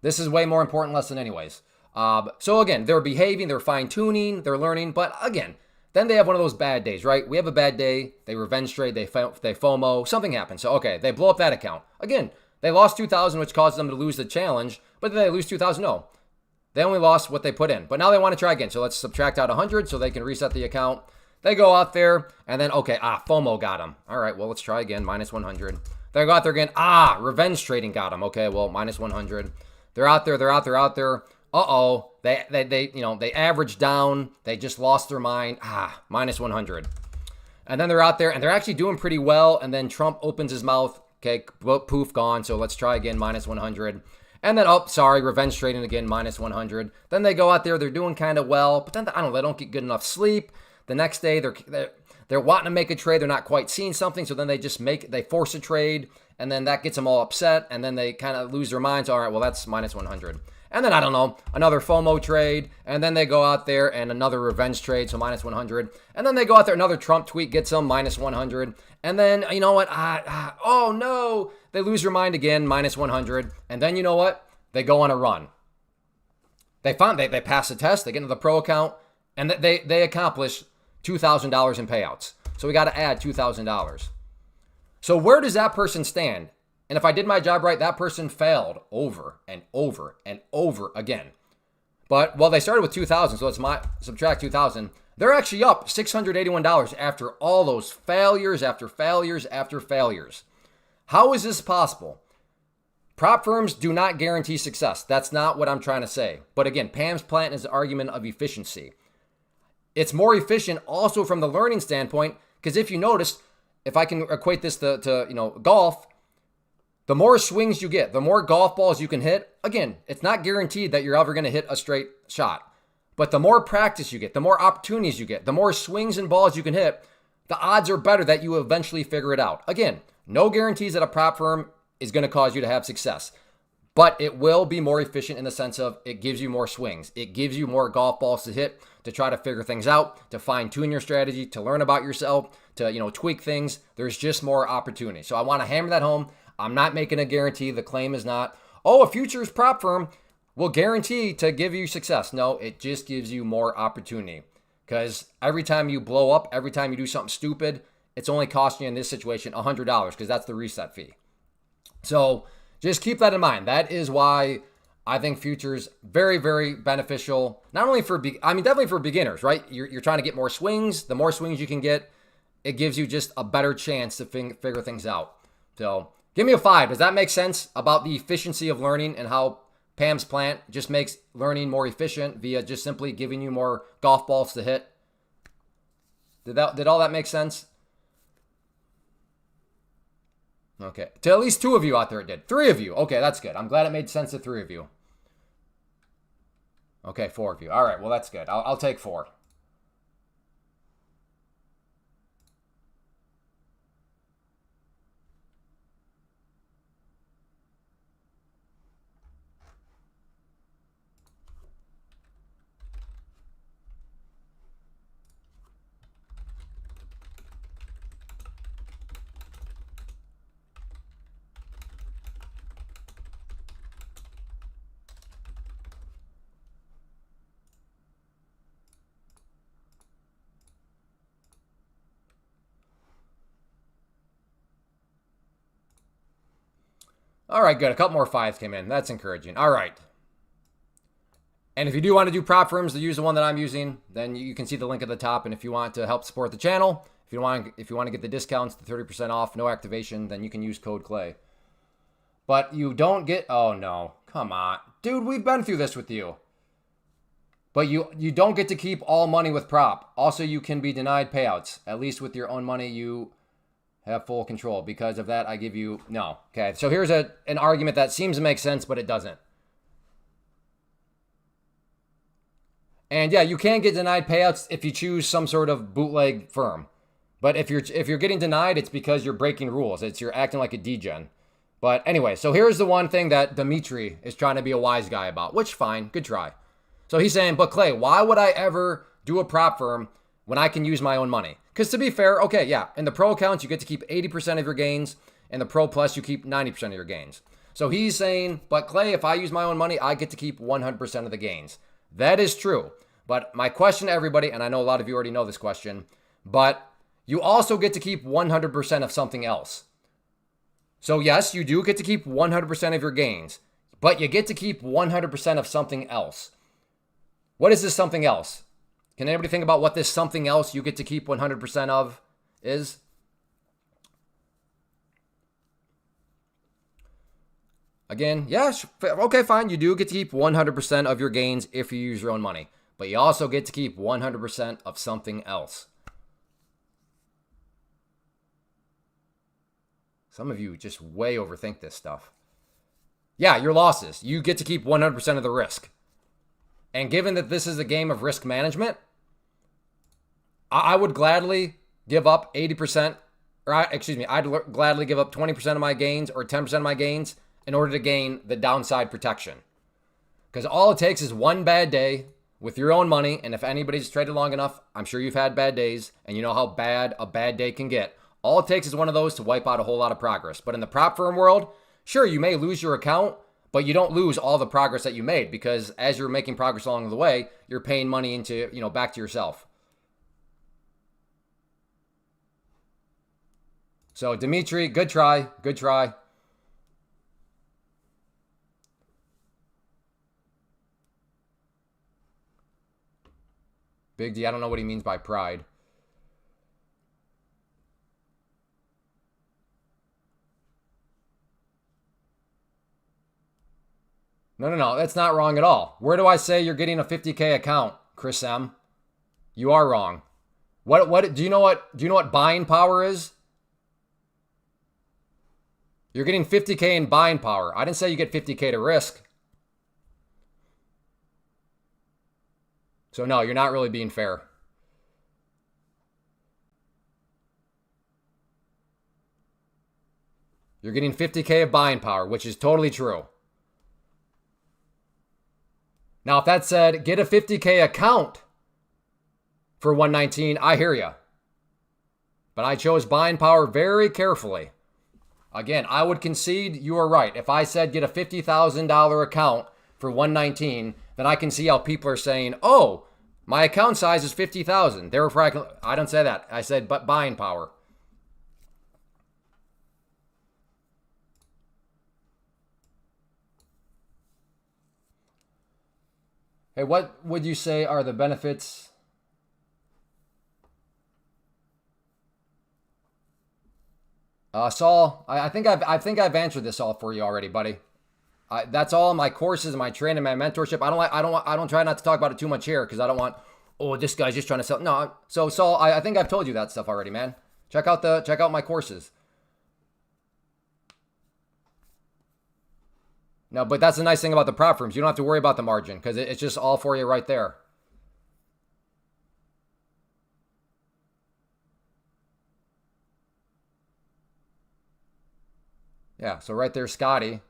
This is way more important lesson anyways. So again, they're behaving, they're fine-tuning, they're learning. But again, then they have one of those bad days, right? We have a bad day. They revenge trade, they FOMO, something happens. So okay, they blow up that account. Again, they lost $2,000, which caused them to lose the challenge. But did they lose $2,000? No. They only lost what they put in. But now they want to try again. So let's subtract out 100 so they can reset the account. They go out there and then, okay, FOMO got them. All right, well, let's try again, minus 100. They go out there again. Revenge trading got them. Okay, well, minus 100. They're out there. Uh-oh. They averaged down. They just lost their mind. Minus 100. And then they're out there and they're actually doing pretty well. And then Trump opens his mouth. Okay, poof, gone. So let's try again, minus 100. And then, revenge trading again, minus 100. Then they go out there. They're doing kind of well. But then, they don't get good enough sleep. The next day, they're wanting to make a trade. They're not quite seeing something. So then they force a trade. And then that gets them all upset. And then they kind of lose their minds. All right, well, that's minus 100. And then, I don't know, another FOMO trade. And then they go out there and another revenge trade, so minus 100. And then they go out there, another Trump tweet gets them minus 100. And then, you know what? Oh, no. They lose their mind again, minus 100. And then, you know what? They go on a run. They pass the test. They get into the pro account. And they accomplish $2,000 in payouts. So we got to add $2,000. So where does that person stand? And if I did my job right, that person failed over and over and over again. But, well, they started with 2,000, so let's subtract 2,000. They're actually up $681 after all those failures after failures after failures. How is this possible? Prop firms do not guarantee success. That's not what I'm trying to say. But again, Pam's plan is an argument of efficiency. It's more efficient also from the learning standpoint, because if you notice, if I can equate this to golf, the more swings you get, the more golf balls you can hit. Again, it's not guaranteed that you're ever going to hit a straight shot. But the more practice you get, the more opportunities you get, the more swings and balls you can hit, the odds are better that you eventually figure it out. Again, no guarantees that a prop firm is going to cause you to have success. But it will be more efficient in the sense of it gives you more swings. It gives you more golf balls to hit, to try to figure things out, to fine tune your strategy, to learn about yourself, to tweak things. There's just more opportunity. So I want to hammer that home. I'm not making a guarantee. The claim is not, a futures prop firm will guarantee to give you success. No, it just gives you more opportunity. Because every time you blow up, every time you do something stupid, it's only costing you in this situation $100 because that's the reset fee. So just keep that in mind. That is why I think futures very, very beneficial. Not only definitely for beginners, right? You're trying to get more swings. The more swings you can get, it gives you just a better chance to figure things out. So give me a 5. Does that make sense about the efficiency of learning and how Pam's plant just makes learning more efficient via just simply giving you more golf balls to hit? Did all that make sense? Okay. To at least 2 of you out there it did. 3 of you. Okay, that's good. I'm glad it made sense to 3 of you. Okay, 4 of you. All right, well, that's good. I'll take 4. All right, good. A couple more 5s came in. That's encouraging. All right. And if you do want to do prop firms to use the one that I'm using, then you can see the link at the top. And if you want to help support the channel, if you want to get the discounts, the 30% off, no activation, then you can use code Clay. But you don't get, oh no, come on. Dude, we've been through this with you. But you don't get to keep all money with prop. Also, you can be denied payouts. At least with your own money, you have full control. Because of that, I give you, no. Okay, so here's an argument that seems to make sense, but it doesn't. And yeah, you can get denied payouts if you choose some sort of bootleg firm. But if you're getting denied, it's because you're breaking rules. You're acting like a degen. But anyway, so here's the one thing that Dimitri is trying to be a wise guy about, which fine, good try. So he's saying, but Clay, why would I ever do a prop firm when I can use my own money? Because to be fair, okay, yeah, in the pro accounts, you get to keep 80% of your gains. In the pro plus, you keep 90% of your gains. So he's saying, but Clay, if I use my own money, I get to keep 100% of the gains. That is true. But my question to everybody, and I know a lot of you already know this question, but you also get to keep 100% of something else. So yes, you do get to keep 100% of your gains, but you get to keep 100% of something else. What is this something else? Can anybody think about what this something else you get to keep 100% of is? Again, yes, okay, fine. You do get to keep 100% of your gains if you use your own money, but you also get to keep 100% of something else. Some of you just way overthink this stuff. Yeah, your losses. You get to keep 100% of the risk. And given that this is a game of risk management, I would gladly give up 80%, I'd gladly give up 20% of my gains or 10% of my gains in order to gain the downside protection. Because all it takes is one bad day with your own money. And if anybody's traded long enough, I'm sure you've had bad days and you know how bad a bad day can get. All it takes is one of those to wipe out a whole lot of progress. But in the prop firm world, sure, you may lose your account, but you don't lose all the progress that you made because as you're making progress along the way, you're paying money into, back to yourself. So Dimitri, good try, good try. Big D, I don't know what he means by pride. No, that's not wrong at all. Where do I say you're getting a 50K account, Chris M? You are wrong. What do you know what buying power is? You're getting 50K in buying power. I didn't say you get 50K to risk. So no, you're not really being fair. You're getting 50K of buying power, which is totally true. Now, if that said, get a 50K account for 119, I hear you. But I chose buying power very carefully. Again, I would concede you are right. If I said get a $50,000 account for 119, then I can see how people are saying, oh, my account size is 50,000. Therefore, I don't say that. I said, but buying power. Hey, what would you say are the benefits? Saul, I think I've answered this all for you already, buddy. That's all my courses, my training, my mentorship. I don't try not to talk about it too much here because I don't want. Oh, this guy's just trying to sell. No, so Saul, I think I've told you that stuff already, man. Check out my courses. No, but that's the nice thing about the prop firms. You don't have to worry about the margin because it's just all for you right there. Yeah, so right there, Scotty.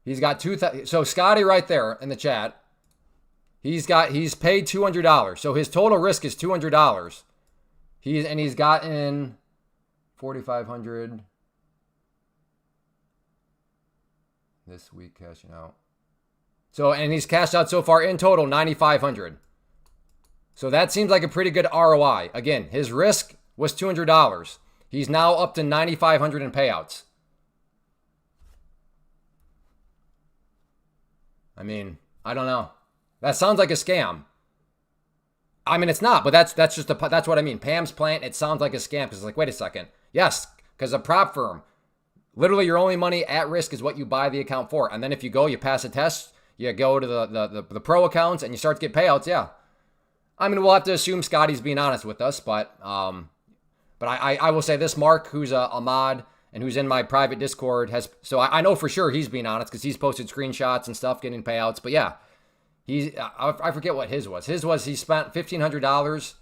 He's got $2,000. So Scotty right there in the chat. He's paid $200. So his total risk is $200. He's gotten 4,500 this week cashing out. So and he's cashed out so far in total 9,500. So that seems like a pretty good ROI. Again, his risk was $200. He's now up to 9,500 in payouts. I mean, I don't know. That sounds like a scam. I mean, it's not, but that's what I mean. Pam's plant, it sounds like a scam because it's like, wait a second. Yes, because a prop firm, literally your only money at risk is what you buy the account for. And then if you pass a test, you go to the pro accounts and you start to get payouts. Yeah. I mean, we'll have to assume Scotty's being honest with us, but I will say this, Mark, who's a mod and who's in my private Discord so I know for sure he's being honest because he's posted screenshots and stuff getting payouts. But yeah, I forget what his was. His was he spent $1,500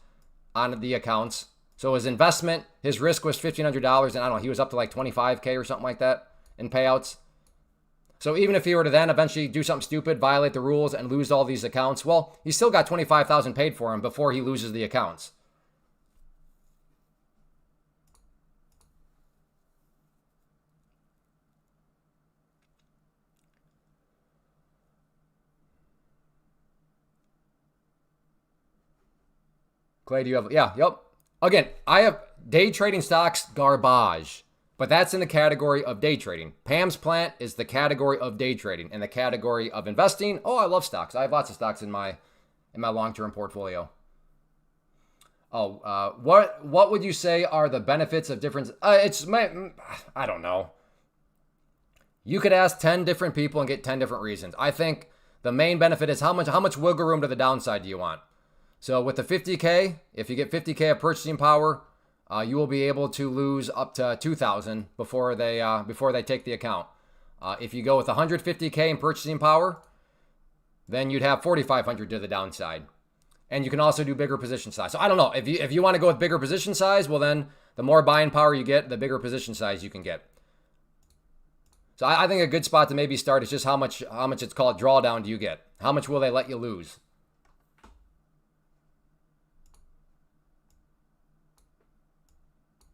on the accounts. So his investment, his risk was $1,500, and I don't know, he was up to like 25K or something like that in payouts. So even if he were to then eventually do something stupid, violate the rules, and lose all these accounts, well, he's still got $25,000 paid for him before he loses the accounts. Clay, do you have? Yeah, yep. Again, I have day trading stocks, garbage. But that's in the category of day trading. Pam's plant is the category of day trading. In the category of investing, oh, I love stocks. I have lots of stocks in my long-term portfolio. Oh, what would you say are the benefits of different? I don't know. You could ask 10 different people and get 10 different reasons. I think the main benefit is how much wiggle room to the downside do you want? So with the 50K, if you get 50K of purchasing power, you will be able to lose up to 2,000 before they take the account. If you go with 150K in purchasing power, then you'd have 4,500 to the downside. And you can also do bigger position size. So I don't know, if you want to go with bigger position size, well then the more buying power you get, the bigger position size you can get. So I think a good spot to maybe start is just how much it's called drawdown do you get? How much will they let you lose?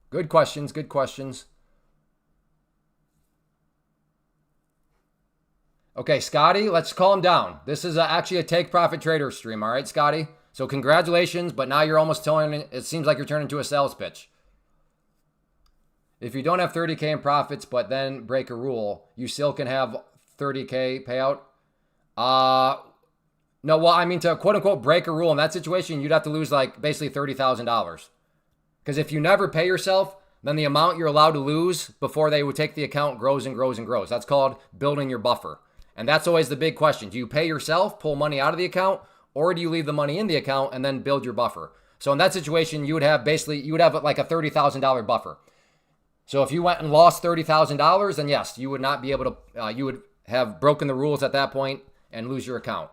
Good questions, good questions. Okay, Scotty, let's calm down. This is actually a take profit trader stream, all right, Scotty? So congratulations, but now you're almost it seems like you're turning into a sales pitch. If you don't have 30K in profits, but then break a rule, you still can have 30K payout? No, well, I mean, to quote unquote break a rule in that situation, you'd have to lose like basically $30,000. Because if you never pay yourself, then the amount you're allowed to lose before they would take the account grows and grows and grows. That's called building your buffer. And that's always the big question. Do you pay yourself, pull money out of the account, or do you leave the money in the account and then build your buffer? So in that situation, you would have like a $30,000 buffer. So if you went and lost $30,000, then yes, you would not be able to, you would have broken the rules at that point and lose your account.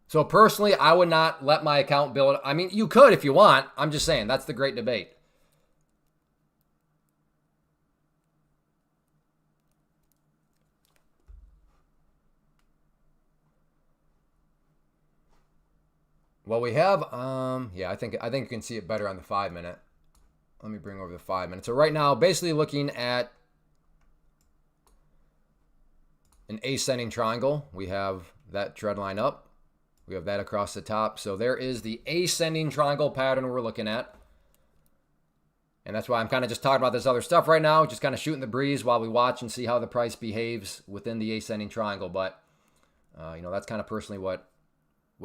So personally, I would not let my account build. I mean, you could if you want. I'm just saying, that's the great debate. Well, we have, yeah, I think you can see it better on the 5 minute. Let me bring over the 5 minute. So right now, basically looking at an ascending triangle. We have that trend line up. We have that across the top. So there is the ascending triangle pattern we're looking at. And that's why I'm kind of just talking about this other stuff right now, just kind of shooting the breeze while we watch and see how the price behaves within the ascending triangle. But, you know, that's kind of personally what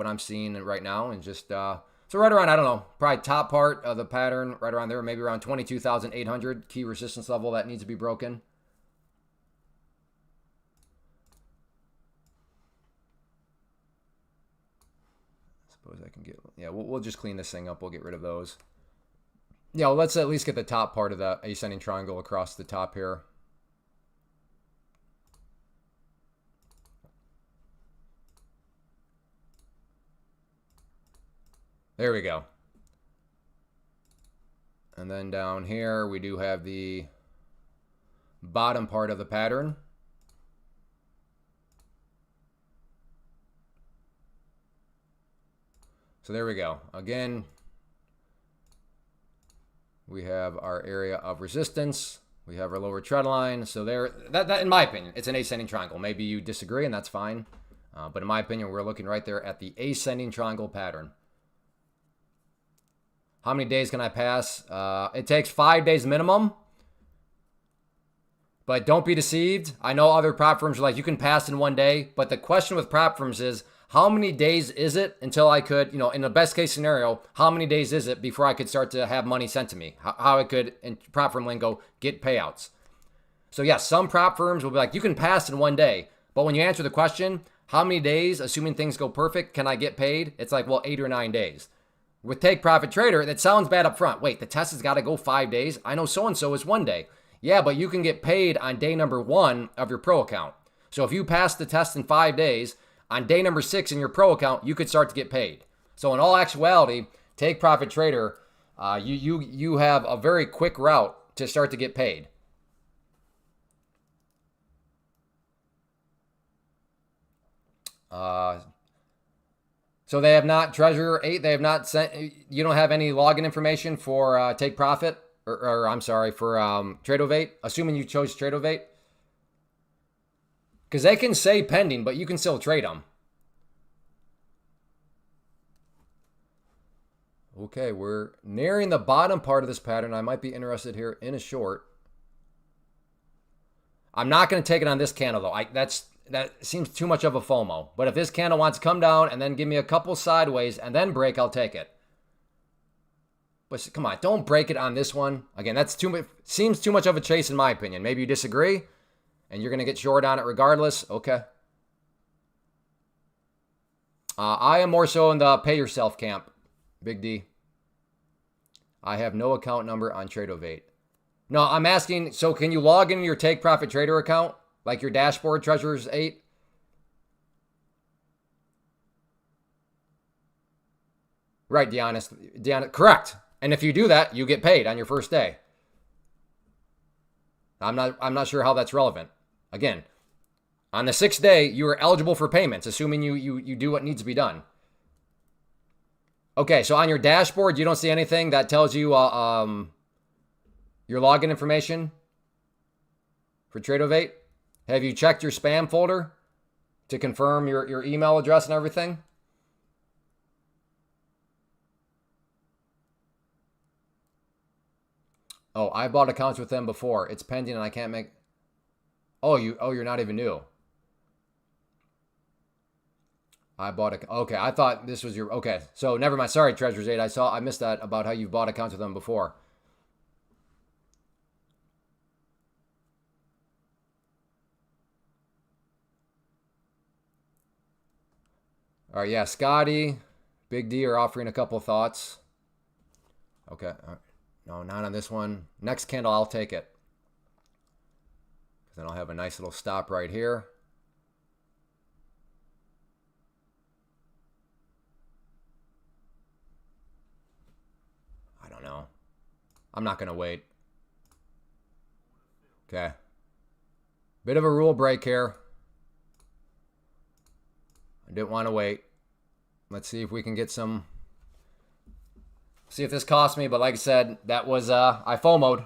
I'm seeing right now. And just, so right around, I don't know, probably top part of the pattern, right around there, maybe around 22,800 key resistance level that needs to be broken. Suppose I can get, yeah, we'll just clean this thing up. We'll get rid of those. Yeah, well, let's at least get the top part of the ascending triangle across the top here. There we go. And then down here, we do have the bottom part of the pattern. So there we go. Again, we have our area of resistance. We have our lower trend line. So there, that in my opinion, it's an ascending triangle. Maybe you disagree, and that's fine. But in my opinion, we're looking right there at the ascending triangle pattern. How many days can I pass? It takes 5 days minimum. But don't be deceived. I know other prop firms are like, you can pass in 1 day. But the question with prop firms is, how many days is it until I could, you know, in the best case scenario, how many days is it before I could start to have money sent to me? How I could, in prop firm lingo, get payouts. So yes, some prop firms will be like, you can pass in 1 day. But when you answer the question, how many days, assuming things go perfect, can I get paid? It's like, well, 8 or 9 days. With Take Profit Trader, that sounds bad up front. Wait, the test has got to go 5 days? I know so-and-so is 1 day. Yeah, but you can get paid on day number 1 of your pro account. So if you pass the test in 5 days, on day number 6 in your pro account, you could start to get paid. So in all actuality, Take Profit Trader, you have a very quick route to start to get paid. So they have not, Treasurer 8, they have not sent, you don't have any login information for Take Profit, or I'm sorry, for Tradeovate, assuming you chose Tradeovate? Because they can say pending, but you can still trade them. Okay, we're nearing the bottom part of this pattern. I might be interested here in a short. I'm not going to take it on this candle, though. That seems too much of a FOMO. But if this candle wants to come down and then give me a couple sideways and then break, I'll take it. But come on, don't break it on this one. Again, that's seems too much of a chase in my opinion. Maybe you disagree and you're going to get short on it regardless. Okay. I am more so in the pay yourself camp, Big D. I have no account number on Tradeovate. No, I'm asking, so can you log into your Take Profit Trader account? Like your dashboard, Treasurer's 8? Right, Deanna, correct. And if you do that, you get paid on your first day. I'm not sure how that's relevant. Again, on the 6th day, you are eligible for payments, assuming you do what needs to be done. Okay, so on your dashboard, you don't see anything that tells you your login information for Tradeovate? Have you checked your spam folder to confirm your email address and everything? Oh, I bought accounts with them before. It's pending and I can't make... you're not even new. I bought a... Okay, I thought this was your... Okay, so never mind. Sorry, Treasures 8. I missed that about how you've bought accounts with them before. All right, yeah, Scotty, Big D are offering a couple thoughts. Okay, no, not on this one. Next candle, I'll take it. Then I'll have a nice little stop right here. I don't know. I'm not going to wait. Okay. Bit of a rule break here. I didn't want to wait. Let's see if we can get some... See if this costs me, but like I said, that was... I FOMO'd.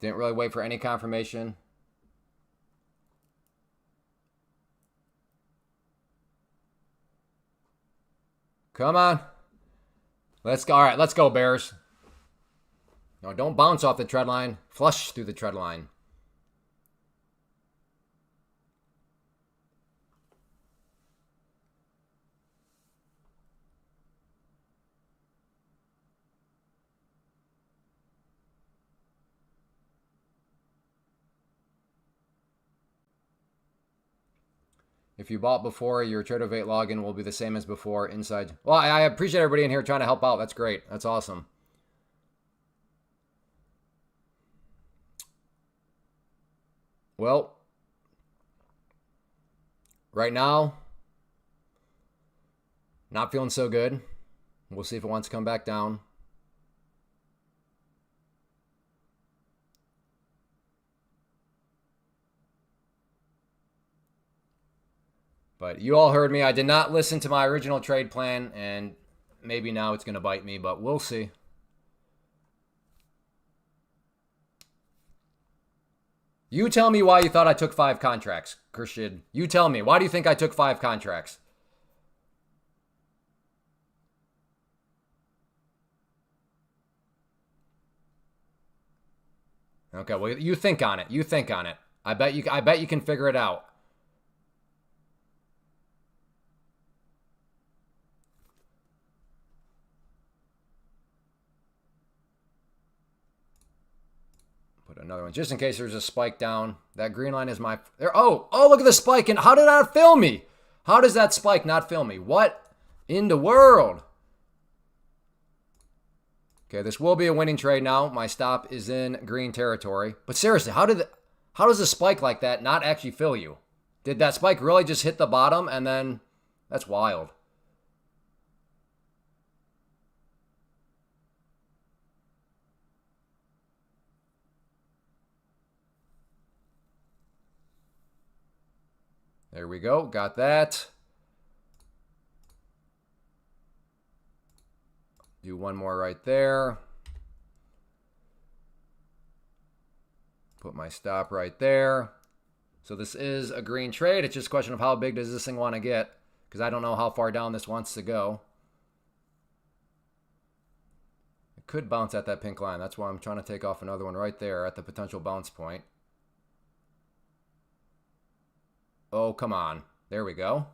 Didn't really wait for any confirmation. Come on. Let's go. All right, let's go, Bears. No, don't bounce off the tread line. Flush through the tread line. If you bought before, your Tradeovate login will be the same as before inside. Well, I appreciate everybody in here trying to help out. That's great. That's awesome. Well, right now, not feeling so good. We'll see if it wants to come back down. But you all heard me. I did not listen to my original trade plan, and maybe now it's going to bite me, but we'll see. You tell me why you thought I took 5 contracts, Christian. You tell me. Why do you think I took 5 contracts? Okay, well, you think on it. You think on it. I bet you can figure it out. Put another one just in case there's a spike down. That green line is my there. Oh, look at the spike. And how did that fail me? How does that spike not fail me? What in the world? Okay, this will be a winning trade now. My stop is in green territory. But seriously, how does a spike like that not actually fill you? Did that spike really just hit the bottom and then that's wild. There we go. Got that. Do one more right there. Put my stop right there. So this is a green trade. It's just a question of how big does this thing want to get, because I don't know how far down this wants to go. It could bounce at that pink line. That's why I'm trying to take off another one right there at the potential bounce point. Oh, come on. There we go.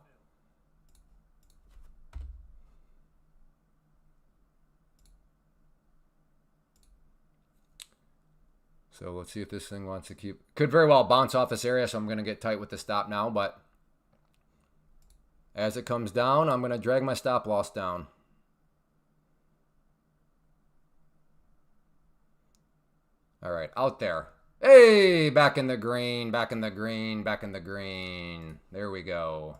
So let's see if this thing wants to keep... Could very well bounce off this area, so I'm going to get tight with the stop now. But as it comes down, I'm going to drag my stop loss down. All right, out there. Hey, back in the green, back in the green, back in the green. There we go.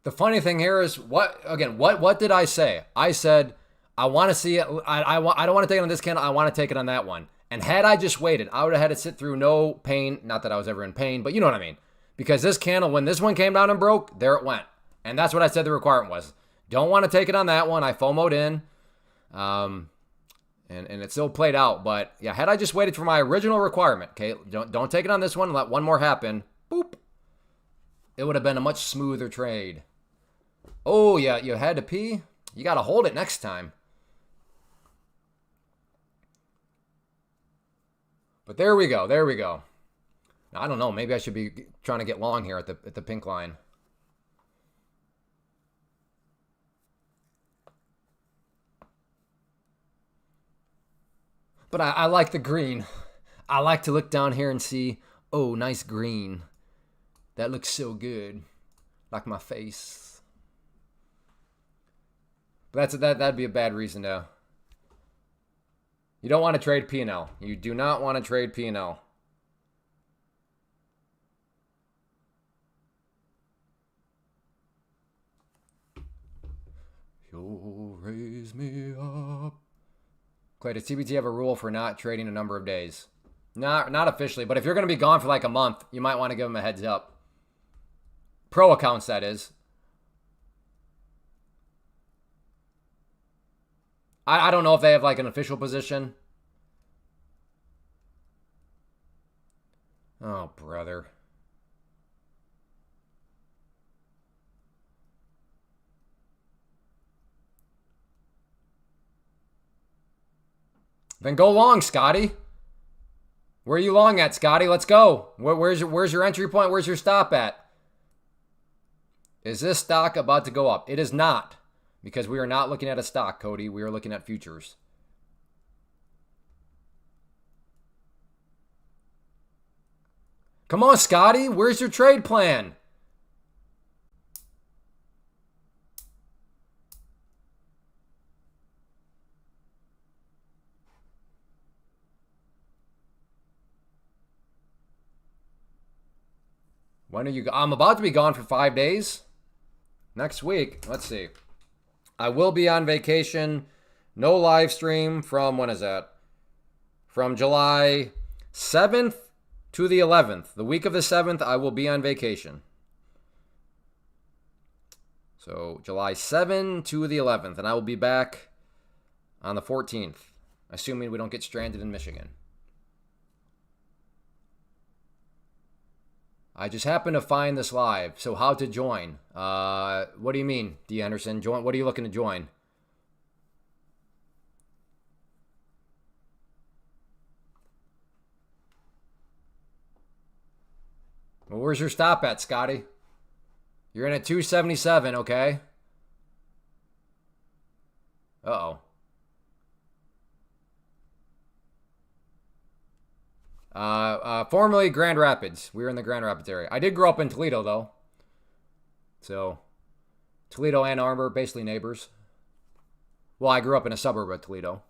The funny thing here is what did I say? I said I want to see it. I don't want to take it on this candle. I want to take it on that one. And had I just waited, I would have had to sit through no pain. Not that I was ever in pain, but you know what I mean. Because this candle, when this one came down and broke, there it went. And that's what I said the requirement was. Don't want to take it on that one. I FOMO'd in. And it still played out. But yeah, had I just waited for my original requirement, okay, don't take it on this one. Let one more happen. Boop. It would have been a much smoother trade. Oh, yeah, you had to pee? You got to hold it next time. But there we go. There we go. Now, I don't know. Maybe I should be trying to get long here at the pink line. But I like the green. I like to look down here and see, oh, nice green. That looks so good. Like my face. But that'd be a bad reason to. You don't want to trade P&L. You do not want to trade P&L. You'll raise me up. Clay, does TBT have a rule for not trading a number of days? Not officially, but if you're going to be gone for like a month, you might want to give them a heads up. Pro accounts, that is. I don't know if they have like an official position. Oh, brother. Then go long, Scotty. Where are you long at, Scotty? Let's go. Where's your entry point? Where's your stop at? Is this stock about to go up? It is not. Because we are not looking at a stock, Cody. We are looking at futures. Come on, Scotty. Where's your trade plan? When are you? I'm about to be gone for 5 days. Next week. Let's see. I will be on vacation. No live stream from, when is that? From July 7th to the 11th. The week of the 7th, I will be on vacation. So July 7 to the 11th. And I will be back on the 14th. Assuming we don't get stranded in Michigan. I just happened to find this live. So how to join? What do you mean, D. Anderson? Join? What are you looking to join? Well, where's your stop at, Scotty? You're in at 277, okay? Uh-oh. Formerly Grand Rapids. We were in the Grand Rapids area. I did grow up in Toledo, though. So, Toledo, Ann Arbor, basically neighbors. Well, I grew up in a suburb of Toledo.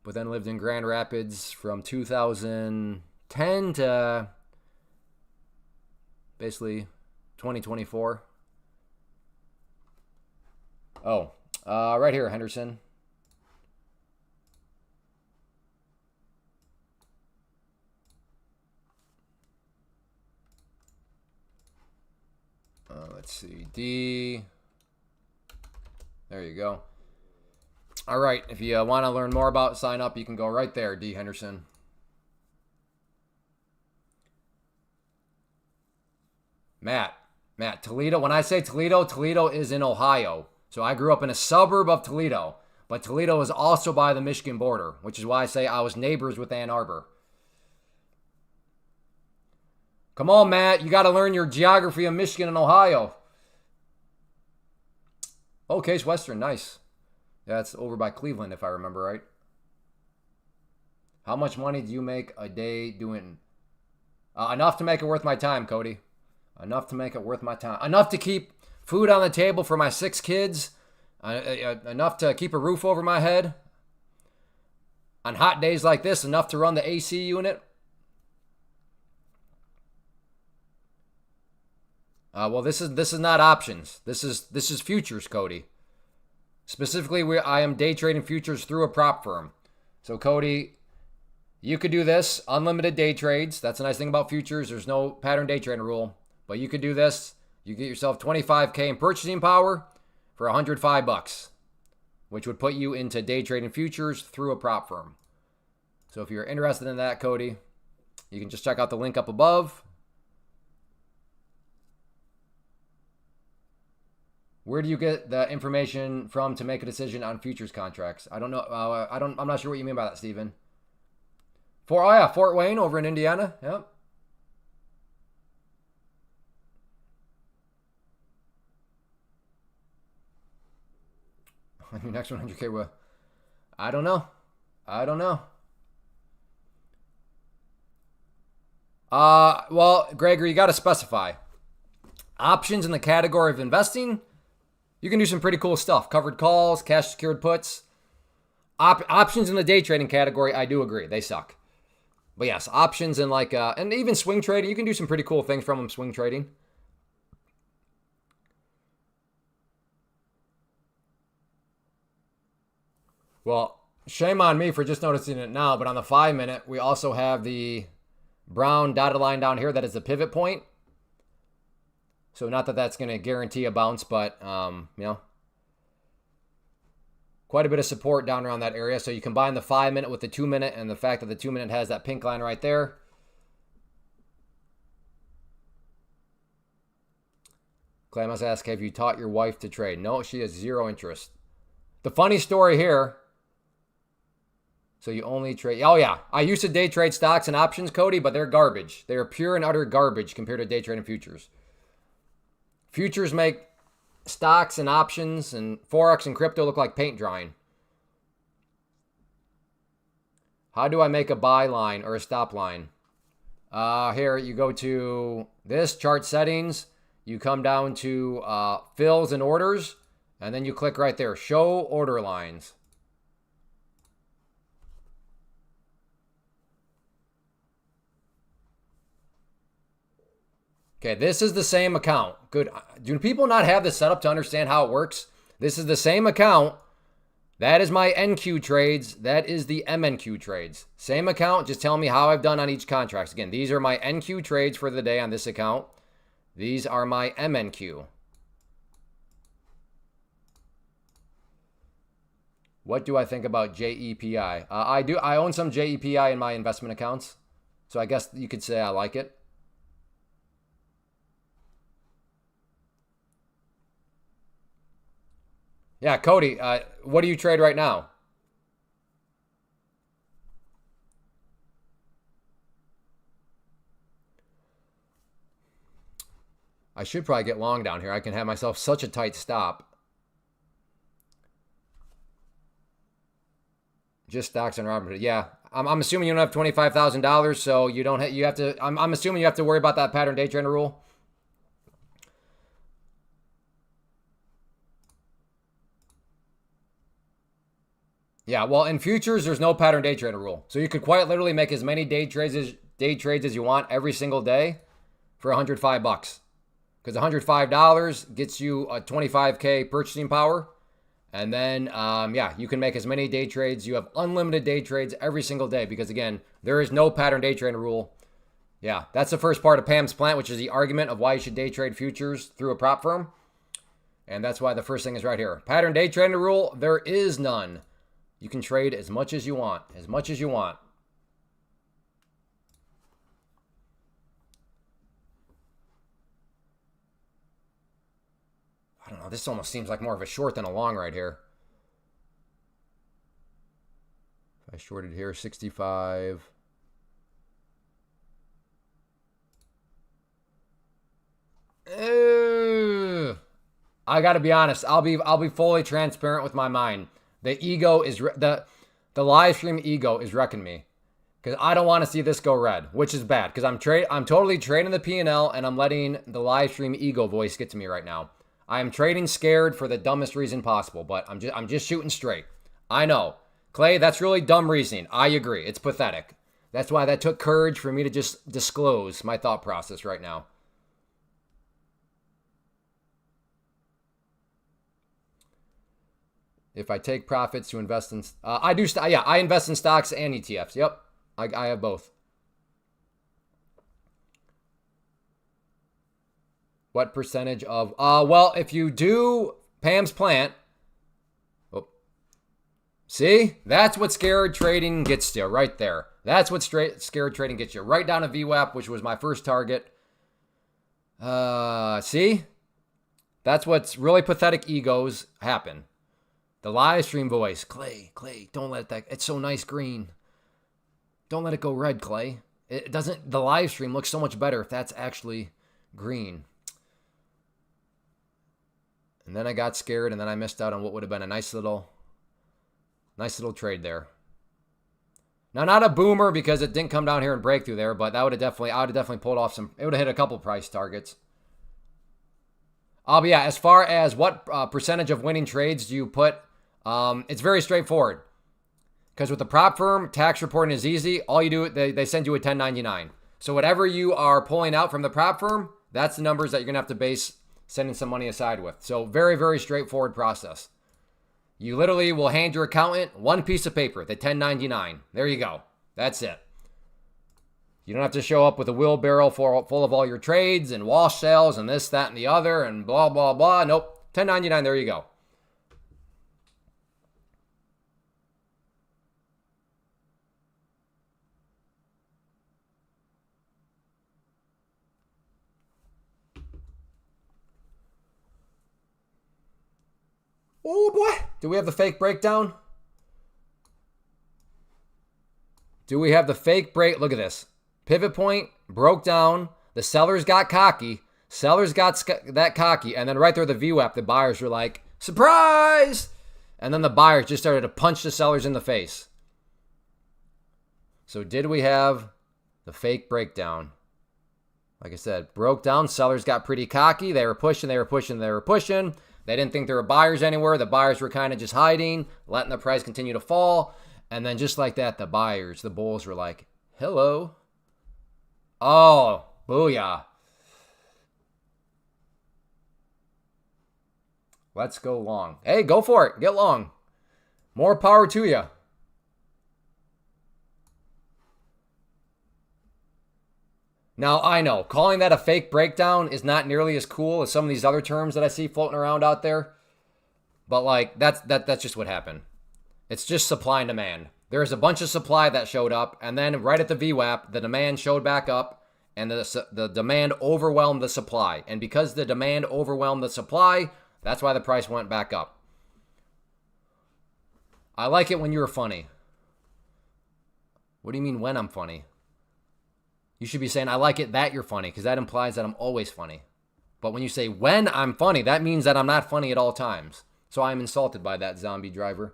But then lived in Grand Rapids from 2010 to basically 2024. Oh, right here, Henderson. Let's see, D. There you go. All right, if you want to learn more about sign up, you can go right there, D. Henderson. Matt, Toledo. When I say Toledo, Toledo is in Ohio. So I grew up in a suburb of Toledo, but Toledo is also by the Michigan border, which is why I say I was neighbors with Ann Arbor. Come on, Matt. You got to learn your geography of Michigan and Ohio. Oh, Case Western. Nice. That's over by Cleveland, if I remember right. How much money do you make a day doing? Enough to make it worth my time, Cody. Enough to make it worth my time. Enough to keep food on the table for my 6 kids. Enough to keep a roof over my head. On hot days like this, enough to run the AC unit. Well, this is not options. This is futures, Cody. Specifically, I am day trading futures through a prop firm. So, Cody, you could do this, unlimited day trades. That's a nice thing about futures. There's no pattern day trading rule. But you could do this. You get yourself $25K in purchasing power for $105, which would put you into day trading futures through a prop firm. So if you're interested in that, Cody, you can just check out the link up above. Where do you get the information from to make a decision on futures contracts? I don't know. I'm not sure what you mean by that, Steven. Fort Wayne over in Indiana. Yep. On your next 100K, well, I don't know. Well, Gregory, you got to specify. Options in the category of investing, you can do some pretty cool stuff. Covered calls, cash secured puts. Options in the day trading category, I do agree. They suck. But yes, options in and even swing trading, you can do some pretty cool things from them, swing trading. Well, shame on me for just noticing it now, but on the 5-minute, we also have the brown dotted line down here that is the pivot point. So not that that's going to guarantee a bounce, but, quite a bit of support down around that area. So you combine the 5-minute with the 2-minute and the fact that the 2-minute has that pink line right there. Clay must ask, have you taught your wife to trade? No, she has zero interest. The funny story here, so you only trade, oh yeah, I used to day trade stocks and options, Cody, but they're garbage. They are pure and utter garbage compared to day trading futures. Futures make stocks and options and Forex and crypto look like paint drying. How do I make a buy line or a stop line? Here, you go to this chart settings. You come down to fills and orders, and then you click right there, show order lines. Okay, this is the same account. Good. Do people not have this set up to understand how it works? This is the same account. That is my NQ trades. That is the MNQ trades. Same account, just tell me how I've done on each contract. Again, these are my NQ trades for the day on this account. These are my MNQ. What do I think about JEPI? I own some JEPI in my investment accounts. So I guess you could say I like it. Yeah, Cody, what do you trade right now? I should probably get long down here. I can have myself such a tight stop. Just stocks and Robinhood. Yeah, I'm assuming you don't have $25,000, so you don't. You have to. I'm assuming you have to worry about that pattern day trader rule. Yeah, well, in futures, there's no pattern day trader rule. So you could quite literally make as many day trades as you want every single day for $105. Because $105 gets you a 25K purchasing power. And then, you can make as many day trades. You have unlimited day trades every single day because, again, there is no pattern day trader rule. Yeah, that's the first part of Pam's plant, which is the argument of why you should day trade futures through a prop firm. And that's why the first thing is right here. Pattern day trader rule, there is none. You can trade as much as you want, as much as you want. I don't know. This almost seems like more of a short than a long right here. If I shorted here, 65. I got to be honest. I'll be fully transparent with my mind. The ego is the live stream ego is wrecking me because I don't want to see this go red, which is bad because I'm totally trading the P&L and I'm letting the live stream ego voice get to me right now. I am trading scared for the dumbest reason possible, but I'm just shooting straight. I know, Clay, that's really dumb reasoning. I agree, it's pathetic. That's why that took courage for me to just disclose my thought process right now. If I take profits to invest in, I do. Yeah, I invest in stocks and ETFs. Yep, I have both. What percentage of? Well, if you do Pam's plant, oh, see, that's what scared trading gets you right there. That's what scared trading gets you right down to VWAP, which was my first target. See, that's what's really pathetic egos happen. The live stream voice, Clay, don't let that, it's so nice green. Don't let it go red, Clay. It doesn't, the live stream looks so much better if that's actually green. And then I got scared and then I missed out on what would have been a nice little trade there. Now, not a boomer because it didn't come down here and break through there, but I would have definitely pulled off some, it would have hit a couple price targets. But yeah, as far as what percentage of winning trades do you put, it's very straightforward. Because with the prop firm, tax reporting is easy. All you do, they send you a 1099. So whatever you are pulling out from the prop firm, that's the numbers that you're going to have to base sending some money aside with. So very, very straightforward process. You literally will hand your accountant one piece of paper, the 1099. There you go. That's it. You don't have to show up with a wheelbarrow full of all your trades and wash sales and this, that, and the other and blah, blah, blah. Nope. 1099, there you go. Oh, boy. Do we have the fake breakdown? Do we have the fake break? Look at this. Pivot point broke down. The sellers got cocky. Sellers got that cocky. And then right there, the VWAP, the buyers were like, surprise! And then the buyers just started to punch the sellers in the face. So did we have the fake breakdown? Like I said, broke down. Sellers got pretty cocky. They were pushing. They didn't think there were buyers anywhere. The buyers were kind of just hiding, letting the price continue to fall. And then just like that, the bulls were like, hello. Oh, booyah. Let's go long. Hey, go for it. Get long. More power to you. Now, I know, calling that a fake breakdown is not nearly as cool as some of these other terms that I see floating around out there. But, like, that's just what happened. It's just supply and demand. There's a bunch of supply that showed up, and then right at the VWAP, the demand showed back up, and the demand overwhelmed the supply. And because the demand overwhelmed the supply, that's why the price went back up. I like it when you're funny. What do you mean when I'm funny? You should be saying, I like it that you're funny, because that implies that I'm always funny. But when you say when I'm funny, that means that I'm not funny at all times. So I'm insulted by that, zombie driver.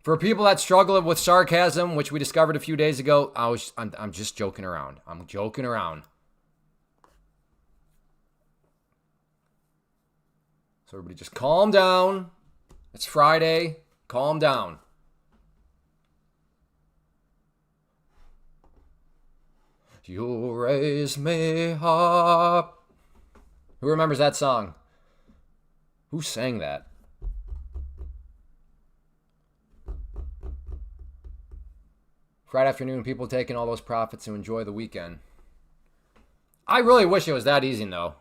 For people that struggle with sarcasm, which we discovered a few days ago, I'm just joking around. I'm joking around. So everybody just calm down. It's Friday. Calm down. You raise me up. Who remembers that song? Who sang that? Friday afternoon, people taking all those profits to enjoy the weekend. I really wish it was that easy, though.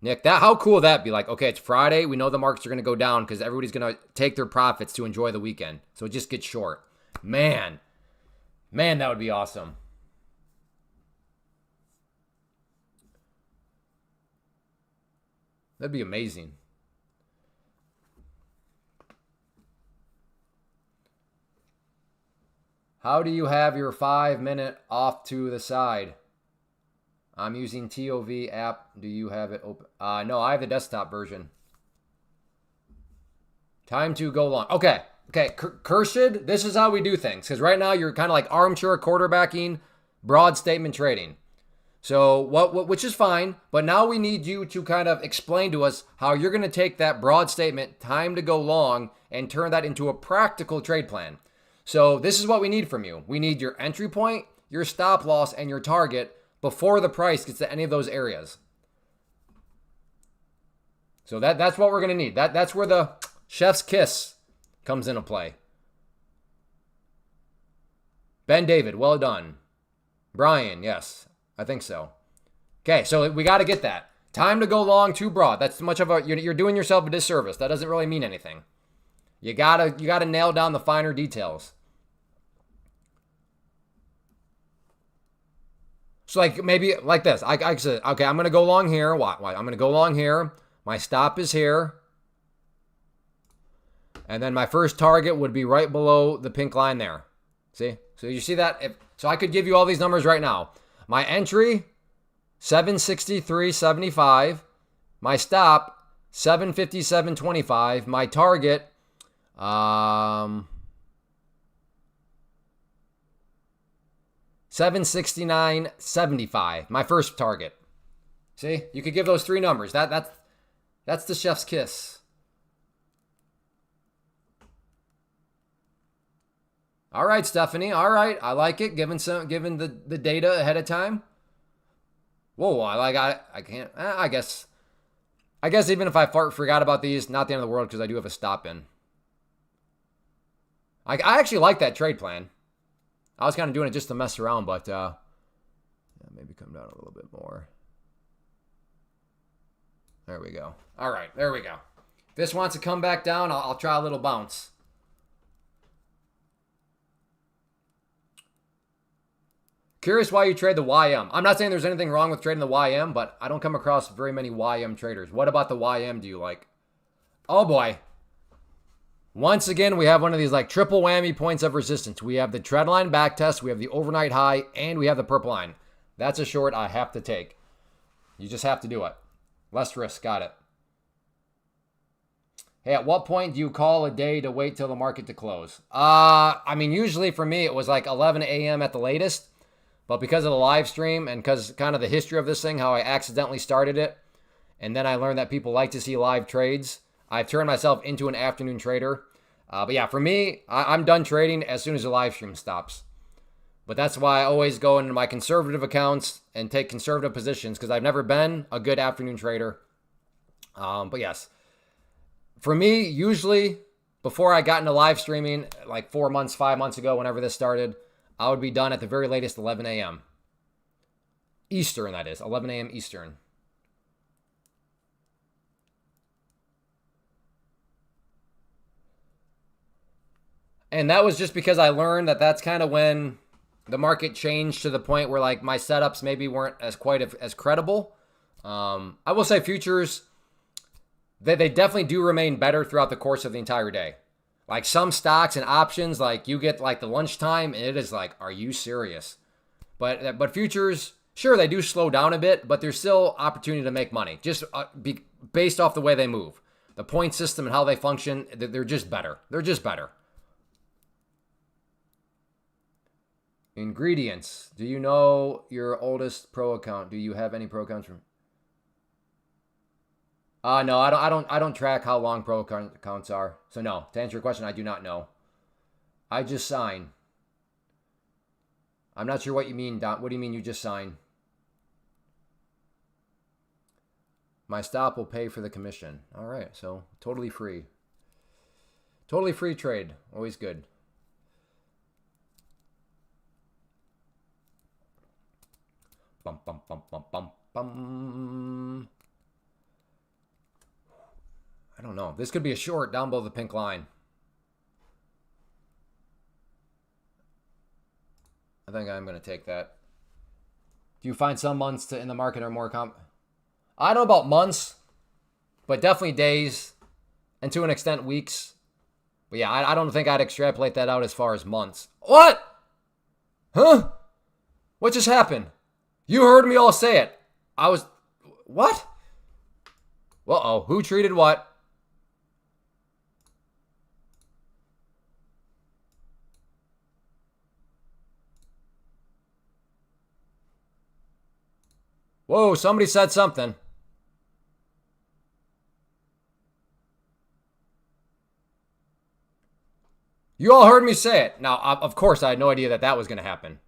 Nick, how cool would that be? Like, okay, it's Friday. We know the markets are going to go down because everybody's going to take their profits to enjoy the weekend. So it just gets short. Man, that would be awesome. That'd be amazing. How do you have your 5-minute off to the side? I'm using TOV app. Do you have it open? No, I have the desktop version. Time to go long. Okay. Kershid, this is how we do things. Because right now you're kind of like armchair quarterbacking, broad statement trading. So which is fine. But now we need you to kind of explain to us how you're going to take that broad statement, time to go long, and turn that into a practical trade plan. So this is what we need from you. We need your entry point, your stop loss, and your target. before the price gets to any of those areas. So that's what we're going to need. That's where the chef's kiss comes into play. Ben David, well done. Brian, yes, I think so. Okay, so we got to get that. Time to go long, too broad. That's much of a, you're doing yourself a disservice. That doesn't really mean anything. You gotta nail down the finer details. So like maybe like this. I said, okay, I'm gonna go long here. Why? I'm gonna go long here. My stop is here. And then my first target would be right below the pink line there. See? So you see that? So I could give you all these numbers right now. My entry, 763.75. My stop, 757.25. My target, 769.75. My first target. See? You could give those three numbers. That's the chef's kiss. All right, Stephanie. All right, I like it. Given the data ahead of time. Whoa, I can't. I guess even if I forgot about these, not the end of the world because I do have a stop in. I actually like that trade plan. I was kind of doing it just to mess around, but maybe come down a little bit more. There we go. All right, there we go. If this wants to come back down, I'll try a little bounce. Curious why you trade the YM. I'm not saying there's anything wrong with trading the YM, but I don't come across very many YM traders. What about the YM do you like? Oh boy. Once again, we have one of these like triple whammy points of resistance. We have the trend line back test, we have the overnight high, and we have the purple line. That's a short I have to take. You just have to do it. Less risk. Got it. Hey, at what point do you call a day to wait till the market to close? I mean, usually for me, it was like 11 a.m. at the latest. But because of the live stream and because kind of the history of this thing, how I accidentally started it, and then I learned that people like to see live trades, I've turned myself into an afternoon trader. But yeah, for me, I'm done trading as soon as the live stream stops. But that's why I always go into my conservative accounts and take conservative positions because I've never been a good afternoon trader. But yes, for me, usually before I got into live streaming, like 4 months, 5 months ago, whenever this started, I would be done at the very latest 11 a.m. Eastern, that is. 11 a.m. Eastern. And that was just because I learned that that's kind of when the market changed to the point where like my setups maybe weren't as credible. I will say futures, they definitely do remain better throughout the course of the entire day. Like some stocks and options, like you get like the lunchtime and it is like, are you serious? But futures, sure, they do slow down a bit, but there's still opportunity to make money. Just based off the way they move. The point system and how they function, they're just better. They're just better. Ingredients. Do you know your oldest pro account? Do you have any pro accounts from? No, I don't track how long pro accounts are. So no, to answer your question, I do not know. I just sign. I'm not sure what you mean, Don. What do you mean you just sign? My stop will pay for the commission. All right, so totally free. Totally free trade. Always good. Bum, bum, bum, bum, bum, bum. I don't know. This could be a short down below the pink line. I think I'm going to take that. Do you find some months in the market are more I don't know about months, but definitely days, and to an extent weeks. But yeah, I don't think I'd extrapolate that out as far as months. What? Huh? What just happened? You heard me all say it. What? Uh-oh. Who treated what? Whoa, somebody said something. You all heard me say it. Now, of course, I had no idea that was going to happen.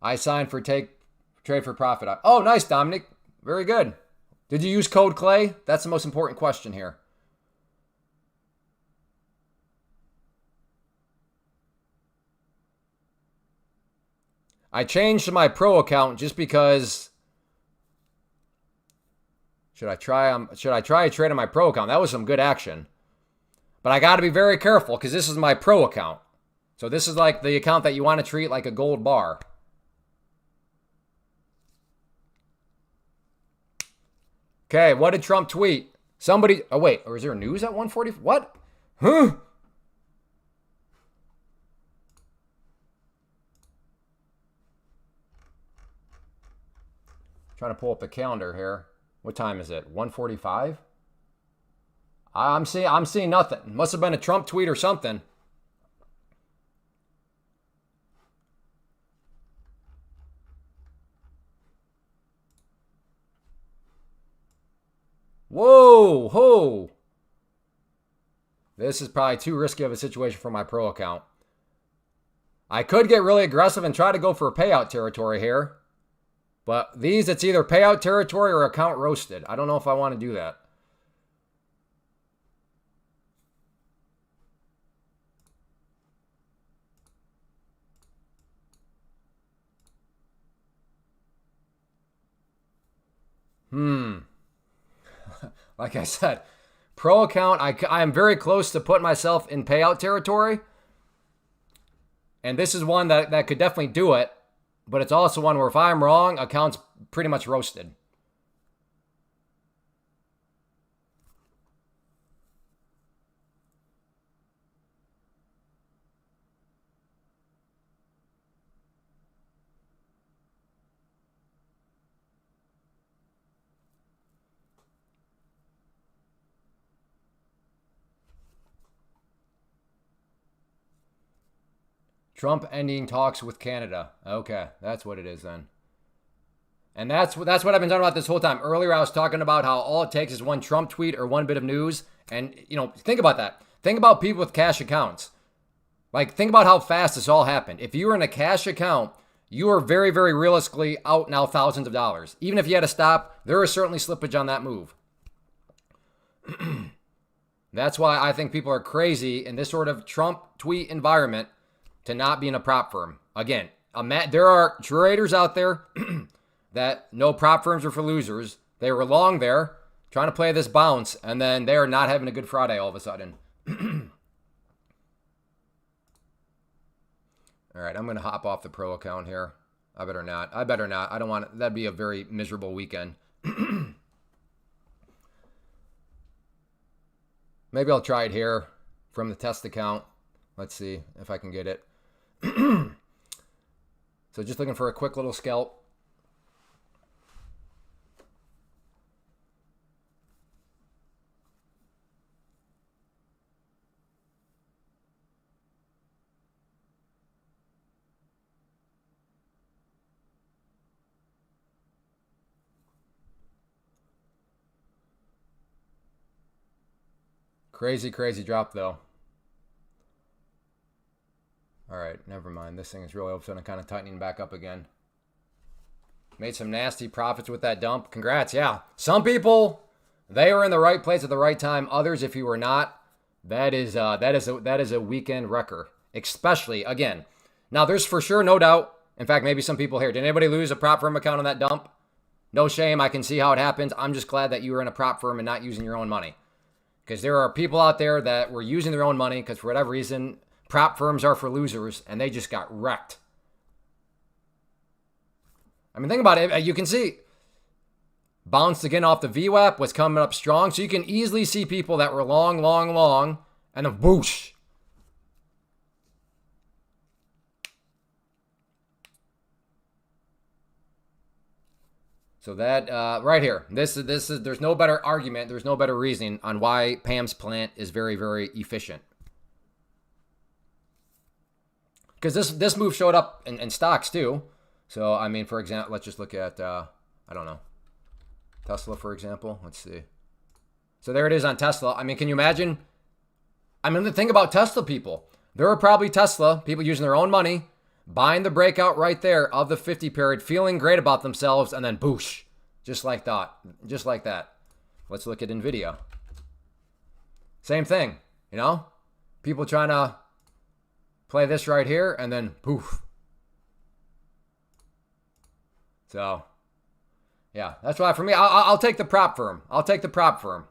I signed for trade for profit. Oh, nice, Dominic. Very good. Did you use code Clay? That's the most important question here. I changed to my pro account just because. Should I try a trade on my pro account? That was some good action. But I got to be very careful because this is my pro account. So this is like the account that you want to treat like a gold bar. Okay, what did Trump tweet? Somebody, oh wait, or is there news at 1:40? What? Huh? Trying to pull up the calendar here. What time is it? 1:45? I'm seeing nothing. Must have been a Trump tweet or something. Whoa, ho. This is probably too risky of a situation for my pro account. I could get really aggressive and try to go for a payout territory here. But these, it's either payout territory or account roasted. I don't know if I want to do that. Like I said, pro account, I am very close to putting myself in payout territory. And this is one that could definitely do it. But it's also one where if I'm wrong, account's pretty much roasted. Trump ending talks with Canada. Okay, that's what it is then. And that's what I've been talking about this whole time. Earlier, I was talking about how all it takes is one Trump tweet or one bit of news. And, think about that. Think about people with cash accounts. Like, think about how fast this all happened. If you were in a cash account, you are very, very realistically out now thousands of dollars. Even if you had to stop, there is certainly slippage on that move. That's why I think people are crazy in this sort of Trump tweet environment to not be in a prop firm. Again, there are traders out there that know prop firms are for losers. They were long there trying to play this bounce, and then they're not having a good Friday all of a sudden. All right, I'm going to hop off the pro account here. I better not. I don't want it. That'd be a very miserable weekend. Maybe I'll try it here from the test account. Let's see if I can get it. So just looking for a quick little scalp. Crazy, crazy drop though. All right, never mind. This thing is really all of a sudden kind of tightening back up again. Made some nasty profits with that dump. Congrats, yeah. Some people, they were in the right place at the right time. Others, if you were not, that is a weekend wrecker. Especially, again, now there's for sure no doubt. In fact, maybe some people here. Did anybody lose a prop firm account on that dump? No shame. I can see how it happens. I'm just glad that you were in a prop firm and not using your own money. Because there are people out there that were using their own money because for whatever reason, prop firms are for losers, and they just got wrecked. I mean, think about it. You can see bounced again off the VWAP, was coming up strong. So you can easily see people that were long, and then whoosh. So that right here, this is there's no better argument, there's no better reasoning on why Pam's plant is very, very efficient. Because this move showed up in stocks too. So, I mean, for example, let's just look at, I don't know, Tesla, for example. Let's see. So there it is on Tesla. I mean, can you imagine? I mean, the thing about Tesla people, there are probably Tesla people using their own money buying the breakout right there of the 50 period, feeling great about themselves, and then boosh, just like that. Just like that. Let's look at NVIDIA. Same thing, you know? People trying to play this right here, and then poof. So, yeah, that's why for me, I'll take the prop firm. I'll take the prop firm.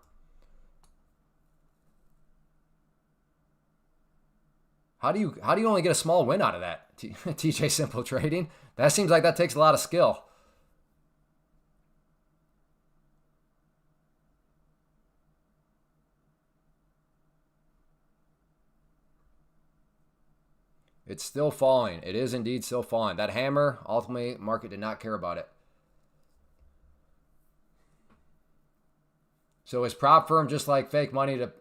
How do you only get a small win out of that? TJ Simple Trading? That seems like that takes a lot of skill. It's still falling. It is indeed still falling. That hammer, ultimately, market did not care about it. So is prop firm just like fake money to...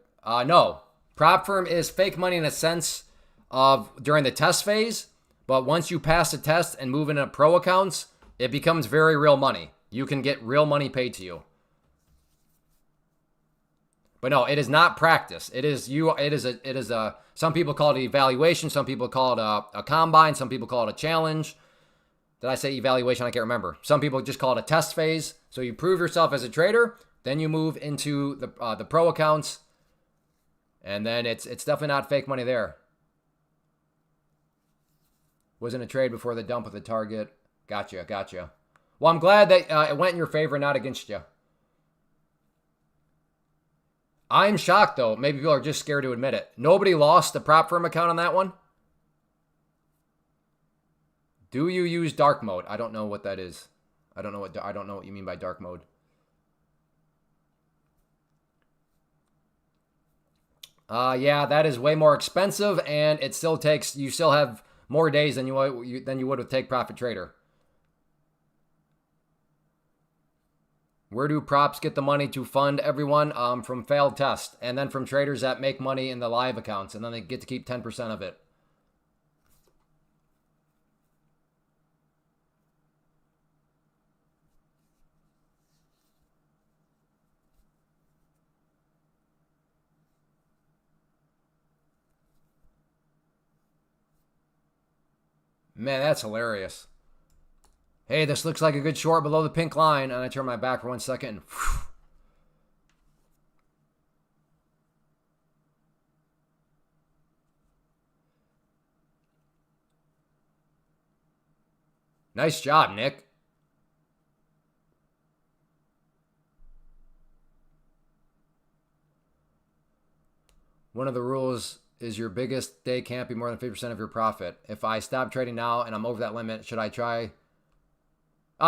no. Prop firm is fake money in a sense of during the test phase, but once you pass the test and move into pro accounts, it becomes very real money. You can get real money paid to you. But no, it is not practice. It is a some people call it evaluation, some people call it a combine, some people call it a challenge. Did I say evaluation? I can't remember. Some people just call it a test phase. So you prove yourself as a trader, then you move into the pro accounts, and then it's definitely not fake money there. Was in a trade before the dump of the target. Gotcha. Well, I'm glad that it went in your favor, not against you. I'm shocked, though. Maybe people are just scared to admit it. Nobody lost the prop firm account on that one? Do you use dark mode? I don't know what that is. I don't know what you mean by dark mode. Yeah, that is way more expensive, and it still takes. You still have more days than you would with Take Profit Trader. Where do props get the money to fund everyone? From failed tests, and then from traders that make money in the live accounts, and then they get to keep 10% of it. Man, that's hilarious. Hey, this looks like a good short below the pink line. And I turn my back for 1 second. And nice job, Nick. One of the rules is your biggest day can't be more than 50% of your profit. If I stop trading now and I'm over that limit, should I try?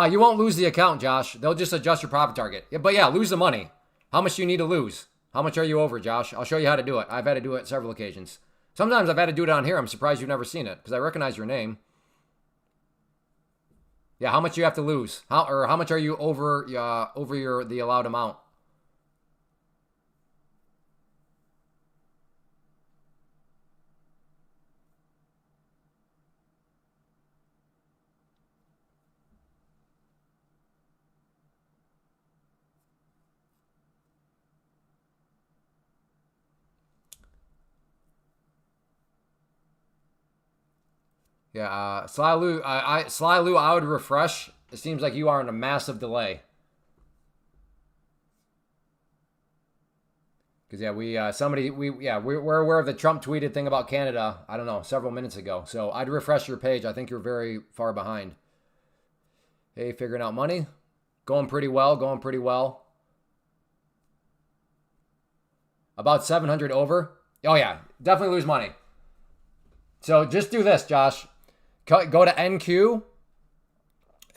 You won't lose the account, Josh. They'll just adjust your profit target. Yeah, but yeah, lose the money. How much do you need to lose? How much are you over, Josh? I'll show you how to do it. I've had to do it several occasions. Sometimes I've had to do it on here. I'm surprised you've never seen it because I recognize your name. Yeah, how much you have to lose? How much are you over the allowed amount? Yeah, Sly Lou, I would refresh. It seems like you are in a massive delay. Because yeah, we're aware of the Trump tweeted thing about Canada. I don't know, several minutes ago. So I'd refresh your page. I think you're very far behind. Hey, figuring out money, going pretty well. About 700 over. Oh yeah, definitely lose money. So just do this, Josh. Go to NQ,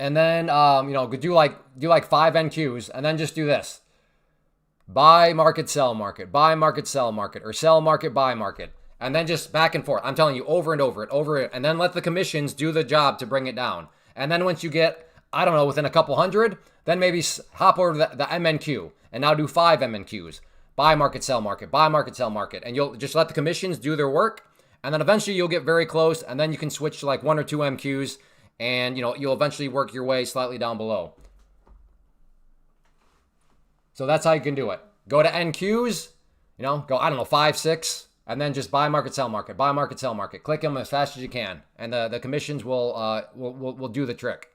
and then do like 5 NQs, and then just do this: buy market, sell market, buy market, sell market, or sell market, buy market, and then just back and forth. I'm telling you, over and over it, and then let the commissions do the job to bring it down. And then once you get, I don't know, within a couple hundred, then maybe hop over to the MNQ and now do 5 MNQs: buy market, sell market, buy market, sell market, and you'll just let the commissions do their work. And then eventually you'll get very close, and then you can switch to like 1 or 2 MQs, and you'll eventually work your way slightly down below. So that's how you can do it. Go to NQs, go, I don't know, 5, 6, And then just buy market, sell market, buy market, sell market. Click them as fast as you can, and the commissions will do the trick.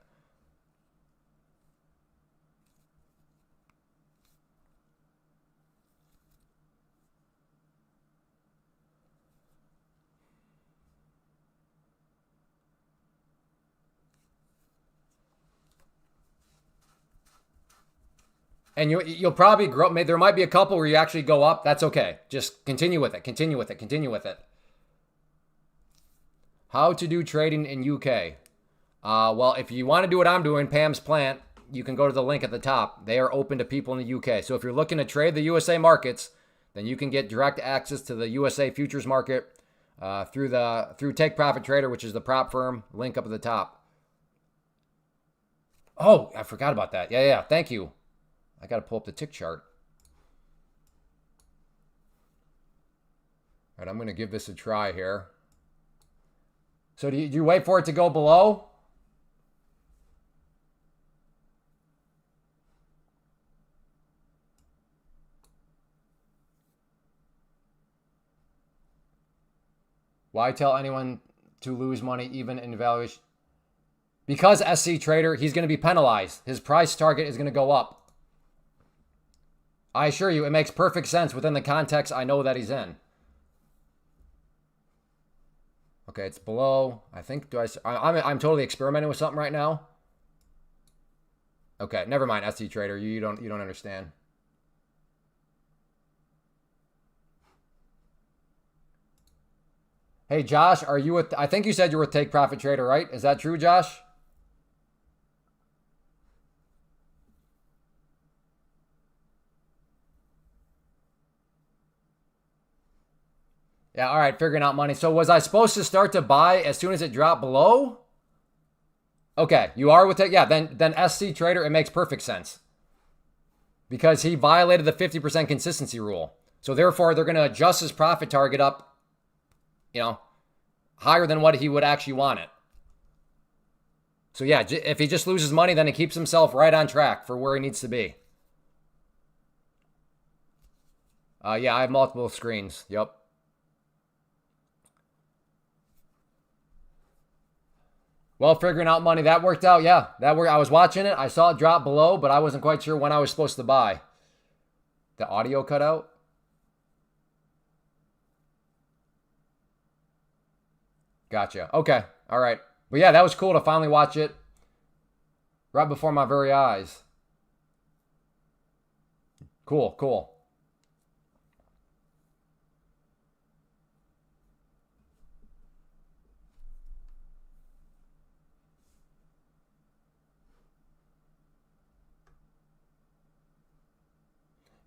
And you'll probably grow. There might be a couple where you actually go up. That's okay. Just continue with it. Continue with it. Continue with it. How to do trading in UK? Well, if you want to do what I'm doing, Pam's Plant, you can go to the link at the top. They are open to people in the UK. So if you're looking to trade the USA markets, then you can get direct access to the USA futures market through Take Profit Trader, which is the prop firm. Link up at the top. Oh, I forgot about that. Yeah. Thank you. I got to pull up the tick chart. All right, I'm going to give this a try here. So do you wait for it to go below? Why tell anyone to lose money even in valuation? Because SC Trader, he's going to be penalized. His price target is going to go up. I assure you, it makes perfect sense within the context I know that he's in. Okay, it's below. I think, I'm totally experimenting with something right now. Okay, never mind, SC Trader. You don't understand. Hey, Josh, are you with, I think you said you were with Take Profit Trader, right? Is that true, Josh? Yeah, all right, figuring out money. So was I supposed to start to buy as soon as it dropped below? Okay, you are with it. Yeah, then SC Trader, it makes perfect sense. Because he violated the 50% consistency rule. So therefore, they're going to adjust his profit target up, higher than what he would actually want it. So yeah, if he just loses money, then he keeps himself right on track for where he needs to be. Yeah, I have multiple screens. Yep. Well, figuring out money, that worked out. Yeah, that worked. I was watching it. I saw it drop below, but I wasn't quite sure when I was supposed to buy. The audio cut out. Gotcha. Okay. All right. But yeah, that was cool to finally watch it right before my very eyes. Cool.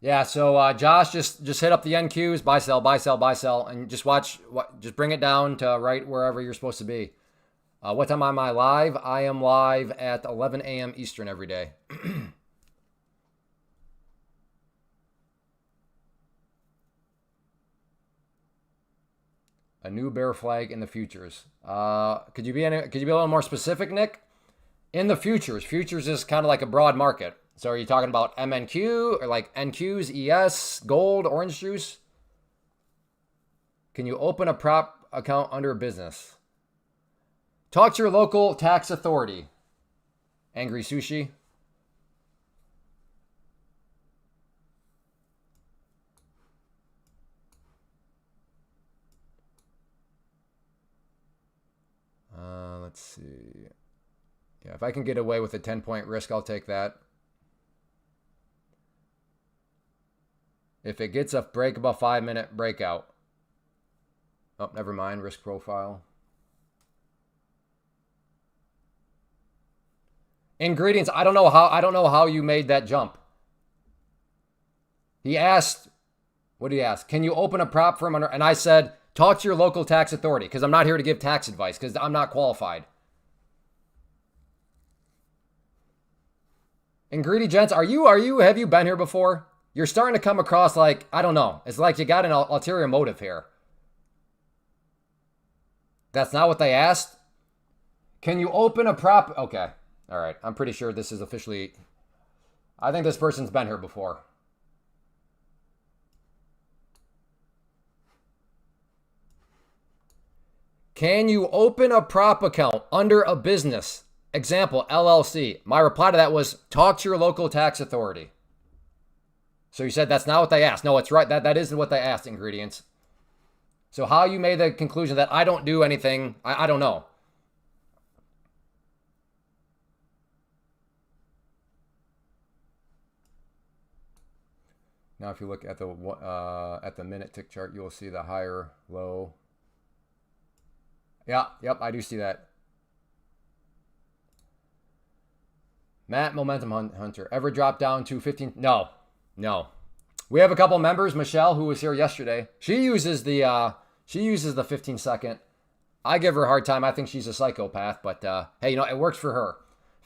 Yeah, so Josh, just hit up the NQs, buy, sell, and just watch. Just bring it down to right wherever you're supposed to be. What time am I live? I am live at 11 a.m. Eastern every day. A new bear flag in the futures. Could you be a little more specific, Nick? In the futures is kind of like a broad market. So are you talking about MNQ or like NQs, ES, gold, orange juice? Can you open a prop account under a business? Talk to your local tax authority. Angry Sushi. Let's see. Yeah, if I can get away with a 10-point risk, I'll take that. If it gets a break above 5-minute breakout. Oh, never mind. Risk profile. Ingredients. I don't know how you made that jump. He asked, what did he ask? Can you open a prop firm under? And I said, talk to your local tax authority because I'm not here to give tax advice because I'm not qualified. Ingredients. Have you been here before? You're starting to come across like, I don't know. It's like you got an ulterior motive here. That's not what they asked. Can you open a prop? Okay. All right. I'm pretty sure this is officially, I think this person's been here before. Can you open a prop account under a business? Example, LLC. My reply to that was, talk to your local tax authority. So you said that's not what they asked. No, it's right. That isn't what they asked, ingredients. So how you made the conclusion that I don't do anything, I don't know. Now, if you look at the minute tick chart, you'll see the higher, low. Yeah, yep, I do see that. Matt, Momentum Hunter. Ever drop down to 15? No. We have a couple members. Michelle, who was here yesterday, she uses the 15-second. I give her a hard time. I think she's a psychopath, but hey, it works for her.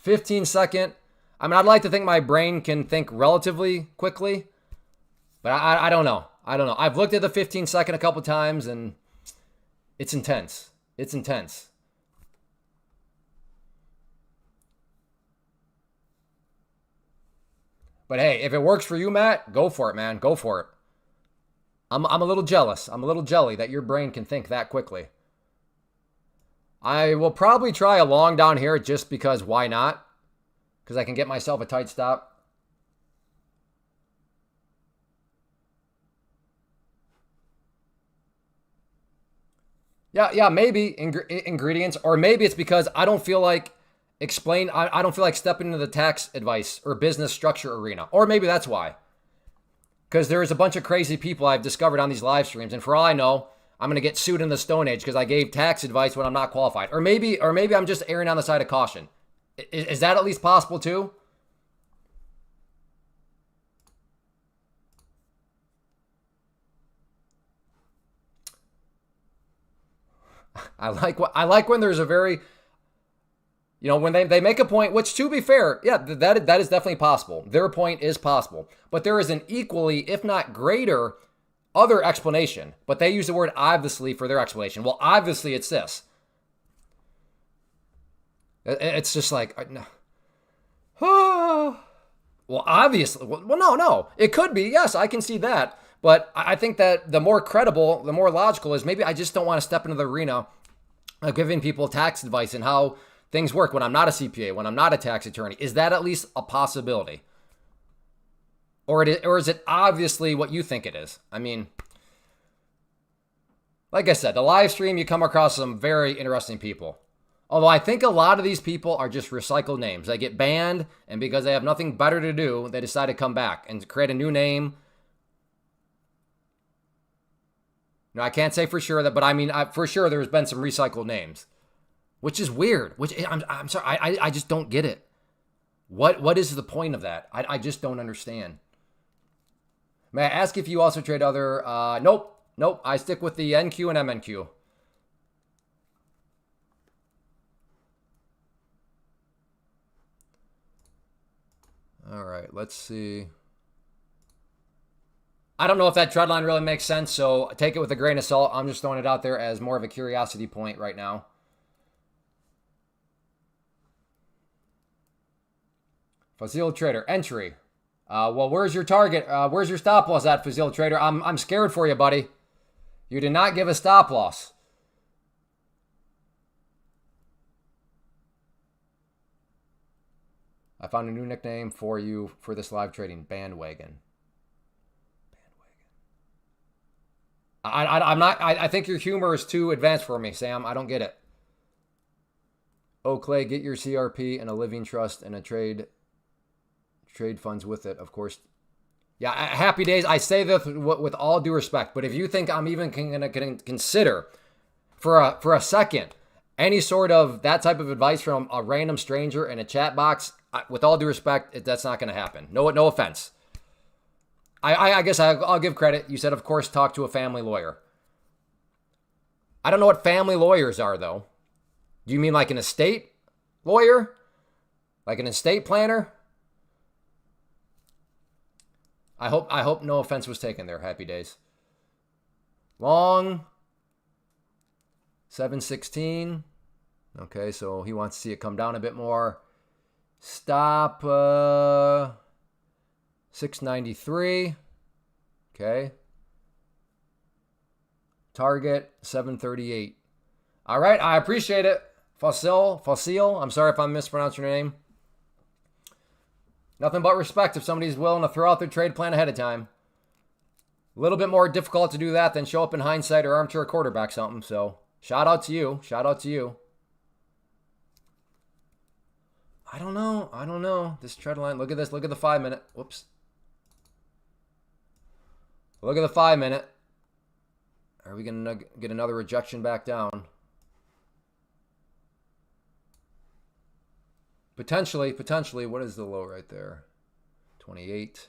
15-second. I mean, I'd like to think my brain can think relatively quickly, but I don't know. I've looked at the 15-second a couple times, and it's intense. It's intense. But hey, if it works for you, Matt, go for it, man. Go for it. I'm a little jealous. I'm a little jelly that your brain can think that quickly. I will probably try a long down here just because why not? Because I can get myself a tight stop. Yeah, maybe ingredients, or maybe it's because I don't feel like I don't feel like stepping into the tax advice or business structure arena. Or maybe that's why. Because there's a bunch of crazy people I've discovered on these live streams, and for all I know, I'm going to get sued in the Stone Age because I gave tax advice when I'm not qualified. Or maybe I'm just erring on the side of caution. Is that at least possible too? I like when there's a very, when they make a point, which to be fair, yeah, that is definitely possible. Their point is possible. But there is an equally, if not greater, other explanation. But they use the word obviously for their explanation. Well, obviously it's this. It's just like, well, obviously, well, no. It could be, yes, I can see that. But I think that the more credible, the more logical is maybe I just don't want to step into the arena of giving people tax advice and how things work when I'm not a CPA, when I'm not a tax attorney. Is that at least a possibility? Or is it obviously what you think it is? I mean, like I said, the live stream, you come across some very interesting people. Although I think a lot of these people are just recycled names. They get banned, and because they have nothing better to do, they decide to come back and create a new name. No, I can't say for sure that, but I mean, for sure there's been some recycled names, which is weird. Which I'm sorry, I just don't get it. What is the point of that? I just don't understand. May I ask if you also trade other? Nope. I stick with the NQ and MNQ. All right, let's see. I don't know if that trend line really makes sense, so take it with a grain of salt. I'm just throwing it out there as more of a curiosity point right now. Fazil Trader, entry. Well, where's your target? Where's your stop loss at, Fazil Trader? I'm scared for you, buddy. You did not give a stop loss. I found a new nickname for you for this live trading, Bandwagon. I'm not. I think your humor is too advanced for me, Sam. I don't get it. Oh, Clay, get your CRP and a living trust and a trade funds with it, of course. Yeah, happy days. I say this with all due respect, but if you think I'm even going to consider for a second any sort of that type of advice from a random stranger in a chat box, with all due respect, that's not going to happen. No offense. I guess I'll give credit. You said, of course, talk to a family lawyer. I don't know what family lawyers are, though. Do you mean like an estate lawyer? Like an estate planner? I hope no offense was taken there. Happy days. Long. 716. Okay, so he wants to see it come down a bit more. Stop. 693. Okay. Target 738. All right, I appreciate it. Fossil. I'm sorry if I'm mispronouncing your name. Nothing but respect if somebody's willing to throw out their trade plan ahead of time. A little bit more difficult to do that than show up in hindsight or armchair quarterback something. So shout out to you. Shout out to you. I don't know. This trend line. Look at this. Look at the 5 minute. Whoops. Look at the 5 minute. Are we going to get another rejection back down? Potentially. What is the low right there? 28.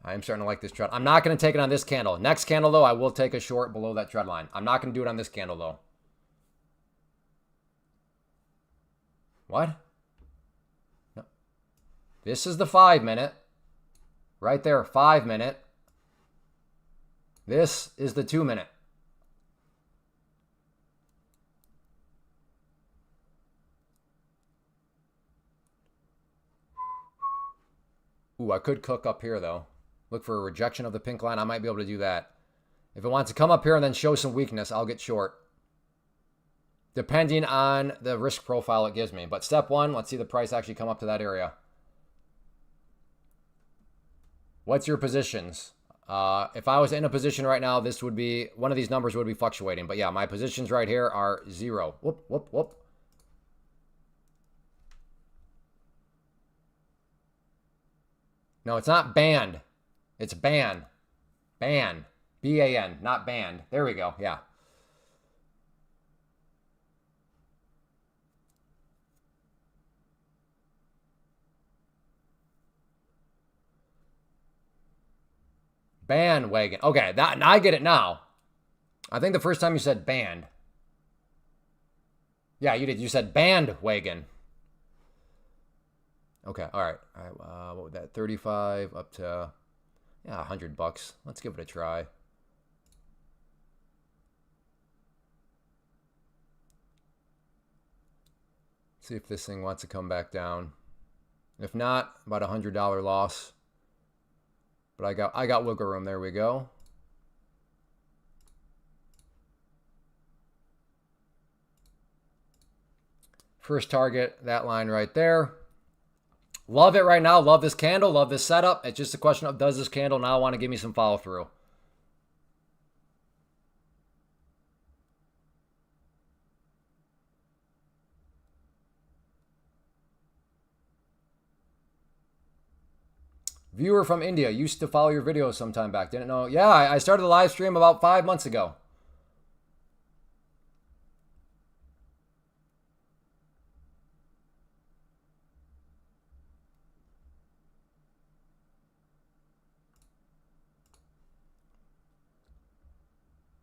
I am starting to like this trend. I'm not going to take it on this candle. Next candle, though, I will take a short below that trend line. I'm not going to do it on this candle, though. What? No. This is the 5 minute. Right there, 5 minute. This is the 2 minute. Ooh, I could cook up here, though. Look for a rejection of the pink line. I might be able to do that. If it wants to come up here and then show some weakness, I'll get short. Depending on the risk profile it gives me. But step one, let's see the price actually come up to that area. What's your positions? If I was in a position right now, this would be, one of these numbers would be fluctuating. But yeah, my positions right here are 0. Whoop. No, it's not band. It's ban. Ban. B-A-N, not band. There we go. Yeah. Bandwagon. Okay, that I get it now. I think the first time you said band. Yeah, you did. You said bandwagon. Okay, all right. What would that? 35 up to, yeah, $100. Let's give it a try. See if this thing wants to come back down. If not, about $100 loss. But I got wiggle room. There we go. First target, that line right there. Love it right now. Love this candle. Love this setup. It's just a question of, does this candle now want to give me some follow through? Viewer from India, used to follow your videos sometime back. Didn't know. Yeah, I started the live stream about 5 months ago.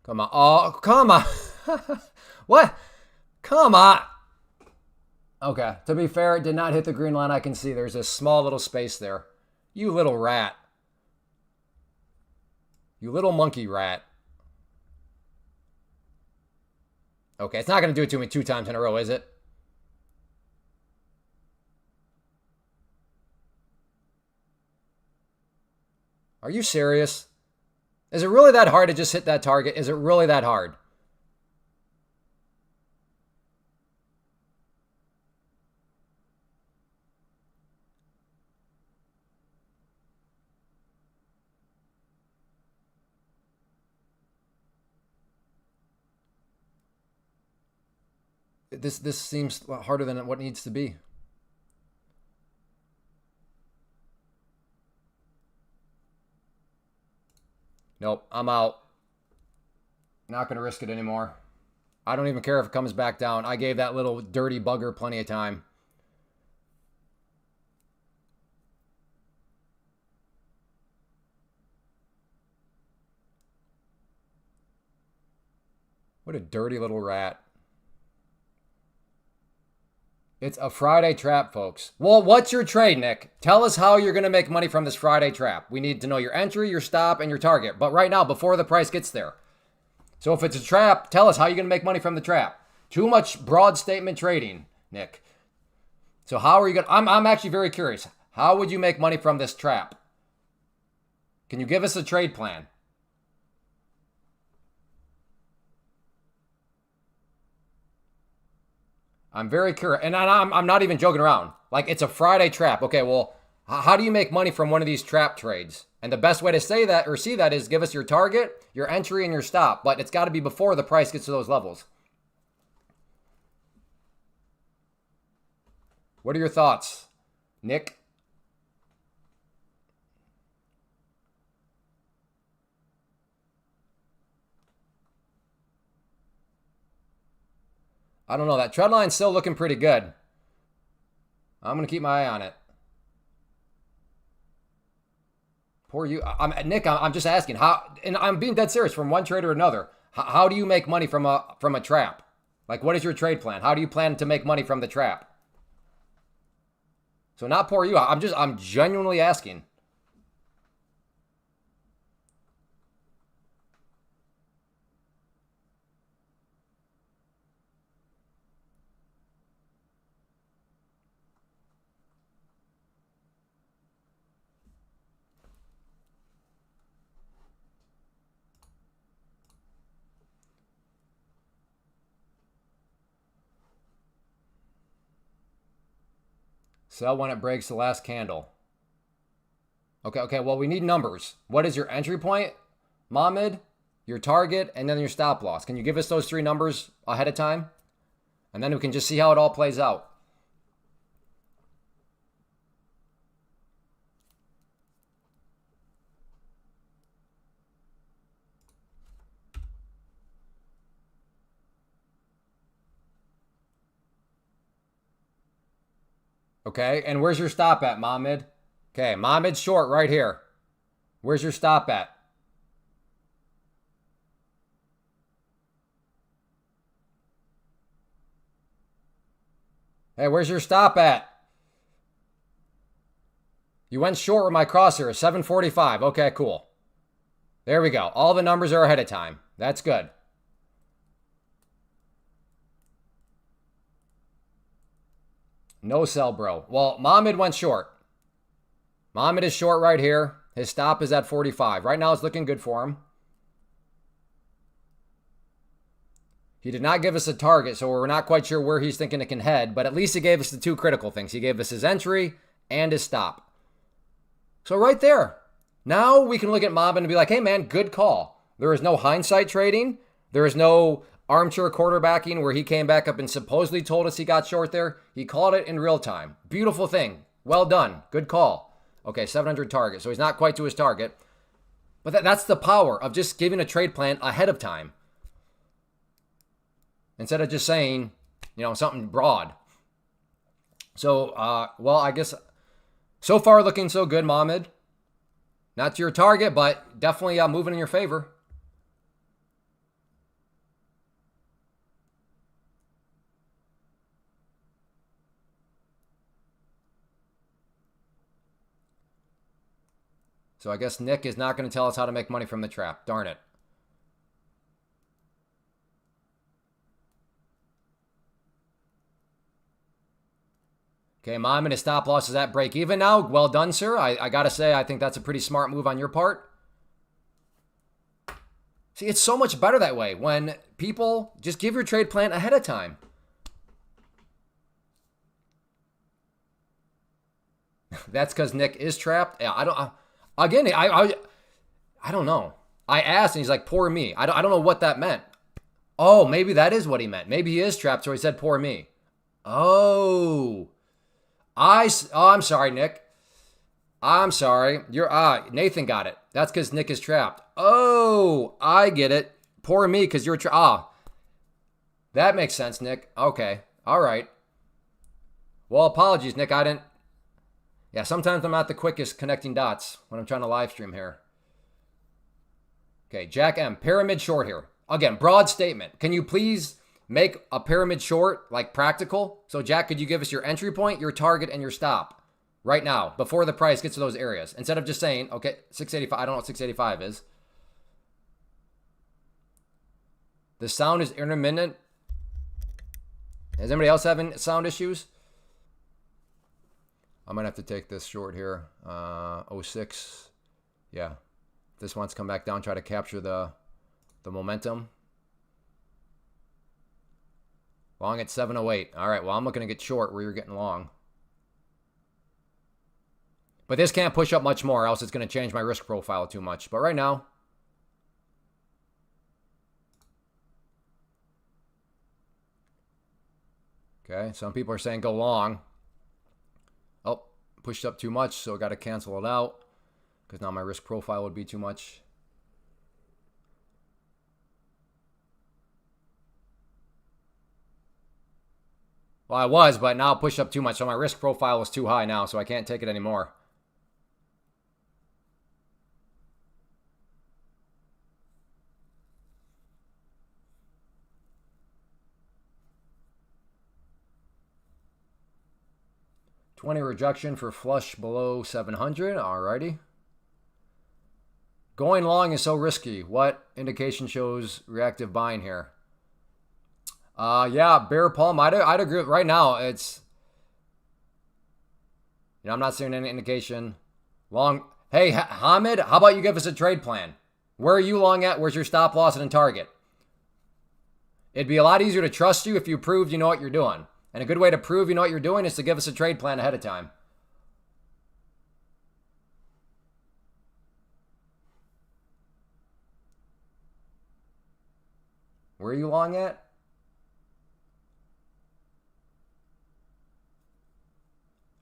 Come on. Oh, come on. What? Come on. Okay. To be fair, it did not hit the green line. I can see there's a small little space there. You little rat. You little monkey rat. Okay, it's not going to do it to me 2 times in a row, is it? Are you serious? Is it really that hard to just hit that target? Is it really that hard? This seems harder than what needs to be. Nope, I'm out. Not going to risk it anymore. I don't even care if it comes back down. I gave that little dirty bugger plenty of time. What a dirty little rat. It's a Friday trap, folks. Well, what's your trade, Nick? Tell us how you're going to make money from this Friday trap. We need to know your entry, your stop, and your target. But right now, before the price gets there. So if it's a trap, tell us how you're going to make money from the trap. Too much broad statement trading, Nick. So how are you going to... I'm actually very curious. How would you make money from this trap? Can you give us a trade plan? I'm very curious, and I'm not even joking around. Like, it's a Friday trap. Okay, well, how do you make money from one of these trap trades? And the best way to say that or see that is give us your target, your entry, and your stop. But it's got to be before the price gets to those levels. What are your thoughts, Nick? I don't know. That trend line's still looking pretty good. I'm going to keep my eye on it. Poor you. Nick, I'm just asking how, and I'm being dead serious from one trade or another. How do you make money from a trap? Like, what is your trade plan? How do you plan to make money from the trap? So not poor you. I'm genuinely asking. Sell when it breaks the last candle. Okay, well, we need numbers. What is your entry point, Mohammed, your target, and then your stop loss? Can you give us those three numbers ahead of time? And then we can just see how it all plays out. Okay, and where's your stop at, Mohammed? Okay, Mohammed's short right here. Where's your stop at? Hey, where's your stop at? You went short with my crosshair, 745. Okay, cool. There we go. All the numbers are ahead of time. That's good. No sell, bro. Well, Mohammed went short. Mohammed is short right here. His stop is at 45. Right now it's looking good for him. He did not give us a target, so we're not quite sure where he's thinking it can head, but at least he gave us the two critical things. He gave us his entry and his stop. So right there. Now we can look at Mohammed and be like, hey man, good call. There is no hindsight trading. There is no armchair quarterbacking where he came back up and supposedly told us he got short there. He called it in real time. Beautiful thing. Well done. Good call. Okay, 700 target. So he's not quite to his target. But that's the power of just giving a trade plan ahead of time. Instead of just saying, something broad. So, well, I guess so far looking so good, Mohammed. Not to your target, but definitely moving in your favor. So I guess Nick is not going to tell us how to make money from the trap. Darn it. Okay, Mom, and his stop loss is at break even now. Well done, sir. I got to say, I think that's a pretty smart move on your part. See, it's so much better that way when people just give your trade plan ahead of time. That's because Nick is trapped. Yeah, I don't know. I asked and he's like, poor me. I don't know what that meant. Oh, maybe that is what he meant. Maybe he is trapped, so he said poor me. Oh. I'm sorry, Nick. I'm sorry. Nathan got it. That's because Nick is trapped. Oh, I get it. Poor me because you're trapped. That makes sense, Nick. Okay. All right. Well, apologies, Nick. I didn't. Yeah, sometimes I'm not the quickest connecting dots when I'm trying to live stream here. Okay, Jack M. Pyramid short here. Again, broad statement. Can you please make a pyramid short, like practical? So, Jack, could you give us your entry point, your target, and your stop right now before the price gets to those areas? Instead of just saying, okay, 685. I don't know what 685 is. The sound is intermittent. Is anybody else having sound issues? I'm going to have to take this short here. 06. Yeah. This wants to come back down, try to capture the momentum. Long at 708. All right, well, I'm looking to get short where you're getting long. But this can't push up much more, else it's going to change my risk profile too much. But right now, okay, some people are saying go long. Oh, pushed up too much, so I got to cancel it out because now my risk profile would be too much. Well, I was, but now pushed up too much, so my risk profile was too high now, so I can't take it anymore. $20 rejection for flush below 700. Alrighty. Going long is so risky. What indication shows reactive buying here? Yeah, bear palm. I'd agree with right now. It's, I'm not seeing any indication. Long. Hey, Hamid, how about you give us a trade plan? Where are you long at? Where's your stop loss and target? It'd be a lot easier to trust you if you proved you know what you're doing. And a good way to prove you know what you're doing is to give us a trade plan ahead of time. Where are you long at?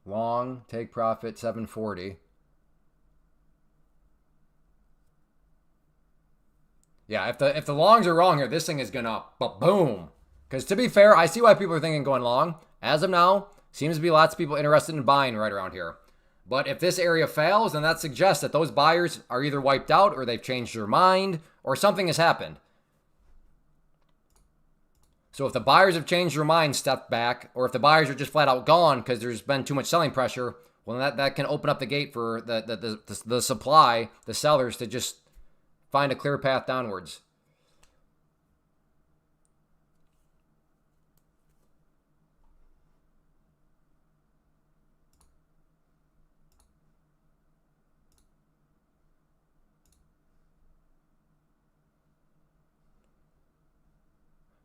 Long, take profit, 740. Yeah, if the longs are wrong here, this thing is gonna boom. Because to be fair, I see why people are thinking going long. As of now, seems to be lots of people interested in buying right around here. But if this area fails, then that suggests that those buyers are either wiped out or they've changed their mind or something has happened. So if the buyers have changed their mind, stepped back, or if the buyers are just flat out gone because there's been too much selling pressure, well, that can open up the gate for the supply, the sellers, to just find a clear path downwards.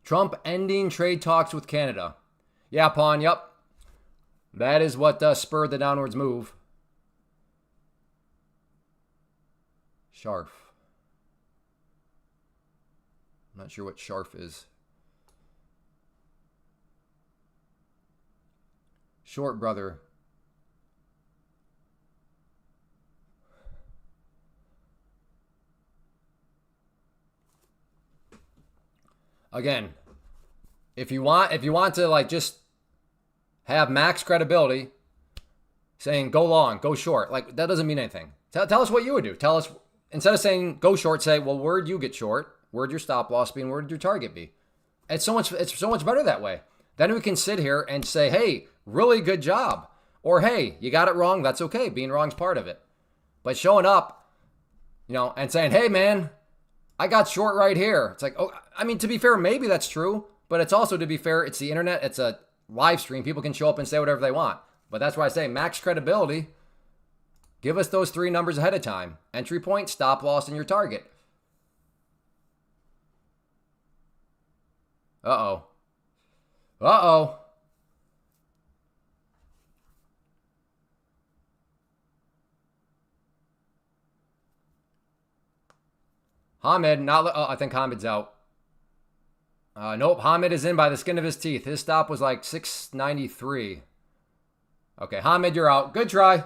Trump ending trade talks with Canada. Yeah, Pawn, yep. That is what spurred the downwards move. Sharf. I'm not sure what Sharf is. Short brother. Again, if you want to like just have max credibility, saying go long, go short, like that doesn't mean anything. Tell us what you would do. Tell us, instead of saying go short, say, well, where'd you get short? Where'd your stop loss be? And where'd your target be? It's so much better that way. Then we can sit here and say, hey, really good job. Or hey, you got it wrong. That's okay. Being wrong's part of it. But showing up, and saying, hey man, I got short right here. It's like, oh, I mean, to be fair, maybe that's true, but it's also, to be fair, it's the internet. It's a live stream. People can show up and say whatever they want. But that's why I say max credibility. Give us those three numbers ahead of time. Entry point, stop loss, and your target. Uh-oh. Uh-oh. Hamid, I think Hamid's out. Nope, Hamid is in by the skin of his teeth. His stop was like 693. Okay, Hamid, you're out. Good try.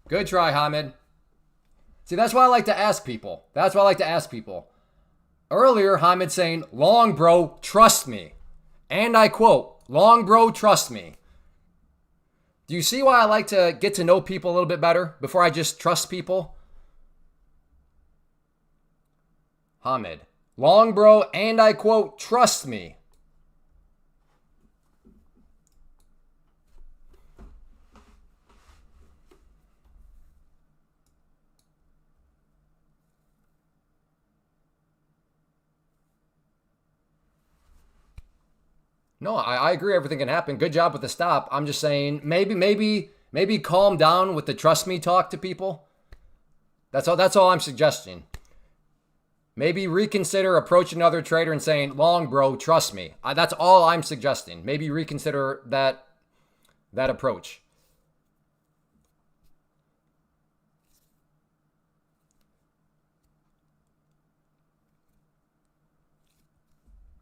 Good try, Hamid. See, that's why I like to ask people. Earlier, Hamid saying, long bro, trust me. And I quote, long bro, trust me. Do you see why I like to get to know people a little bit better before I just trust people? Hamid, long bro, and I quote, trust me. No, I agree. Everything can happen. Good job with the stop. I'm just saying maybe calm down with the trust me talk to people. That's all I'm suggesting. Maybe reconsider approaching another trader and saying, long, bro, trust me. That's all I'm suggesting. Maybe reconsider that approach.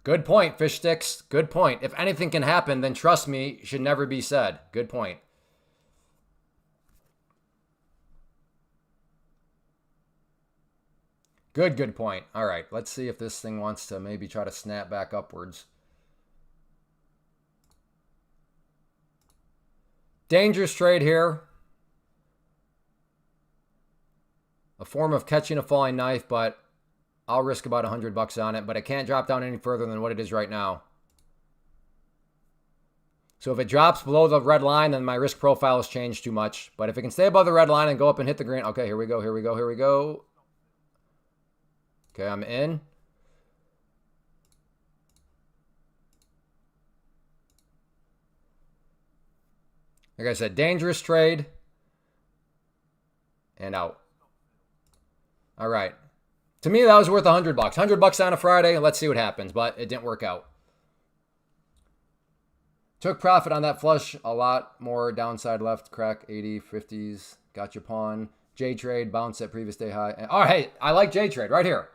Good point, fish sticks. Good point. If anything can happen, then trust me should never be said. Good point. Good point. All right, let's see if this thing wants to maybe try to snap back upwards. Dangerous trade here. A form of catching a falling knife, but I'll risk about $100 on it, but it can't drop down any further than what it is right now. So if it drops below the red line, then my risk profile has changed too much. But if it can stay above the red line and go up and hit the green, okay, here we go. Okay, I'm in. Like I said, dangerous trade. And out. All right. To me, that was worth $100. $100 on a Friday. Let's see what happens. But it didn't work out. Took profit on that flush. A lot more downside left. Crack 80, 50s. Got your pawn. J trade. Bounce at previous day high. Oh, hey, I like J trade right here.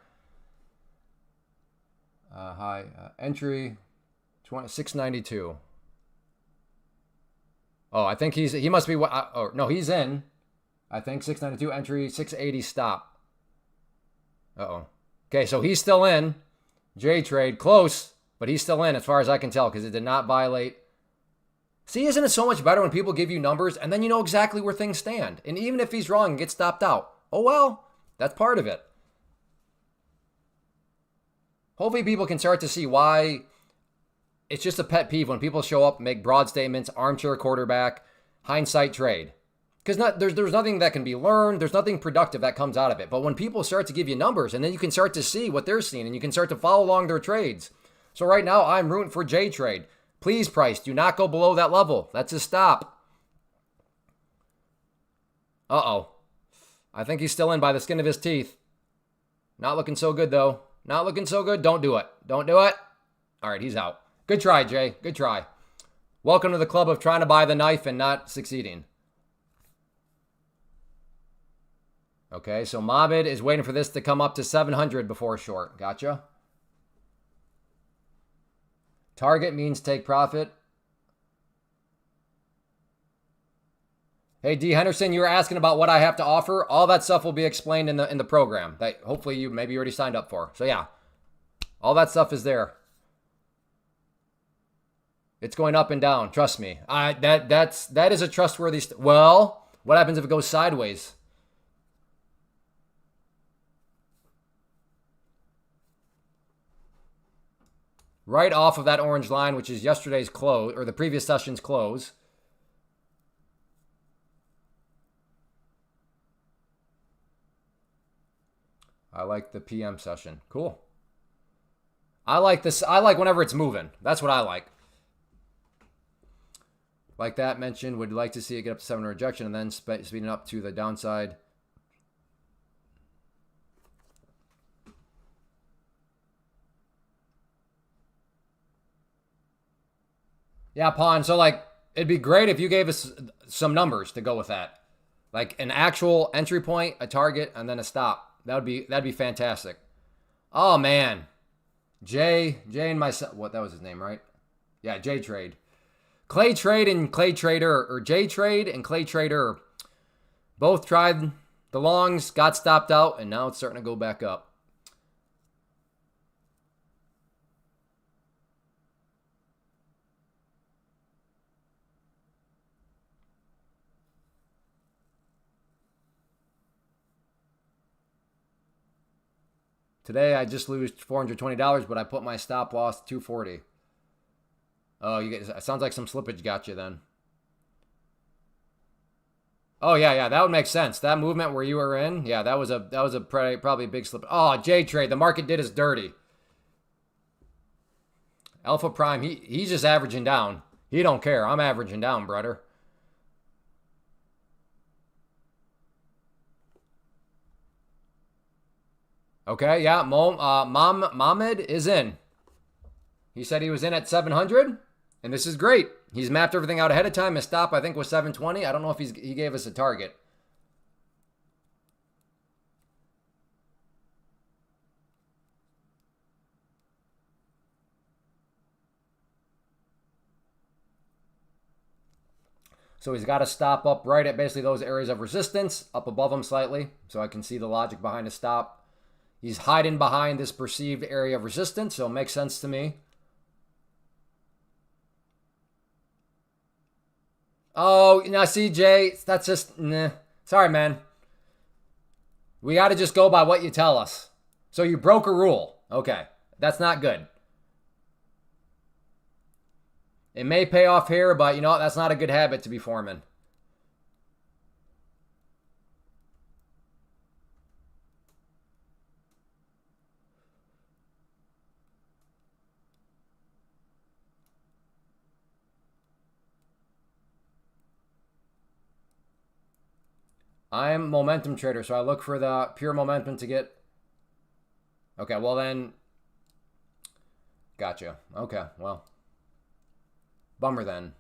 High. Entry. 692. Oh, I think he must be what? Oh, no, he's in. I think 692 entry, 680 stop. Uh-oh. Okay, so he's still in. J trade, close, but he's still in as far as I can tell because it did not violate. See, isn't it so much better when people give you numbers and then you know exactly where things stand? And even if he's wrong and gets stopped out, oh well, that's part of it. Hopefully people can start to see why it's just a pet peeve when people show up, make broad statements, armchair quarterback, hindsight trade. Because there's nothing that can be learned. There's nothing productive that comes out of it. But when people start to give you numbers, and then you can start to see what they're seeing, and you can start to follow along their trades. So right now, I'm rooting for J trade. Please, price, do not go below that level. That's a stop. Uh-oh. I think he's still in by the skin of his teeth. Not looking so good, though. Not looking so good. Don't do it. Don't do it. All right, he's out. Good try, Jay. Good try. Welcome to the club of trying to buy the knife and not succeeding. Okay, so Mobid is waiting for this to come up to 700 before short. Gotcha. Target means take profit. Hey, D. Henderson, you were asking about what I have to offer. All that stuff will be explained in the program that hopefully you maybe already signed up for. So yeah, all that stuff is there. It's going up and down. Trust me. That is a trustworthy. Well, what happens if it goes sideways? Right off of that orange line, which is yesterday's close or the previous session's close. I like the PM session. Cool. I like this. I like whenever it's moving. That's what I like. Like that mentioned, would like to see it get up to 7 rejection and then speeding up to the downside. Yeah, Pawn. So, like, it'd be great if you gave us some numbers to go with that. Like an actual entry point, a target, and then a stop. That'd be fantastic. Oh, man. Jay and myself. What, that was his name, right? Yeah, J Trade. Clay Trade and Clay Trader, or J Trade and Clay Trader, both tried the longs, got stopped out, and now it's starting to go back up. Today I just lose $420, but I put my stop loss to $240. Oh, it sounds like some slippage got you then. Oh yeah, that would make sense. That movement where you were in, yeah, that was probably a big slip. Oh, J Trade, the market did us dirty. Alpha Prime, he's just averaging down. He don't care. I'm averaging down, brother. Okay, yeah, Mohammed is in. He said he was in at 700, and this is great. He's mapped everything out ahead of time. His stop, I think, was 720. I don't know if he gave us a target. So he's got to stop up right at basically those areas of resistance, up above him slightly, so I can see the logic behind his stop. He's hiding behind this perceived area of resistance, so it makes sense to me. Oh, now see, Jay, that's just, nah. Sorry, man. We got to just go by what you tell us. So you broke a rule. Okay, that's not good. It may pay off here, but you know what? That's not a good habit to be forming. I'm momentum trader, so I look for the pure momentum to get. Okay, well then. Gotcha. Okay, well. Bummer then.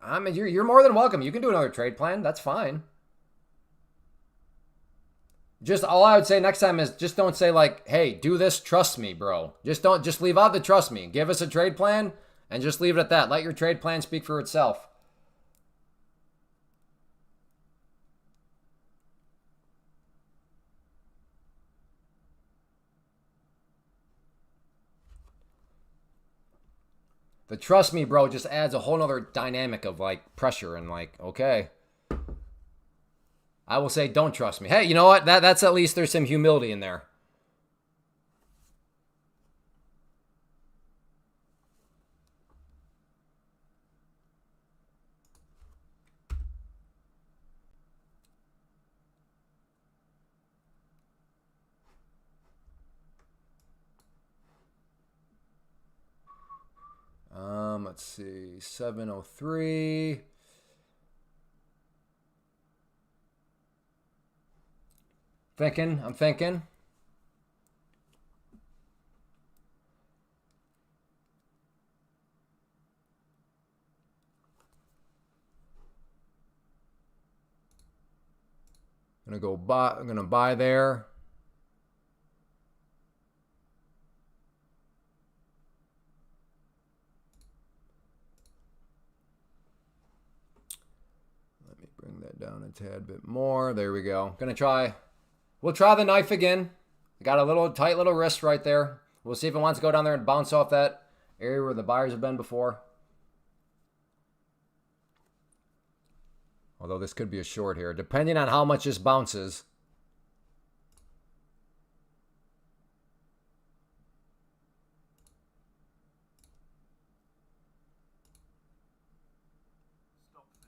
I mean, you're more than welcome. You can do another trade plan. That's fine. Just all I would say next time is just don't say like, "Hey, do this, trust me, bro." Just leave out the trust me. Give us a trade plan and just leave it at that. Let your trade plan speak for itself. The trust me, bro, just adds a whole nother dynamic of like pressure and like, okay. I will say don't trust me. Hey, you know what? That's at least there's some humility in there. Let's see, 703. I'm thinking. I'm gonna buy there. Let me bring that down a tad bit more. There we go. We'll try the knife again. Got a little tight little wrist right there. We'll see if it wants to go down there and bounce off that area where the buyers have been before. Although this could be a short here, depending on how much this bounces.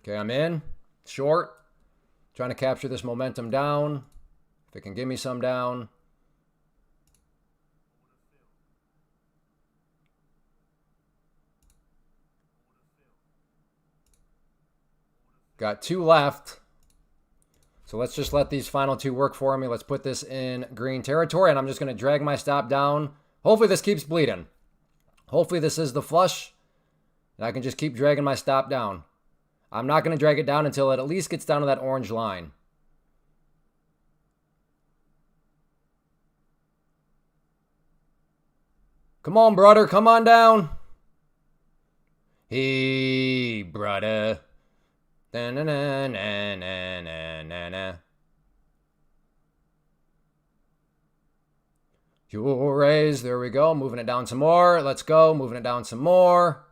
Okay, I'm in. Short. Trying to capture this momentum down. If it can give me some down. Got two left. So let's just let these final two work for me. Let's put this in green territory, and I'm just going to drag my stop down. Hopefully this keeps bleeding. Hopefully this is the flush, and I can just keep dragging my stop down. I'm not going to drag it down until it at least gets down to that orange line. Come on, brother. Come on down. Hey, brother. Da-na-na-na-na-na-na. Jewel raise. There we go. Moving it down some more. Let's go. Moving it down some more.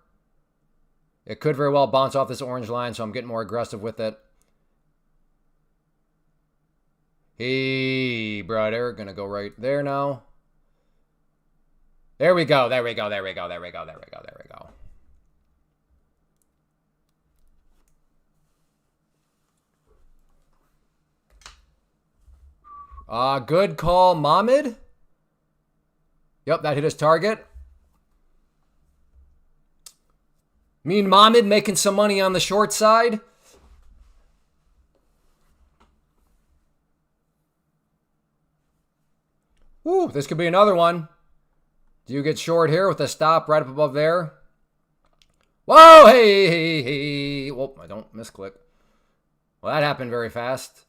It could very well bounce off this orange line, so I'm getting more aggressive with it. Hey, brother. Gonna go right there now. There we go. There we go. There we go. There we go. There we go. There we go. Good call, Mohammed. Yep, that hit his target. Me and Mohammed making some money on the short side. Ooh, this could be another one. Do you get short here with a stop right up above there? Whoa, hey. Whoa, I don't misclick. Well, that happened very fast.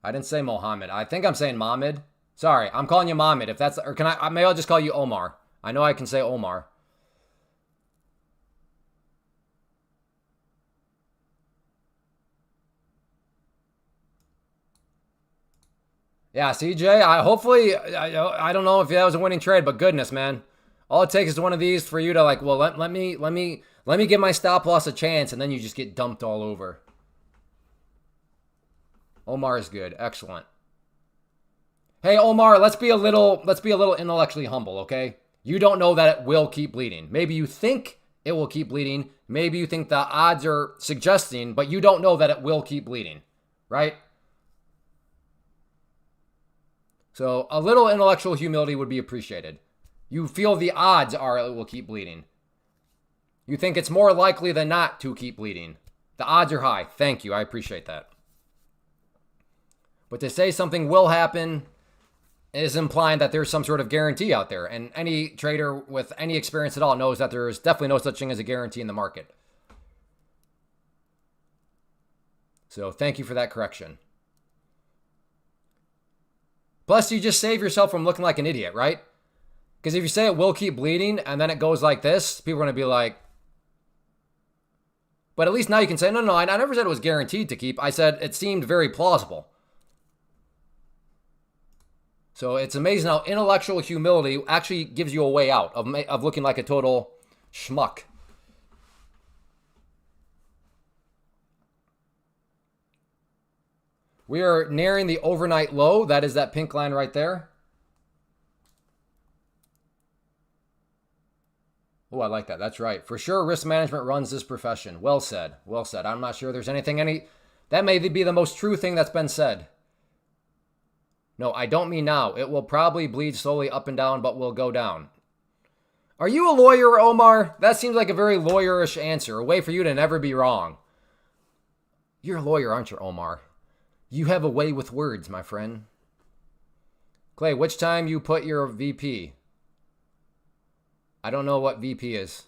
I didn't say Mohammed. I think I'm saying Mohammed. Sorry, I'm calling you Mohammed. If that's, or can I, maybe I'll just call you Omar. I know I can say Omar. Yeah, CJ, I don't know if that was a winning trade, but goodness, man. All it takes is one of these for you to like, well, let me give my stop loss a chance, and then you just get dumped all over. Omar is good. Excellent. Hey, Omar, let's be a little intellectually humble, okay? You don't know that it will keep bleeding. Maybe you think it will keep bleeding. Maybe you think the odds are suggesting, but you don't know that it will keep bleeding, right? So a little intellectual humility would be appreciated. You feel the odds are it will keep bleeding. You think it's more likely than not to keep bleeding. The odds are high. Thank you. I appreciate that. But to say something will happen is implying that there's some sort of guarantee out there. And any trader with any experience at all knows that there's definitely no such thing as a guarantee in the market. So thank you for that correction. Plus, you just save yourself from looking like an idiot, right? Because if you say it will keep bleeding and then it goes like this, people are going to be like, but at least now you can say, no, I never said it was guaranteed to keep. I said it seemed very plausible. So it's amazing how intellectual humility actually gives you a way out of looking like a total schmuck. We are nearing the overnight low. That is that pink line right there. Oh, I like that. That's right. For sure, risk management runs this profession. Well said. Well said. I'm not sure there's anything that may be the most true thing that's been said. No, I don't mean now. It will probably bleed slowly up and down, but will go down. Are you a lawyer, Omar? That seems like a very lawyerish answer. A way for you to never be wrong. You're a lawyer, aren't you, Omar? You have a way with words, my friend. Clay, which time you put your VP? I don't know what VP is.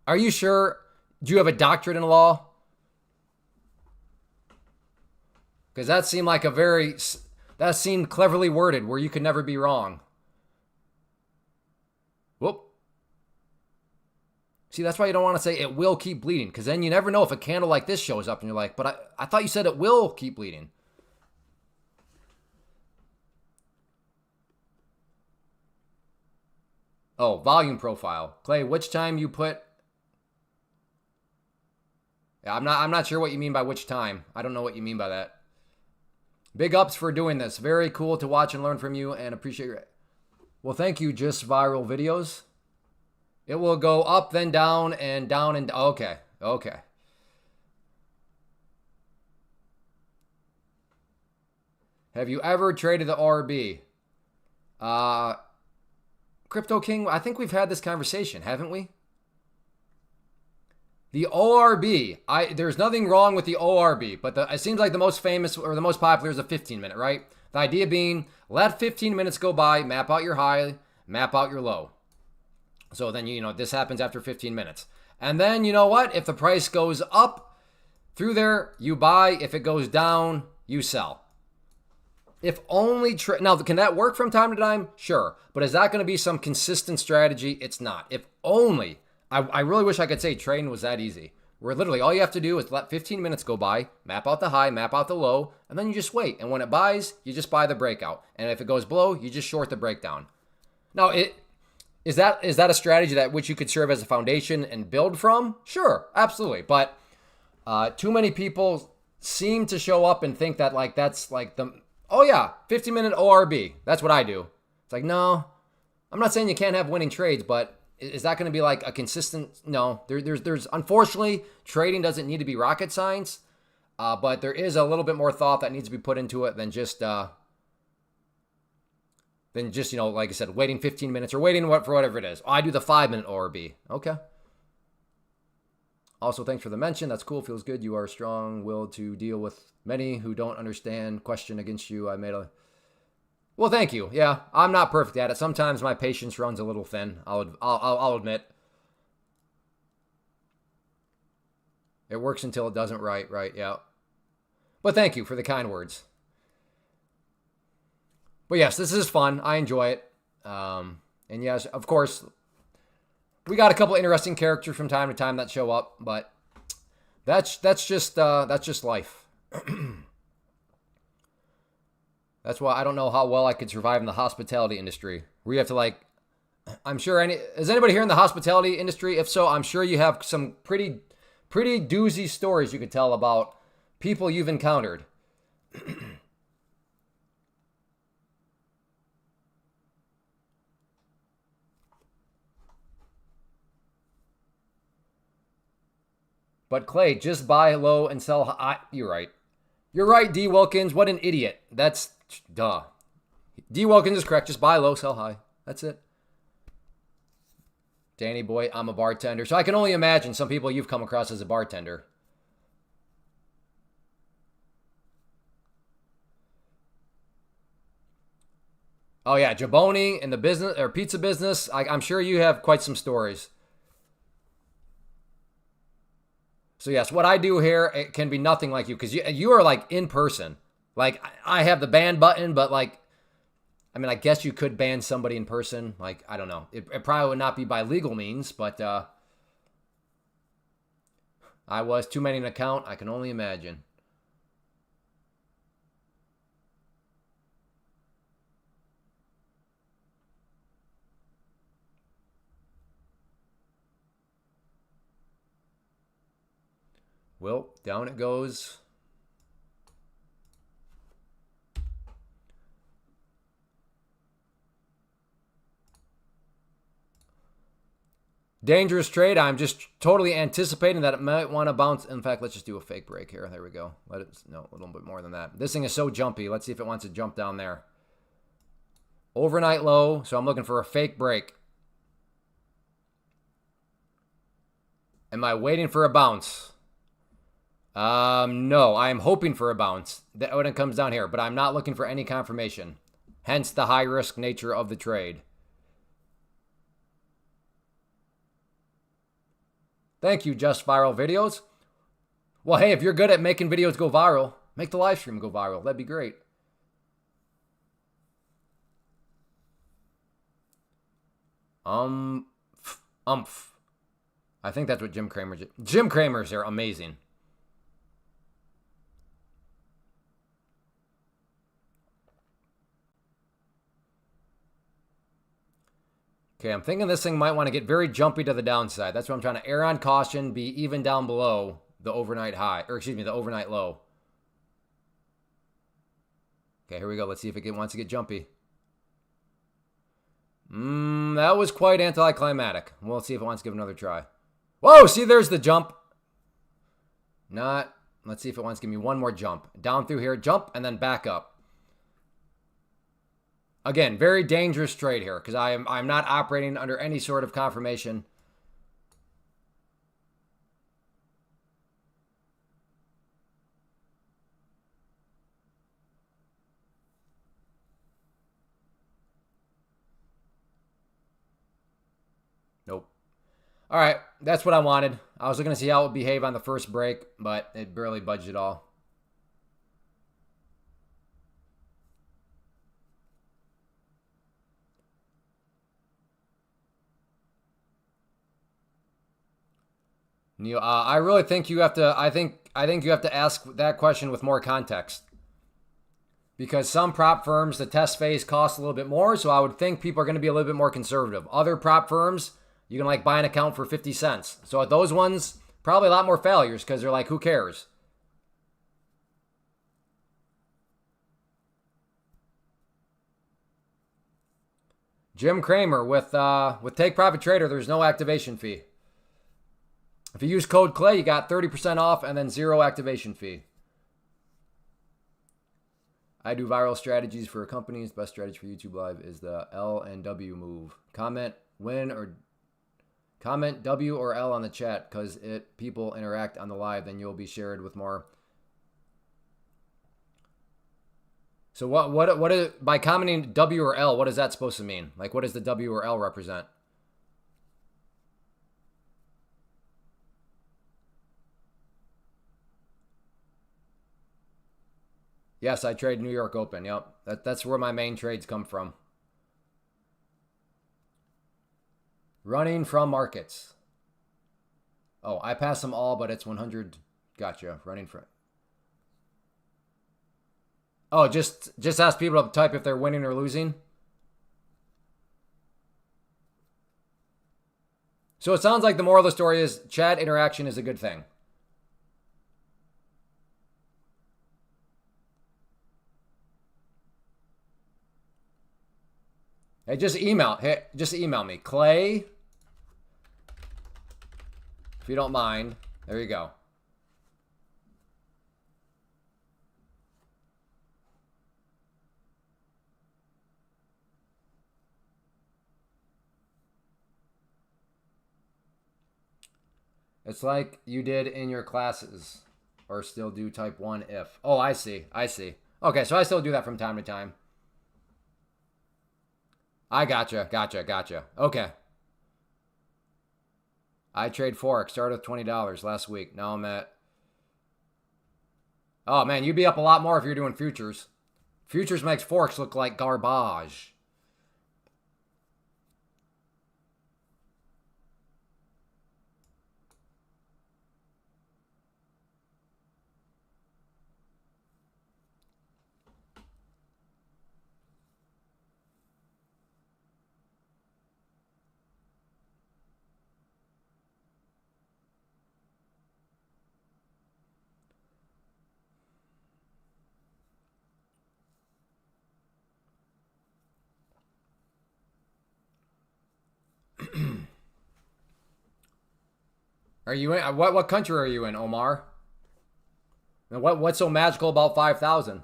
Are you sure? Do you have a doctorate in law? Because that seemed like that seemed cleverly worded where you could never be wrong. Whoop. See, that's why you don't want to say it will keep bleeding, because then you never know if a candle like this shows up and you're like, but I thought you said it will keep bleeding. Oh, volume profile. Clay, which time you put... Yeah, I'm not sure what you mean by which time. I don't know what you mean by that. Big ups for doing this. Very cool to watch and learn from you, and appreciate your... Well, thank you, Just Viral Videos. It will go up, then down, and down, and... Okay. Have you ever traded the RB? Crypto King, I think we've had this conversation, haven't we? The ORB, there's nothing wrong with the ORB, but it seems like the most famous or the most popular is a 15-minute, right? The idea being, let 15 minutes go by, map out your high, map out your low. So then, this happens after 15 minutes. And then, you know what? If the price goes up through there, you buy. If it goes down, you sell. If only... Now, can that work from time to time? Sure. But is that going to be some consistent strategy? It's not. If only... I really wish I could say trading was that easy. Where literally all you have to do is let 15 minutes go by, map out the high, map out the low, and then you just wait. And when it buys, you just buy the breakout. And if it goes below, you just short the breakdown. Now, is that a strategy that which you could serve as a foundation and build from? Sure, absolutely. But too many people seem to show up and think that that's the... Oh yeah, 15-minute ORB. That's what I do. It's like, no, I'm not saying you can't have winning trades, but is that going to be like a consistent? No, there's unfortunately, trading doesn't need to be rocket science, but there is a little bit more thought that needs to be put into it than just than just, like I said, waiting 15 minutes or waiting for whatever it is. I do the 5-minute ORB. Okay. Also, thanks for the mention. That's cool. Feels good. You are strong-willed to deal with many who don't understand. Question against you. Well, thank you. Yeah, I'm not perfect at it. Sometimes my patience runs a little thin. I'll admit. It works until it doesn't. Right. Yeah. But thank you for the kind words. But yes, this is fun. I enjoy it. And yes, of course, we got a couple interesting characters from time to time that show up, but that's just life. That's why I don't know how well I could survive in the hospitality industry. Where you have to I'm sure is anybody here in the hospitality industry? If so, I'm sure you have some pretty doozy stories you could tell about people you've encountered. But Clay, just buy low and sell high. You're right. You're right, D. Wilkins. What an idiot. That's duh. D. Wilkins is correct. Just buy low, sell high. That's it. Danny boy, I'm a bartender. So I can only imagine some people you've come across as a bartender. Oh yeah, Jaboni in the business or pizza business. I'm sure you have quite some stories. So yes, what I do here, it can be nothing like you because you are in person. I have the ban button, but I guess you could ban somebody in person. I don't know. It probably would not be by legal means, but I was too many an account. I can only imagine. Well, down it goes. Dangerous trade. I'm just totally anticipating that it might want to bounce. In fact, let's just do a fake break here. There we go. A little bit more than that. This thing is so jumpy. Let's see if it wants to jump down there. Overnight low, so I'm looking for a fake break. Am I waiting for a bounce? No, I'm hoping for a bounce when it comes down here, but I'm not looking for any confirmation. Hence the high risk nature of the trade. Thank you, Just Viral Videos. Well, hey, if you're good at making videos go viral, make the live stream go viral. That'd be great. I think that's what Jim Cramer did. Jim Cramer's are amazing. Okay, I'm thinking this thing might want to get very jumpy to the downside. That's what I'm trying to err on caution, be even down below the overnight high, or excuse me, the overnight low. Okay, here we go. Let's see if it wants to get jumpy. That was quite anticlimactic. We'll see if it wants to give it another try. Whoa, see, there's the jump. Let's see if it wants to give me one more jump. Down through here, jump, and then back up. Again, very dangerous trade here because I'm not operating under any sort of confirmation. Nope. All right, that's what I wanted. I was looking to see how it would behave on the first break, but it barely budged at all. Neil, I really think you have to. I think you have to ask that question with more context, because some prop firms, the test phase costs a little bit more, so I would think people are going to be a little bit more conservative. Other prop firms, you can buy an account for 50 cents. So at those ones, probably a lot more failures because they're who cares? Jim Cramer with Take Profit Trader, there's no activation fee. If you use code Clay, you got 30% off and then 0 activation fee. I do viral strategies for companies. Best strategy for YouTube Live is the L and W move. Comment W or L on the chat because people interact on the live, then you'll be shared with more. So what is, by commenting W or L, what is that supposed to mean? Like, what does the W or L represent? Yes, I trade New York Open. Yep. That's where my main trades come from. Running from markets. Oh, I pass them all, but it's 100. Gotcha. Running from. Oh, just ask people to type if they're winning or losing. So it sounds like the moral of the story is chat interaction is a good thing. Hey, just email me, Clay, if you don't mind. There you go. It's like you did in your classes, or still do type 1 if. Oh, I see. Okay, so I still do that from time to time. I gotcha. Okay. I trade Forex. Started with $20 last week. Now I'm at... Oh, man, you'd be up a lot more if you're doing futures. Futures makes Forex look like garbage. Are you in what country are you in, Omar? And what's so magical about 5,000?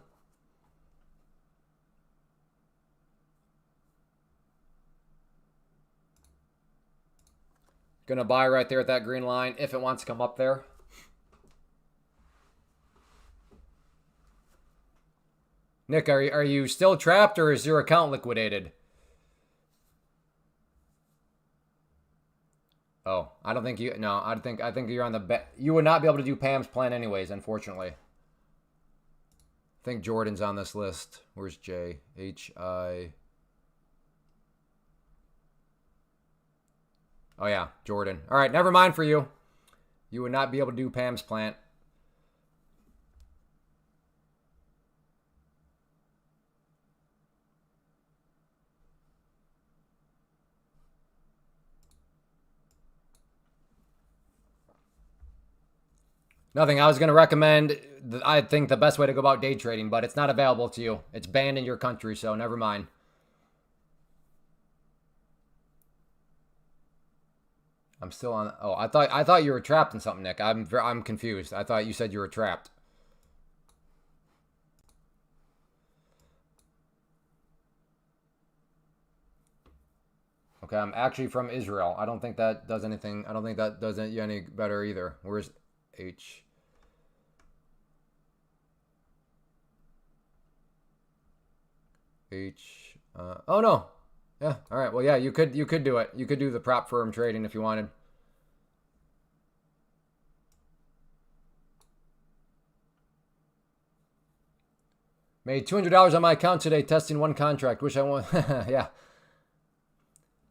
Gonna buy right there at that green line if it wants to come up there. Nick, are you still trapped or is your account liquidated? Oh, I don't think you. No, I think you're on the. You would not be able to do Pam's plan anyways. Unfortunately, I think Jordan's on this list. Where's J? H-I. Oh yeah, Jordan. All right, never mind for you. You would not be able to do Pam's plant. Nothing. I was going to recommend, I think, the best way to go about day trading, but it's not available to you. It's banned in your country, so never mind. I'm still on. Oh, I thought you were trapped in something, Nick. I'm confused. I thought you said you were trapped. Okay, I'm actually from Israel. I don't think that does anything. I don't think that does you any better either. Where's H? H. Oh no. Yeah. All right. Well, yeah. You could do it. You could do the prop firm trading if you wanted. Made $200 on my account today testing one contract. Wish I won. Yeah.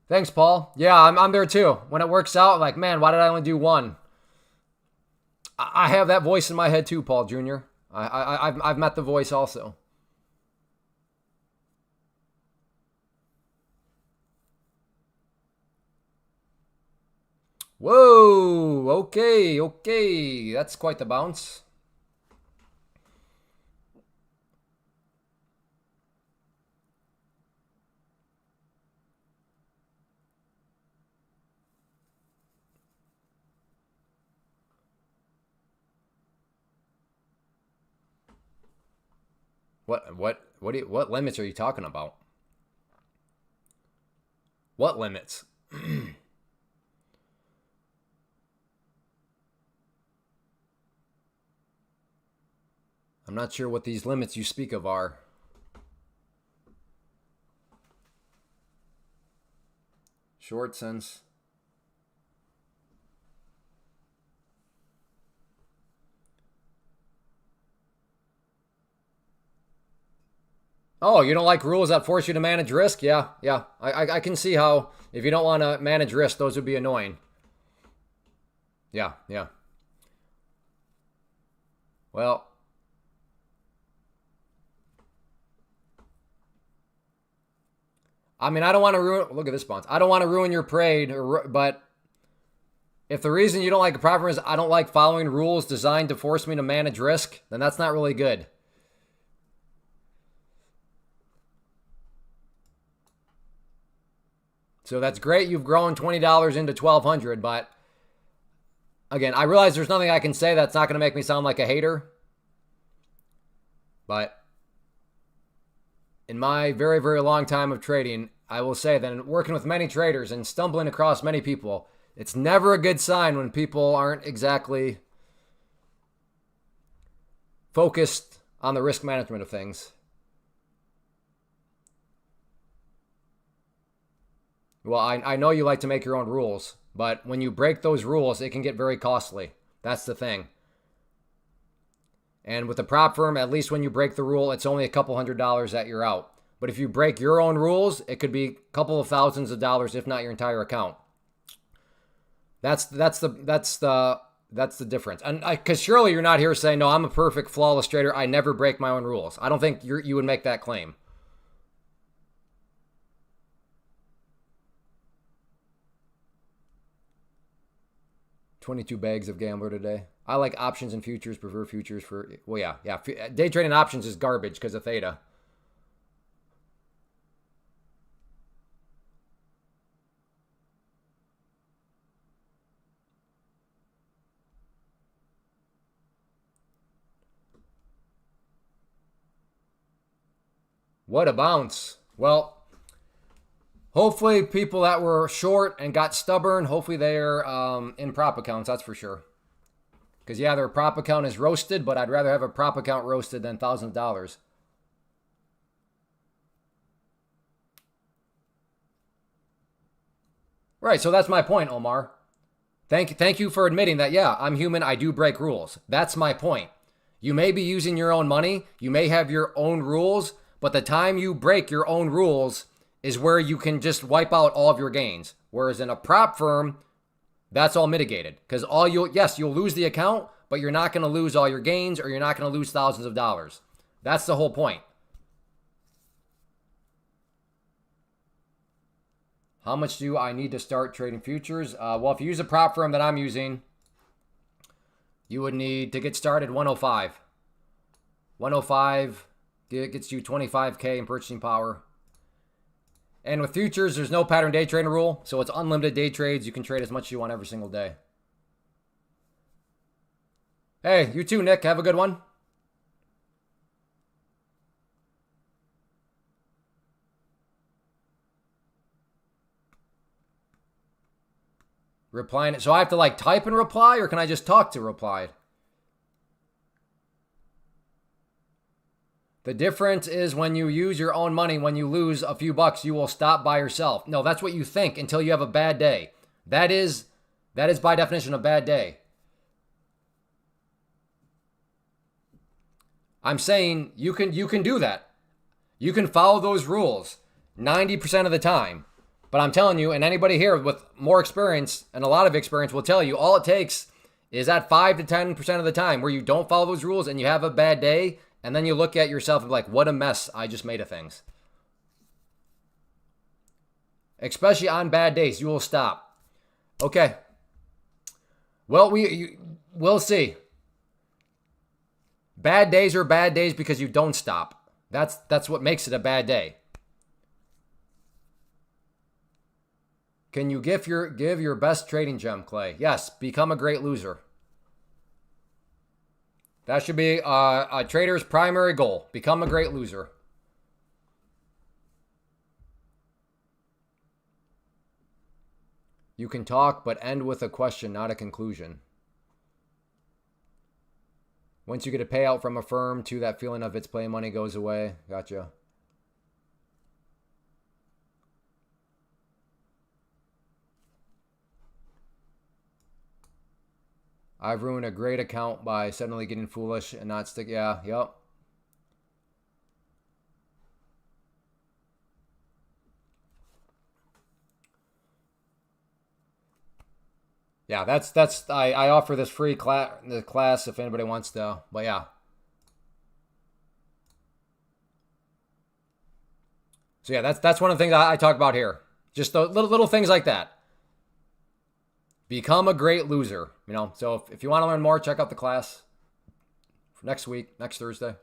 Thanks, Paul. Yeah, I'm there too. When it works out, like, man, why did I only do one? I have that voice in my head too, Paul Jr. I've met the voice also. Whoa, okay. That's quite the bounce. What limits are you talking about? What limits? I'm not sure what these limits you speak of are. Short sense. Oh, you don't like rules that force you to manage risk? Yeah. I can see how if you don't want to manage risk, those would be annoying. Yeah. Well, I mean, I don't want to ruin. Look at this bounce. I don't want to ruin your parade, but if the reason you don't like a prop firm is I don't like following rules designed to force me to manage risk, then that's not really good. So that's great. You've grown $20 into $1,200, but again, I realize there's nothing I can say that's not going to make me sound like a hater. But in my very, very long time of trading, I will say that in working with many traders and stumbling across many people, it's never a good sign when people aren't exactly focused on the risk management of things. Well, I know you like to make your own rules, but when you break those rules, it can get very costly. That's the thing. And with a prop firm, at least when you break the rule, it's only a couple $100s that you're out. But if you break your own rules, it could be a couple of thousands of dollars, if not your entire account. That's the difference. And because surely you're not here saying, no, I'm a perfect flawless trader. I never break my own rules. I don't think you would make that claim. $22 bags of gambler today. I like options and futures, prefer futures for, well, yeah. Day trading options is garbage because of theta. What a bounce. Well, hopefully people that were short and got stubborn, hopefully they're in prop accounts, that's for sure. Because, yeah, their prop account is roasted, but I'd rather have a prop account roasted than thousands of dollars. Right, so that's my point, Omar. Thank you for admitting that, yeah, I'm human, I do break rules. That's my point. You may be using your own money, you may have your own rules, but the time you break your own rules is where you can just wipe out all of your gains. Whereas in a prop firm, that's all mitigated. Because you'll lose the account, but you're not going to lose all your gains or you're not going to lose thousands of dollars. That's the whole point. How much do I need to start trading futures? Well, if you use a prop firm that I'm using, you would need to get started 105. 105 gets you 25K in purchasing power. And with futures, there's no pattern day trading rule, so it's unlimited day trades. You can trade as much as you want every single day. Hey, you too, Nick. Have a good one. Replying it. So I have to like type and reply, or can I just talk to reply? The difference is when you use your own money, when you lose a few bucks, you will stop by yourself. No, that's what you think until you have a bad day. That is by definition a bad day. I'm saying you can do that. You can follow those rules 90% of the time. But I'm telling you, and anybody here with more experience and a lot of experience will tell you, all it takes is that 5 to 10% of the time where you don't follow those rules and you have a bad day, and then you look at yourself and be like, what a mess I just made of things. Especially on bad days, you will stop. Okay. Well, we'll see. Bad days are bad days because you don't stop. That's what makes it a bad day. Can you give your best trading gem, Clay? Yes, become a great loser. That should be a trader's primary goal. Become a great loser. You can talk, but end with a question, not a conclusion. Once you get a payout from a firm, too, that feeling of its play money goes away. Gotcha. I've ruined a great account by suddenly getting foolish and not stick. Yeah, yep. Yeah, that's I offer this free class if anybody wants to. But yeah. So yeah, that's one of the things I talk about here. Just the little things like that. Become a great loser. You know. So if you want to learn more, check out the class for next week, next Thursday.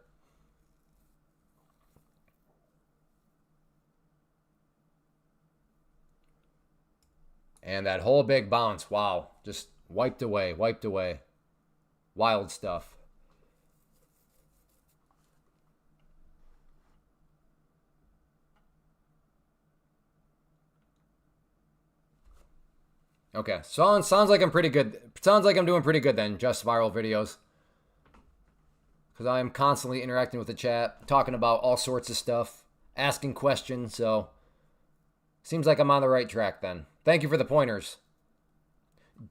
And that whole big bounce, wow, just wiped away, wiped away. Wild stuff. Okay, sounds like I'm pretty good. Sounds like I'm doing pretty good then, just viral videos. Because I am constantly interacting with the chat, talking about all sorts of stuff, asking questions, so seems like I'm on the right track then. Thank you for the pointers.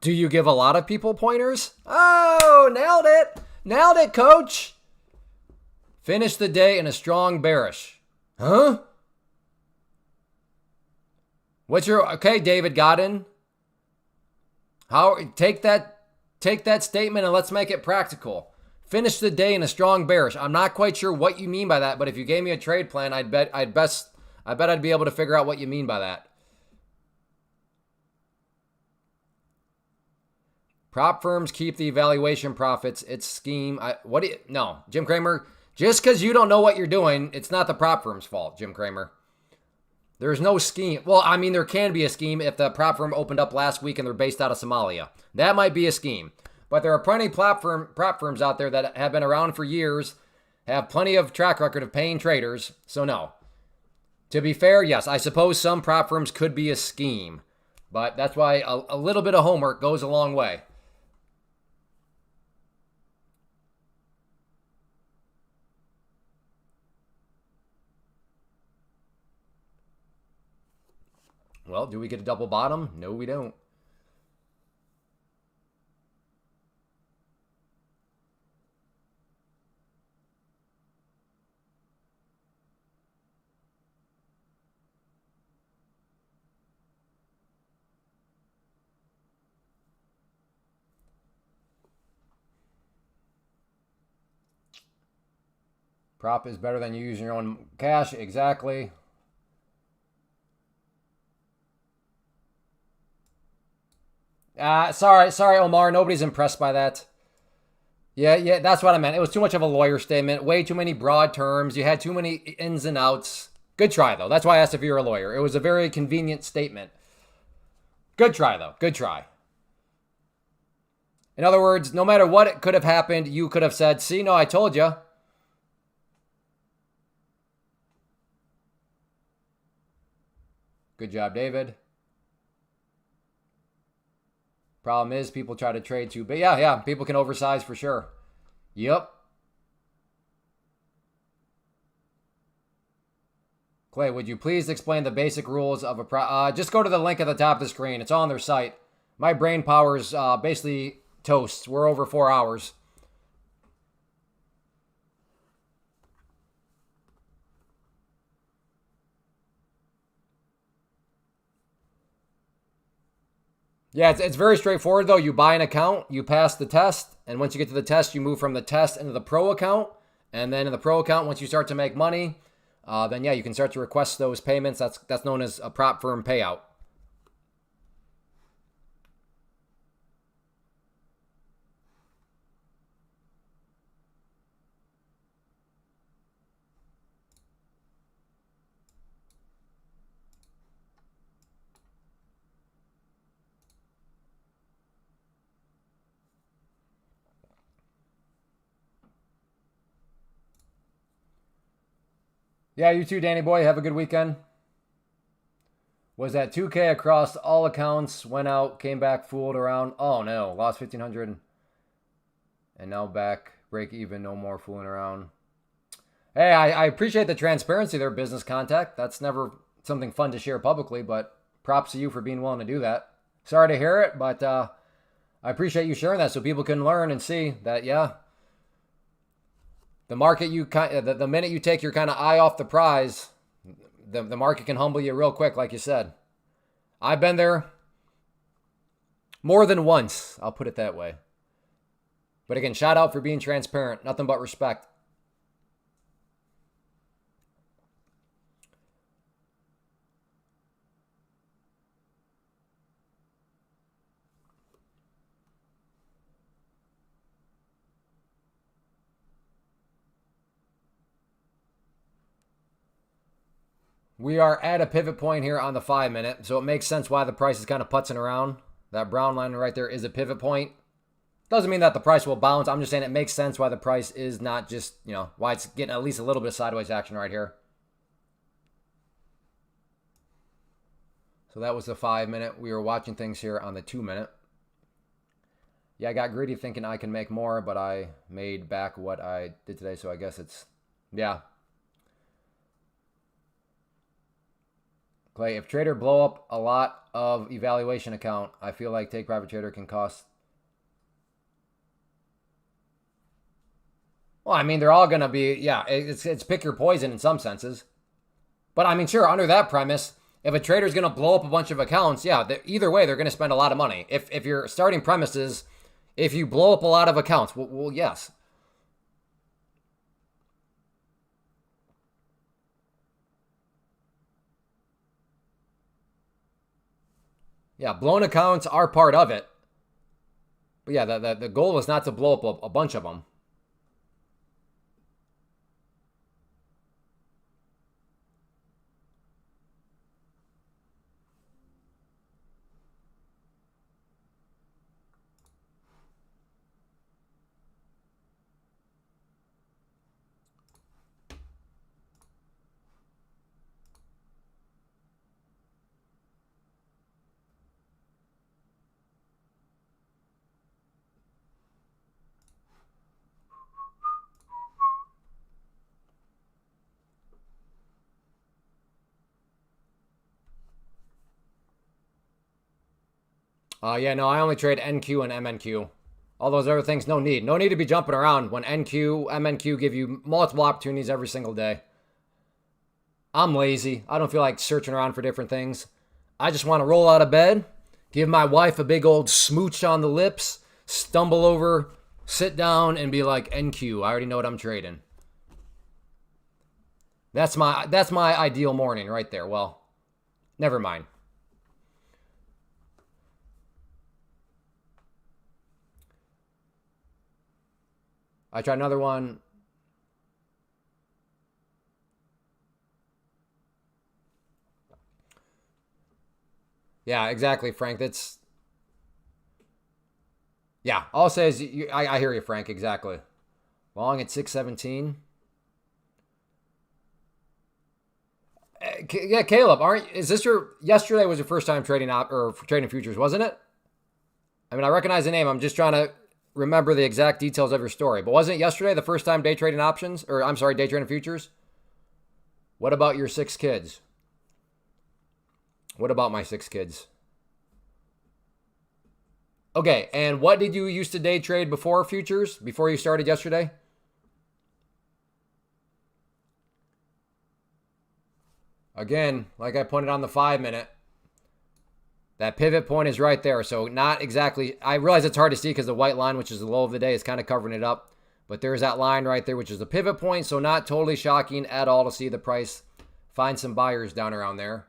Do you give a lot of people pointers? Oh, nailed it. Nailed it, coach. Finish the day in a strong bearish. Huh? What's your... Okay, David Godin. Take that statement and let's make it practical. Finish the day in a strong bearish. I'm not quite sure what you mean by that, but if you gave me a trade plan, I bet I'd be able to figure out what you mean by that. Prop firms keep the evaluation profits. It's scheme. No, Jim Cramer. Just because you don't know what you're doing, it's not the prop firm's fault, Jim Cramer. There's no scheme. Well, I mean, there can be a scheme if the prop firm opened up last week and they're based out of Somalia. That might be a scheme. But there are plenty of prop firms out there that have been around for years, have plenty of track record of paying traders. So no. To be fair, yes, I suppose some prop firms could be a scheme. But that's why a little bit of homework goes a long way. Well, do we get a double bottom? No, we don't. Prop is better than you using your own cash. Exactly. Sorry, Omar. Nobody's impressed by that. Yeah, that's what I meant. It was too much of a lawyer statement. Way too many broad terms. You had too many ins and outs. Good try, though. That's why I asked if you're a lawyer. It was a very convenient statement. Good try, though. Good try. In other words, no matter what could have happened, you could have said, see, no, I told you. Good job, David. Problem is, people try to trade too big. Yeah, people can oversize for sure. Yep. Clay, would you please explain the basic rules of a prop? Just go to the link at the top of the screen. It's on their site. My brain power's basically toast. We're over 4 hours. Yeah, it's very straightforward, though. You buy an account, you pass the test, and once you get to the test, you move from the test into the pro account. And then in the pro account, once you start to make money, then yeah, you can start to request those payments. That's known as a prop firm payout. Yeah, you too, Danny boy. Have a good weekend. Was that 2K across all accounts, went out, came back, fooled around. Oh no, lost 1,500. And now back, break even, no more fooling around. Hey, I appreciate the transparency there, business contact. That's never something fun to share publicly, but props to you for being willing to do that. Sorry to hear it, but I appreciate you sharing that so people can learn and see that, yeah, the market, the minute you take your kind of eye off the prize, the market can humble you real quick, like you said. I've been there more than once, I'll put it that way. But again, shout out for being transparent. Nothing but respect. We are at a pivot point here on the 5 minute, so it makes sense why the price is kind of putzing around. That brown line right there is a pivot point. Doesn't mean that the price will bounce. I'm just saying it makes sense why the price is not just, why it's getting at least a little bit of sideways action right here. So that was the 5 minute. We were watching things here on the 2 minute. Yeah, I got greedy thinking I can make more, but I made back what I did today, so I guess it's, yeah. Clay, if trader blow up a lot of evaluation account, I feel like take private trader can cost. Well, I mean, they're all going to be, yeah, it's pick your poison in some senses. But I mean, sure, under that premise, if a trader's going to blow up a bunch of accounts, yeah, either way, they're going to spend a lot of money. If your starting premise is, if you blow up a lot of accounts, well yes. Yeah, blown accounts are part of it. But yeah, the goal is not to blow up a bunch of them. Yeah, no, I only trade NQ and MNQ. All those other things, no need. No need to be jumping around when NQ, MNQ give you multiple opportunities every single day. I'm lazy. I don't feel like searching around for different things. I just want to roll out of bed, give my wife a big old smooch on the lips, stumble over, sit down, and be like, NQ, I already know what I'm trading. That's my ideal morning right there. Well, never mind. I tried another one. Yeah, exactly, Frank. That's, yeah, all I'll say is, I hear you, Frank, exactly. Long at 617. Yeah, Caleb, yesterday was your first time trading trading futures, wasn't it? I mean, I recognize the name. I'm just trying to remember the exact details of your story. But wasn't it yesterday the first time day trading options? Or, I'm sorry, day trading futures? What about your 6 kids? What about my 6 kids? Okay, and what did you used to day trade before futures? Before you started yesterday? Again, like I pointed on the 5 minute, that pivot point is right there. So not exactly, I realize it's hard to see because the white line, which is the low of the day, is kind of covering it up. But there's that line right there, which is the pivot point. So not totally shocking at all to see the price find some buyers down around there.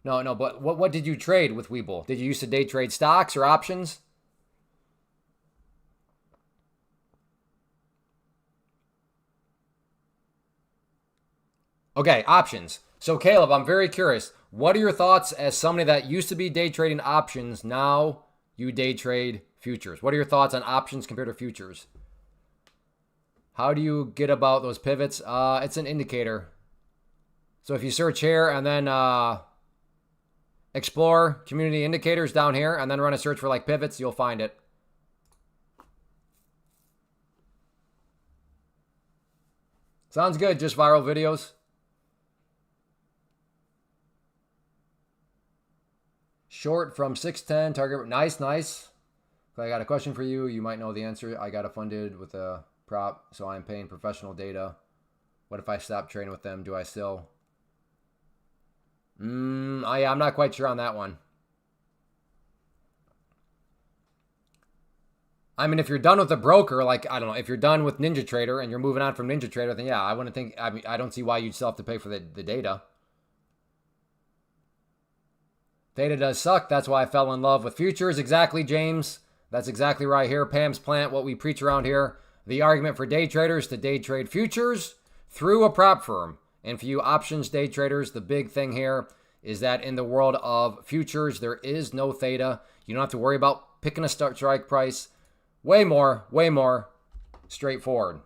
No, but what did you trade with Webull? Did you used to day trade stocks or options? Okay, options. So Caleb, I'm very curious. What are your thoughts as somebody that used to be day trading options, now you day trade futures? What are your thoughts on options compared to futures? How do you get about those pivots? It's an indicator. So if you search here and then explore community indicators down here and then run a search for like pivots, you'll find it. Sounds good, just viral videos. Short from 610, target, nice, nice. I got a question for you. You might know the answer. I got it funded with a prop, so I'm paying professional data. What if I stop trading with them? Do I still? I'm not quite sure on that one. I mean, if you're done with the broker, like, I don't know, if you're done with NinjaTrader and you're moving on from NinjaTrader, then yeah, I wouldn't think, I mean, I don't see why you'd still have to pay for the data. Theta does suck. That's why I fell in love with futures. Exactly, James. That's exactly right here. Pam's plant, what we preach around here. The argument for day traders to day trade futures through a prop firm. And for you options day traders, the big thing here is that in the world of futures, there is no theta. You don't have to worry about picking a strike price. Way more straightforward.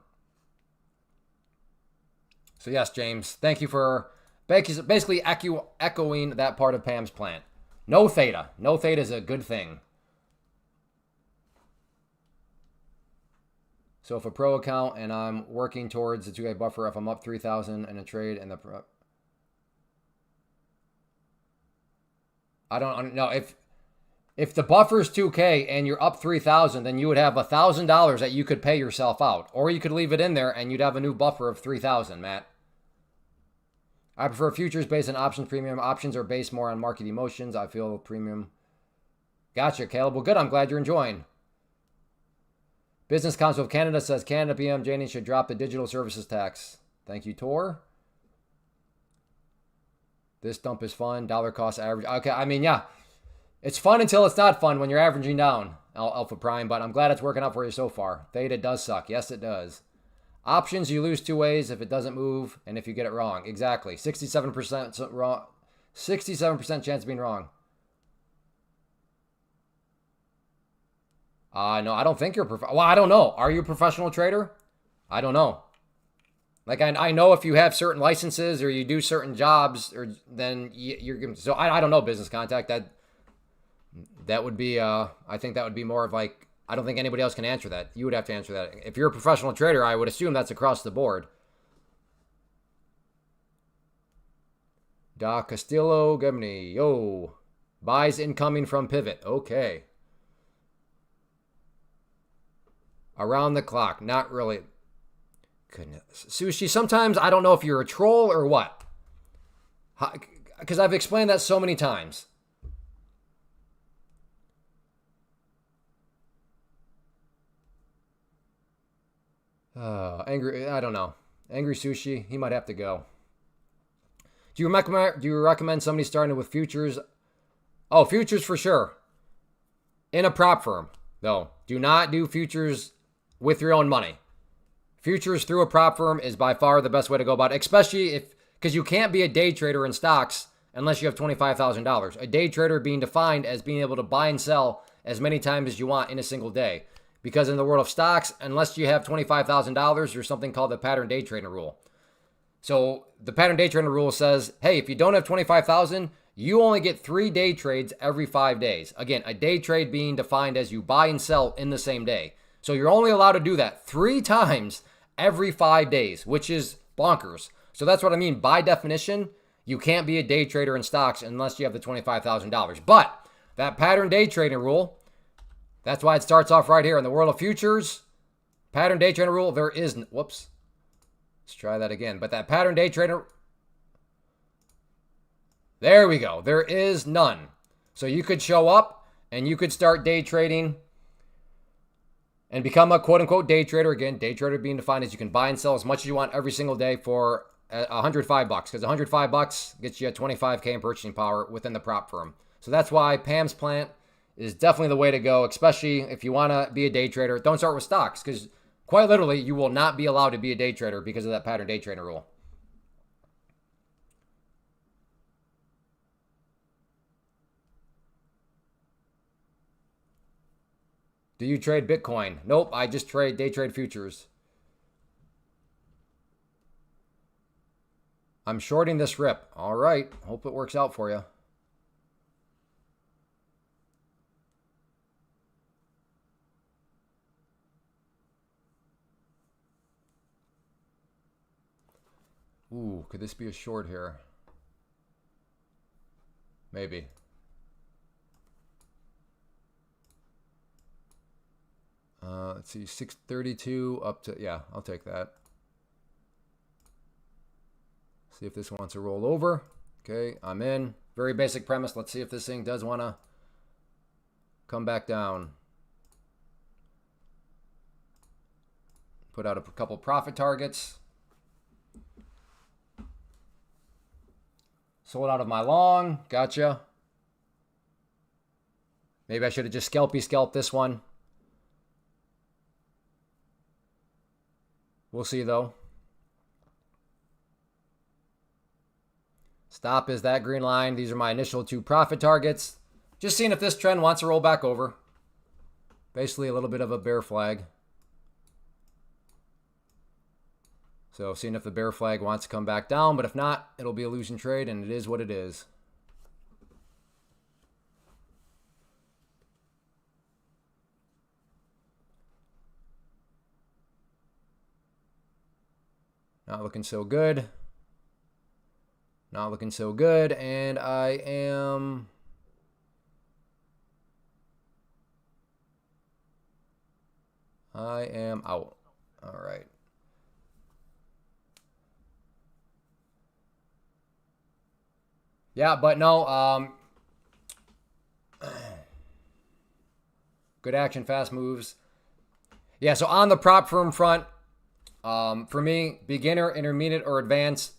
So yes, James, thank you for basically echoing that part of Pam's plant. No theta. No theta is a good thing. So if a pro account and I'm working towards the 2K buffer, if I'm up 3,000 in a trade and I don't know if the buffer is 2K and you're up 3,000, then you would have $1,000 that you could pay yourself out, or you could leave it in there and you'd have a new buffer of 3,000, Matt. I prefer futures based on options premium. Options are based more on market emotions. I feel premium. Gotcha, Caleb. Well, good. I'm glad you're enjoying. Business Council of Canada says Canada PM Janie should drop the digital services tax. Thank you, Tor. This dump is fun. Dollar cost average. Okay, I mean, yeah. It's fun until it's not fun when you're averaging down, Alpha Prime, but I'm glad it's working out for you so far. Theta does suck. Yes, it does. Options, you lose two ways if it doesn't move and if you get it wrong. Exactly. 67% wrong. 67% chance of being wrong. No, I don't think you're well, I don't know. Are you a professional trader? I don't know. Like, I know if you have certain licenses or you do certain jobs, or then you're... So, I don't know, business contact. That would be... I think that would be more of like... I don't think anybody else can answer that. You would have to answer that. If you're a professional trader, I would assume that's across the board. Da Castillo Gimney. Yo. Buys incoming from pivot. Okay. Around the clock. Not really. Goodness. Sushi, sometimes I don't know if you're a troll or what. Because I've explained that so many times. Angry, I don't know. Angry Sushi, he might have to go. Do you recommend somebody starting with futures? Oh, futures for sure. In a prop firm, though. Do not do futures with your own money. Futures through a prop firm is by far the best way to go about it, especially because you can't be a day trader in stocks unless you have $25,000. A day trader being defined as being able to buy and sell as many times as you want in a single day. Because in the world of stocks, unless you have $25,000, there's something called the pattern day trading rule. So the pattern day trading rule says, hey, if you don't have $25,000, you only get 3 day trades every 5 days. Again, a day trade being defined as you buy and sell in the same day. So you're only allowed to do that 3 times every 5 days, which is bonkers. So that's what I mean. By definition, you can't be a day trader in stocks unless you have the $25,000. But that pattern day trading rule, that's why it starts off right here. In the world of futures, pattern day trading rule, there is... Whoops. Let's try that again. But that pattern day trader... There we go. There is none. So you could show up and you could start day trading and become a quote-unquote day trader. Again, day trader being defined as you can buy and sell as much as you want every single day for $105. Because $105 gets you a $25K in purchasing power within the prop firm. So that's why Pam's plant is definitely the way to go, especially if you want to be a day trader. Don't start with stocks because quite literally you will not be allowed to be a day trader because of that pattern day trader rule. Do you trade Bitcoin? Nope, I just day trade futures. I'm shorting this rip. All right. Hope it works out for you. Ooh, could this be a short here? Maybe. Let's see, 632 up to, yeah, I'll take that. See if this wants to roll over. Okay, I'm in. Very basic premise. Let's see if this thing does want to come back down. Put out a couple profit targets. Sold out of my long. Gotcha. Maybe I should have just scalped this one. We'll see, though. Stop is that green line. These are my initial 2 profit targets. Just seeing if this trend wants to roll back over. Basically a little bit of a bear flag. So seeing if the bear flag wants to come back down, but if not, it'll be a losing trade, and it is what it is. Not looking so good. Not looking so good, and I am out. All right. Yeah, but no, good action, fast moves. Yeah, so on the prop firm front, for me, beginner, intermediate, or advanced,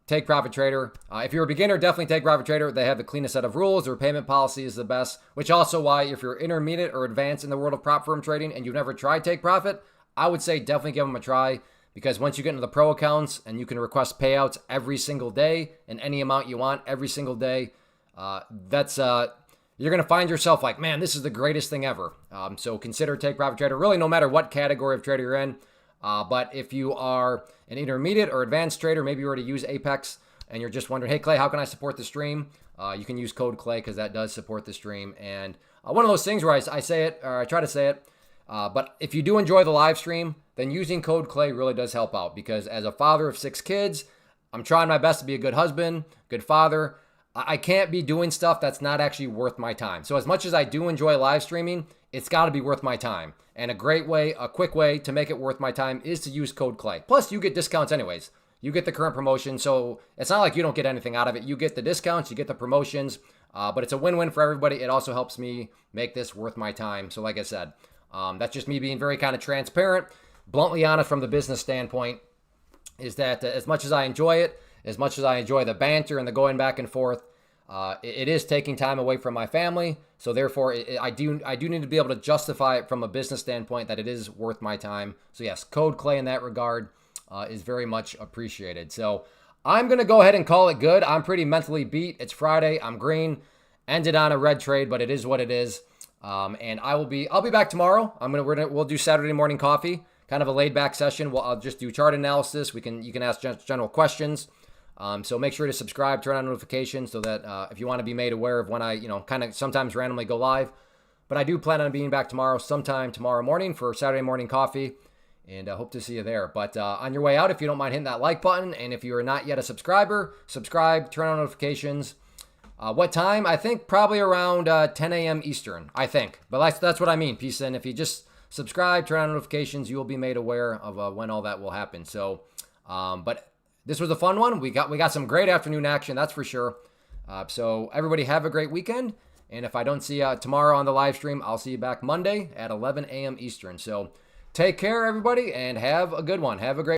take Profit Trader. If you're a beginner, definitely take Profit Trader. They have the cleanest set of rules. Their payment policy is the best, which also why if you're intermediate or advanced in the world of prop firm trading and you've never tried Take Profit, I would say definitely give them a try, because once you get into the pro accounts and you can request payouts every single day and any amount you want every single day, you're going to find yourself like, man, this is the greatest thing ever. So consider Take Profit Trader, really no matter what category of trader you're in. But if you are an intermediate or advanced trader, maybe you already use Apex and you're just wondering, hey, Clay, how can I support the stream? You can use code Clay because that does support the stream. And one of those things where I say it, or I try to say it, but if you do enjoy the live stream, then using code Clay really does help out, because as a father of 6 kids, I'm trying my best to be a good husband, good father. I can't be doing stuff that's not actually worth my time. So as much as I do enjoy live streaming, it's got to be worth my time. And a quick way to make it worth my time is to use code Clay. Plus, you get discounts anyways. You get the current promotion, so it's not like you don't get anything out of it. You get the discounts, you get the promotions, but it's a win-win for everybody. It also helps me make this worth my time. So like I said, that's just me being very kind of transparent, bluntly honest from the business standpoint, is that as much as I enjoy it, as much as I enjoy the banter and the going back and forth, it is taking time away from my family. So therefore, I do need to be able to justify it from a business standpoint that it is worth my time. So yes, code Clay in that regard is very much appreciated. So I'm going to go ahead and call it good. I'm pretty mentally beat. It's Friday. I'm green. Ended on a red trade, but it is what it is. And I'll be back tomorrow. We'll do Saturday morning coffee, kind of a laid back session. I'll just do chart analysis. You can ask general questions. So make sure to subscribe, turn on notifications so that if you want to be made aware of when I, kind of sometimes randomly go live. But I do plan on being back tomorrow, sometime tomorrow morning for Saturday morning coffee, and I hope to see you there. But on your way out, if you don't mind hitting that like button, and if you are not yet a subscriber, subscribe, turn on notifications. What time? I think probably around 10 a.m. Eastern, I think. But that's what I mean, peace in. If you just subscribe, turn on notifications, you will be made aware of when all that will happen. So, but this was a fun one. We got some great afternoon action, that's for sure. So everybody have a great weekend. And if I don't see you tomorrow on the live stream, I'll see you back Monday at 11 a.m. Eastern. So take care, everybody, and have a good one. Have a great